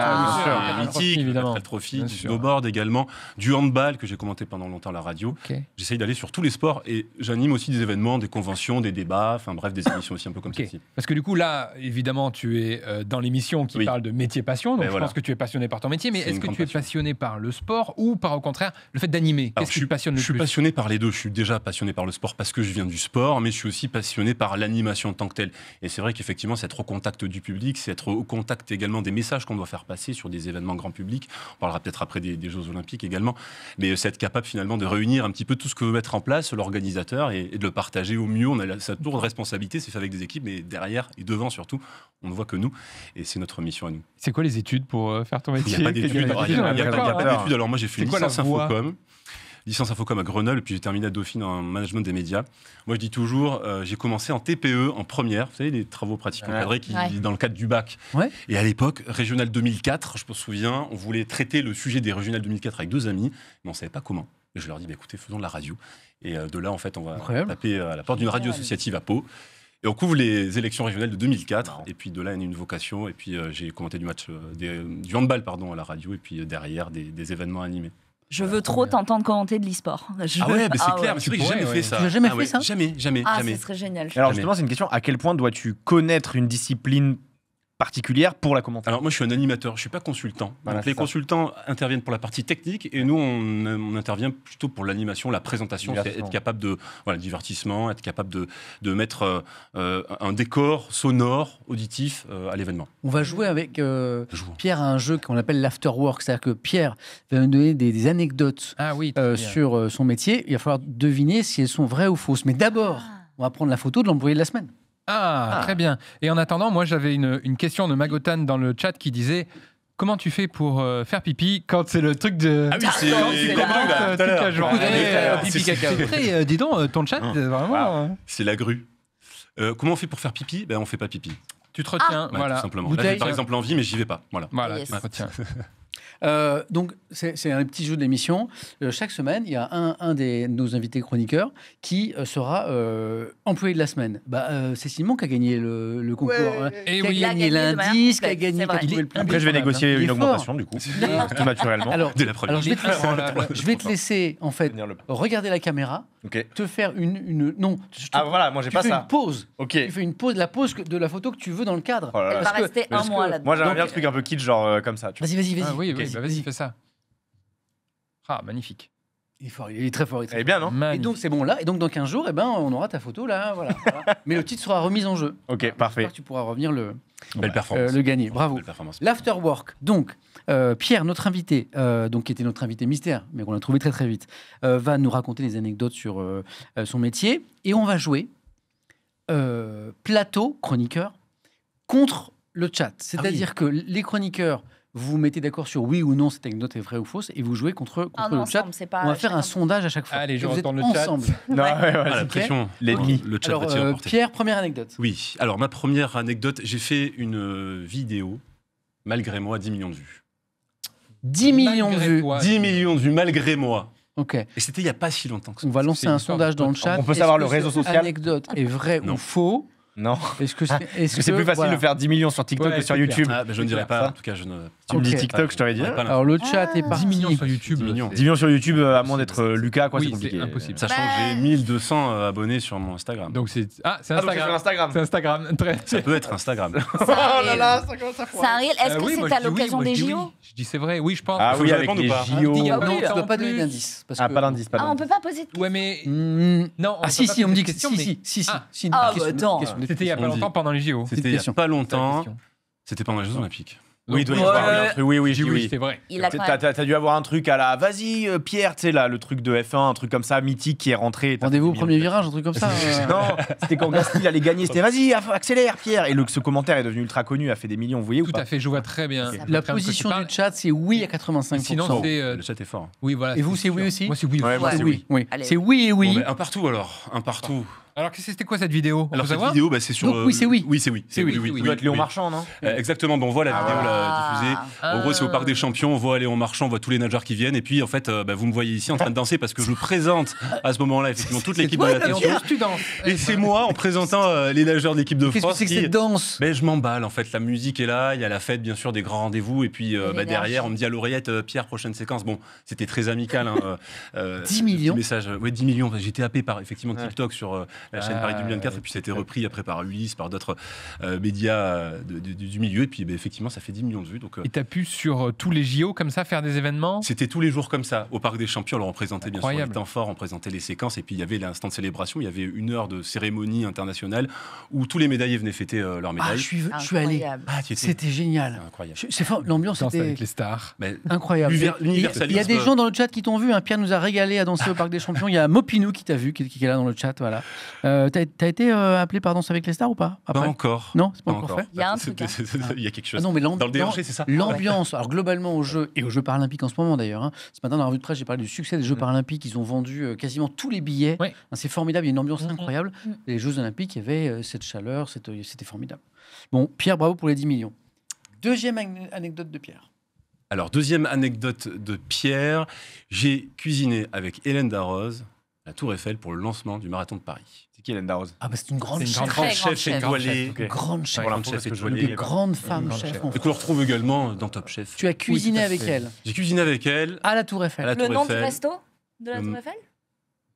mythique, le 4L Trophy, du snowboard également, du handball que j'ai commenté pendant longtemps à la radio. J'essaye d'aller sur tous les sports et j'anime aussi des événements, des conventions, des débats, enfin bref, des émissions aussi un peu comme celle-ci. Parce que du coup, là, évidemment, tu es dans l'émission qui parle de métier passion, donc je pense que tu es passionné par ton métier, mais est-ce que tu es passionné par le sport ou par au contraire le fait d'animer? Qu'est-ce qui te passionne le plus? Je suis passionné par les deux. Je suis déjà passionné par le sport parce que je viens du sport, mais je suis aussi passionné par l'animation en tant que telle. Et c'est vrai qu'effectivement, c'est être au contact du public, c'est être au contact également des messages qu'on doit faire passer sur des événements grand public. On parlera peut-être après des Jeux Olympiques également, mais c'est être capable finalement de réunir un petit peu tout ce que veut mettre en place l'organisateur et de le partager au mieux. On a sa tour de responsabilité, c'est fait avec des équipes, mais derrière et devant surtout, on ne voit que nous. Et c'est notre mission à nous. C'est quoi les études pour faire ton métier? Il n'y a pas d'études. Il n'y a pas d'études. Alors moi, j'ai fait une licence Infocom à Grenoble, puis j'ai terminé à Dauphine en management des médias. Moi, je dis toujours, j'ai commencé en TPE, en première, vous savez, les travaux pratiques encadrés dans le cadre du bac. Ouais. Et à l'époque, Régional 2004, je me souviens, on voulait traiter le sujet des Régionales 2004 avec 2 amis, mais on ne savait pas comment. Et je leur dis, écoutez, faisons de la radio. Et de là, en fait, on va taper à la porte d'une radio associative à Pau. Et on couvre les élections régionales de 2004. Et puis de là, il y a une vocation. Et puis j'ai commenté du handball à la radio. Et puis derrière, des événements animés. Je veux trop t'entendre commenter de l'e-sport. C'est clair, mais c'est vrai que j'ai jamais fait ça. Tu n'as jamais fait ça? Jamais. Ce serait génial. Alors justement, c'est une question, à quel point dois-tu connaître une discipline particulière pour la commenter? Alors moi je suis un animateur, je suis pas consultant. Donc les consultants interviennent pour la partie technique et nous on intervient plutôt pour l'animation, la présentation, c'est être capable de divertissement, être capable de mettre un décor sonore, auditif à l'événement. On va jouer avec Pierre à un jeu qu'on appelle l'afterwork, c'est-à-dire que Pierre va nous donner des anecdotes sur son métier. Il va falloir deviner si elles sont vraies ou fausses. Mais d'abord, on va prendre la photo de l'employé de la semaine. Très bien. Et en attendant, moi, j'avais une question de Magotan dans le chat qui disait comment tu fais pour faire pipi quand c'est le truc de... Ah oui, c'est toute la journée. Pipi caca. Dis donc, ton chat, vraiment... C'est la grue. Comment on fait pour faire pipi? On fait pas pipi. Tu te retiens, voilà. Tout simplement. Là, j'ai par exemple envie, mais j'y vais pas. Voilà, tu te retiens. Donc, c'est un petit jeu d'émission. Chaque semaine, il y a un de nos invités chroniqueurs qui sera employé de la semaine. C'est Simon qui a gagné le concours. Et qui a gagné l'indice, qui a gagné. Après, je vais négocier une augmentation, du coup. Tout naturellement. Alors, je vais te laisser, en fait, regarder la caméra, te faire une... Non. Voilà, moi, j'ai pas ça. Tu fais une pause. Tu fais une pause, la pause de la photo que tu veux dans le cadre. Elle va rester un mois là-dedans. Moi, j'aimerais bien le truc un peu kitsch, genre comme ça. Vas-y. Oui, vas-y, fais ça. Magnifique. Il est très fort. Il est bien, non? Et donc, c'est bon là. Et donc, dans 15 jours, on aura ta photo là. Voilà. Mais le titre sera remis en jeu. Ok, parfait. J'espère que tu pourras revenir Belle performance. Le gagner. Bravo. L'afterwork. Donc, Pierre, notre invité, qui était notre invité mystère, mais qu'on a trouvé très très vite, va nous raconter des anecdotes sur son métier. Et on va jouer plateau, chroniqueur, contre le chat. C'est-à-dire que les chroniqueurs, vous vous mettez d'accord sur oui ou non cette anecdote est vraie ou fausse et vous jouez contre le chat. On va faire un sondage à chaque fois. Allez, je retourne le chat. La pression. L'ennemi. Le chat alors, Pierre, première anecdote. Oui. Alors, ma première anecdote, j'ai fait une vidéo, malgré moi, 10 millions de vues. 10 millions de vues. 10 millions de vues, malgré moi. Ok. Et c'était il n'y a pas si longtemps que ça. On va lancer un sondage dans le chat. On peut savoir le réseau social. Anecdote est vrai ou faux? Non. Est-ce que c'est plus facile de faire 10 millions sur TikTok que sur YouTube? Je ne dirais pas. En tout cas, je ne. Tu me dis TikTok, je t'aurais dit. Alors le chat est parti. 10 millions sur YouTube. 10 millions sur YouTube, à moins d'être Lucas, quoi, c'est compliqué. C'est impossible. Sachant que j'ai 1200 abonnés sur mon Instagram. Donc c'est Instagram. C'est Instagram. Ça peut être Instagram. Oh là là, ça commence à foirer. C'est un réel. Est-ce que c'est à l'occasion des JO? Je dis c'est vrai. Oui, je pense. Ah oui, avec les JO. Non, tu ne peux pas donner d'indice. Ah, pas d'indice. Ah, on peut pas poser de Ouais, mais non. Ah si, on me dit que si. Ah bah attends. C'était il y a pas longtemps pendant les JO. C'était il n'y a pas longtemps. C'était pendant les Jeux Olympiques. Oui, il doit y avoir un truc. Oui, c'est vrai. T'as dû avoir un truc à la vas-y Pierre, tu sais là, le truc de F1, un truc comme ça mythique qui est rentré. Rendez-vous au premier virage, un truc comme ça. Non, c'était quand Gasly allait gagner, c'était vas-y accélère Pierre. Et ce commentaire est devenu ultra connu, a fait des millions, vous voyez ou pas? Tout à fait, je vois très bien. La position du chat, c'est oui à 85%. Sinon, le chat est fort. Oui, voilà. Et vous, c'est oui aussi? Moi, c'est oui. Moi, c'est oui. C'est oui et oui. Un partout alors, un partout. Alors, c'était quoi cette vidéo? Alors, cette vidéo, c'est sur. Donc, oui, c'est oui. Oui, c'est oui. Ça doit être Léon Marchand, non? Exactement. On voit la vidéo diffusée. En gros, c'est au Parc des Champions. On voit Léon Marchand, on voit tous les nageurs qui viennent. Et puis, en fait, vous me voyez ici en train de danser parce que je présente à ce moment-là, effectivement, toute l'équipe de natation. Et c'est moi, en présentant les nageurs de l'équipe de France. Qu'est-ce que c'est que cette danse? Je m'emballe, en fait. La musique est là. Il y a la fête, bien sûr, des grands rendez-vous. Et puis, derrière, on me dit à l'oreillette, Pierre, prochaine séquence. Bon, c'était très amical. 10 millions. Message. Oui, 10 millions. J'étais happé par, effectivement, TikTok sur la chaîne Paris 2024. Et puis, c'était repris après par Ulysse, par d'autres médias du milieu. Et puis, effectivement, ça fait 10 millions de vues. Donc, et t'as pu sur tous les JO comme ça faire des événements? C'était tous les jours comme ça, au Parc des Champions. Alors on présentait bien sûr les Incroyable. temps forts, on présentait les séquences, et puis il y avait l'instant de célébration, il y avait 1 heure de cérémonie internationale où tous les médaillés venaient fêter leurs médailles. Je suis allé. C'était génial. Incroyable. C'est fort, l'ambiance était avec les stars. Incroyable. Il y a des gens dans le chat qui t'ont vu. Pierre nous a régalé à danser au Parc des Champions. Il y a Mopinou qui t'a vu, qui est là dans le chat. Voilà. T'as été appelé par Danse avec les stars ou pas? Pas encore. Non, c'est pas encore fait. Il y a un truc. Il y a quelque chose. Non, mais dans le déhanché, c'est ça? L'ambiance, alors globalement aux Jeux et aux Jeux paralympiques en ce moment d'ailleurs. Ce matin dans la revue de presse, j'ai parlé du succès des Jeux paralympiques. Ils ont vendu quasiment tous les billets. C'est formidable, il y a une ambiance incroyable. Les Jeux olympiques, il y avait cette chaleur, c'était formidable. Bon, Pierre, bravo pour les 10 millions. Deuxième anecdote de Pierre. Alors, deuxième anecdote de Pierre, j'ai cuisiné avec Hélène Darroze la Tour Eiffel pour le lancement du Marathon de Paris. C'est qui Hélène Darroze? C'est une grande chef. Grande chef étoilée. Grande chef. Étoilée. Une grande femme chef. Et qu'on retrouve également dans Top Chef. Tu as cuisiné avec elle? J'ai cuisiné avec elle. À la Tour Eiffel. Le nom du resto de la Tour Eiffel?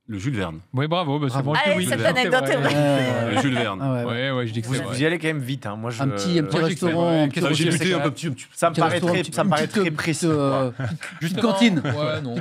Le Jules Verne. Oui, bravo. C'est bon. Allez, cette anecdote est vraie. Le Jules Verne. Ouais, je dis que c'est vrai. Vous y allez quand même vite. Moi, un petit restaurant. J'ai buté un peu petit. Ça me paraît très précis. Juste une cantine.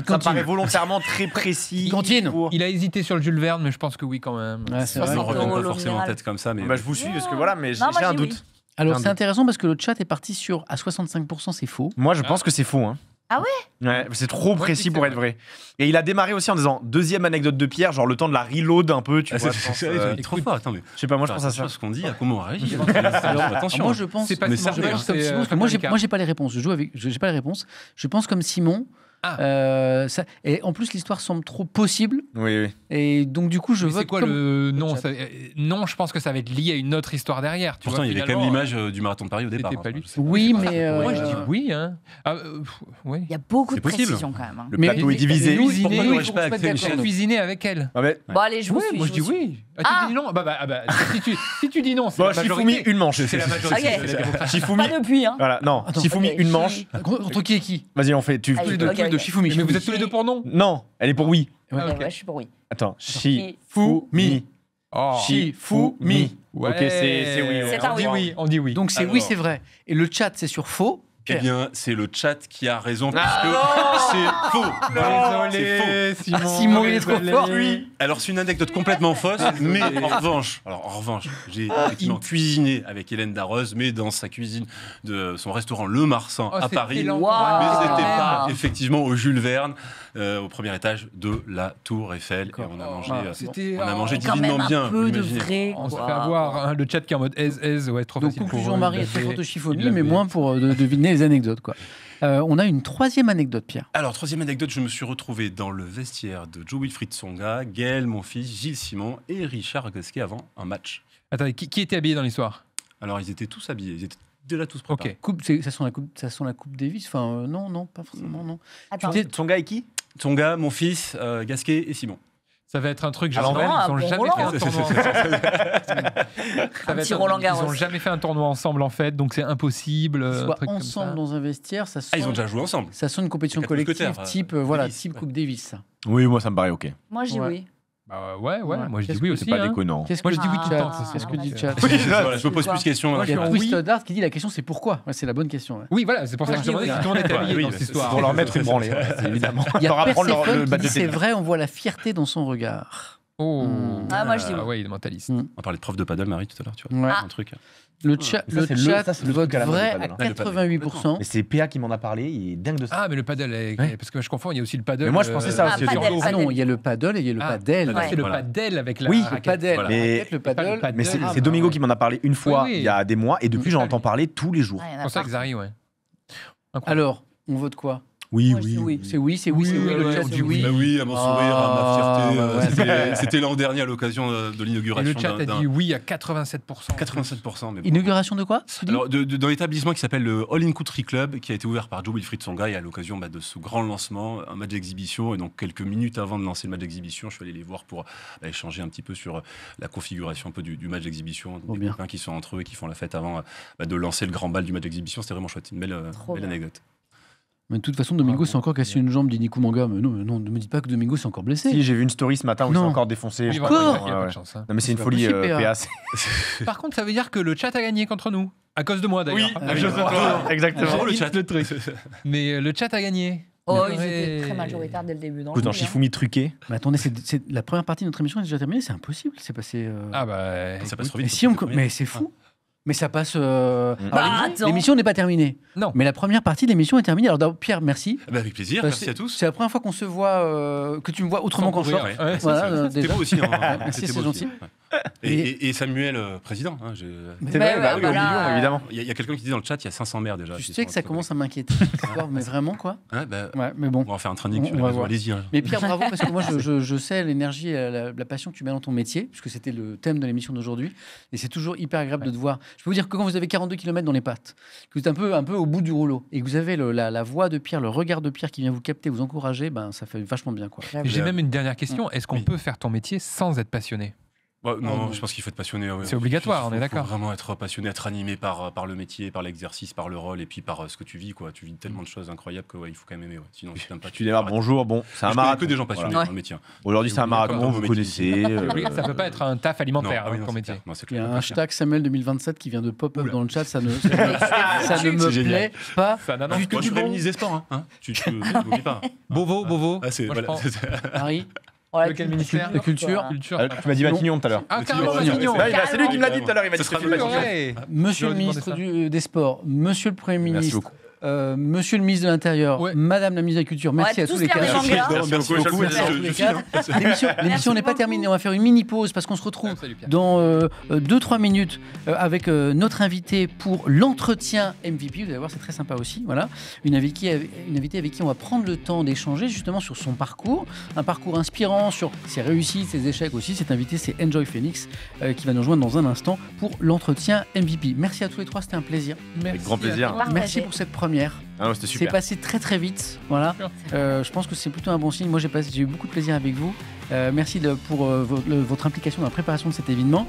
Ça me paraît volontairement très précis. Cantine. Il a hésité sur le Jules Verne, mais je pense que oui quand même. Ça me revient pas forcément en tête comme ça. Mais je vous suis parce que voilà, mais j'ai un doute. Alors c'est intéressant parce que le chat est parti sur à 65%, c'est faux. Moi, je pense que c'est faux. Ah ouais? C'est trop précis pour être vrai. Et il a démarré aussi en disant deuxième anecdote de Pierre, genre le temps de la reload un peu, tu vois. C'est trop fort. Attends, mais je sais pas, moi je pense à ça. Ce qu'on dit, à comment on réagit. Attention. Moi je pense. C'est pas moi j'ai pas les réponses. J'ai pas les réponses. Je pense comme Simon. Et en plus l'histoire semble trop possible. Oui. Et donc du coup je vote. C'est quoi le non? Non, je pense que ça va être lié à une autre histoire derrière. Pourtant il y avait quand même l'image du Marathon de Paris au départ. Oui, mais moi je dis oui. Il y a beaucoup de précision quand même. Le plateau est divisé. Pourquoi n'aurais-je pas cuisiner avec elle? Bon allez, je vous suis. Moi je dis oui. Tu dis non? Si tu dis non, c'est la majorité. Shifumi une manche. C'est la majorité. Shifumi. Pas depuis. Voilà, non. Shifumi une manche. Entre qui et qui? Vas-y, on fait. Tu de Shifumi. Mais vous êtes tous les deux pour non? Non, elle est pour oui. Ouais, je suis pour oui. Attends, Shifumi. Shifumi. Ok, c'est oui. On dit oui. Donc c'est oui, c'est vrai. Et le chat, c'est sur faux. Eh bien, c'est le chat qui a raison, puisque c'est faux. Désolé, Simon, il est trop fort. Oui. Alors, c'est une anecdote complètement fausse, mais en revanche, j'ai effectivement cuisiné avec Hélène Darroze, mais dans sa cuisine de son restaurant Le Marsan à Paris. Mais c'était pas effectivement au Jules Verne, au premier étage de la Tour Eiffel. Et on a mangé divinement bien. On se fait avoir le chat qui est en mode aise, ouais, trop facile. Donc, conclusion, Marie est très forte de Shifumi, mais moins pour deviner les anecdotes, quoi. On a une troisième anecdote, Pierre. Alors, troisième anecdote, je me suis retrouvé dans le vestiaire de Joe Wilfried Tsonga, Gaël, mon fils, Gilles Simon et Richard Gasquet avant un match. Attendez, qui était habillé dans l'histoire? Alors, ils étaient tous habillés, ils étaient déjà tous préparés. Ça sent la coupe Davis. Enfin, non, pas forcément, non. Attends, Tsonga et qui? Tsonga, mon fils, Gasquet et Simon. Ça va être un truc genre ils n'ont jamais fait un tournoi ensemble. Ils n'ont jamais fait un tournoi ensemble en fait, donc c'est impossible. Ils soient ensemble dans un vestiaire, ça sent. Ils ont déjà joué ensemble. Ça sent une compétition collective type Coupe Davis. Ça. Oui, moi ça me paraît ok. Moi je dis oui. Ouais, moi je dis oui aussi. C'est pas déconnant. Moi je dis oui tout le temps. Qu'est-ce que dit le chat? Je me pose plus de questions. Il y a Twist Dart qui dit la question c'est pourquoi. C'est la bonne question. Oui, voilà, c'est pour ça que je demandais si tout le monde était habillé dans cette histoire. Pour leur mettre une branlée, évidemment. Il y a Perséphone qui dit c'est vrai, on voit la fierté dans son regard. Moi je dis oui. Ah ouais, il est mentaliste. On parlait de prof de paddle, Marie, tout à l'heure, tu vois. Un truc. Le chat vote vrai à 88%. Mais c'est PA qui m'en a parlé, il est dingue de ça. Ah, mais le paddle, parce que je confonds, il y a aussi le paddle. Mais moi je pensais ça aussi. Non, il y a le paddle et il y a le paddle. C'est le paddle avec la raquette. Le paddle. Mais c'est Domingo qui m'en a parlé une fois il y a des mois et depuis j'en entends parler tous les jours. C'est pour ça que Zari, ouais. Alors, on vote quoi? Oui. C'est oui. Le chat dit oui. Bah oui, à mon sourire, à ma fierté. C'était l'an dernier à l'occasion de l'inauguration. Et le chat a dit oui à 87%. 87%. Mais bon. Inauguration de quoi? Alors, dans l'établissement qui s'appelle le All In Country Club, qui a été ouvert par Joe Wilfried Tsonga, et à l'occasion de ce grand lancement, un match d'exhibition. Et donc, quelques minutes avant de lancer le match d'exhibition, je suis allé les voir pour échanger un petit peu sur la configuration un peu du match d'exhibition. Des copains qui sont entre eux et qui font la fête avant de lancer le grand bal du match d'exhibition. C'était vraiment chouette. Une belle anecdote. Mais de toute façon, Domingo s'est encore cassé une jambe, dit Nico Manga. Mais non, ne me dites pas que Domingo s'est encore blessé. Si, j'ai vu une story ce matin où il s'est encore défoncé. Encore Non, mais c'est une folie, PA. Par contre, ça veut dire que le chat a gagné contre nous. À cause de moi, d'ailleurs. Oui, exactement. Le chat. Mais le chat a gagné. Ils étaient très majoritaires dès le début. Dans Shifumi truqué. Mais attendez, la première partie de notre émission est déjà terminée. C'est impossible. C'est passé. Ah bah. Ça passe trop vite. Mais c'est fou. Mais ça passe. Attends. L'émission n'est pas terminée. Non. Mais la première partie de l'émission est terminée. Alors, Pierre, merci. Avec plaisir. Merci à tous. C'est la première fois qu'on se voit, que tu me vois autrement qu'en short. C'était beau aussi. Merci, c'est gentil. Et Samuel, président. C'est vrai, au million, évidemment. Il y a quelqu'un qui dit dans le chat, il y a 500 maires déjà. Tu sais que ça commence à m'inquiéter. Mais vraiment, quoi. Mais bon. On va faire un training sur les réseaux, allez-y. Mais Pierre, bravo, parce que moi, je sais l'énergie et la passion que tu mets dans ton métier, puisque c'était le thème de l'émission d'aujourd'hui. Et c'est toujours hyper agréable de te voir. Je peux vous dire que quand vous avez 42 km dans les pattes, que vous êtes un peu au bout du rouleau, et que vous avez la voix de Pierre, le regard de Pierre qui vient vous capter, vous encourager, ça fait vachement bien, quoi. J'ai même une dernière question. Est-ce qu'on peut faire ton métier sans être passionné? Non, je pense qu'il faut être passionné. C'est obligatoire, on est d'accord. Il faut vraiment être passionné, être animé par le métier, par l'exercice, par le rôle et puis par ce que tu vis. Tu vis tellement de choses incroyables qu'il faut quand même aimer. Sinon, si tu n'aimes pas. Tu démarres, bonjour, c'est un marathon. Que des gens passionnés dans le métier. Aujourd'hui, c'est un marathon, vous connaissez. Ça ne peut pas être un taf alimentaire, ton métier. Il y a un hashtag Samuel 2027 qui vient de pop-up dans le chat. Ça ne me plaît pas. Moi, je suis ministre des Sports. Tu n'oublies pas. Beauvau. Harry. Quel ministère? La culture. Tu m'as dit Matignon tout à l'heure. Ah, carrément Matignon. C'est lui qui me l'a dit tout à l'heure. Il m'a dit Monsieur le ministre des Sports, Monsieur le Premier ministre, Monsieur le ministre de l'Intérieur, Madame la ministre de la Culture, merci à tous les quatre. Merci beaucoup. L'émission n'est pas terminée. On va faire une mini pause parce qu'on se retrouve dans 2-3 minutes avec notre invité pour l'entretien MVP. Vous allez voir, c'est très sympa aussi. Voilà, une invitée avec qui on va prendre le temps d'échanger justement sur son parcours, un parcours inspirant sur ses réussites, ses échecs aussi. Cet invité, c'est Enjoy Phoenix qui va nous rejoindre dans un instant pour l'entretien MVP. Merci à tous les trois, c'était un plaisir. Avec grand plaisir. Merci pour cette première. C'était super. C'est passé très très vite. Voilà. Je pense que c'est plutôt un bon signe. Moi, j'ai eu beaucoup de plaisir avec vous. Merci pour votre implication dans la préparation de cet événement.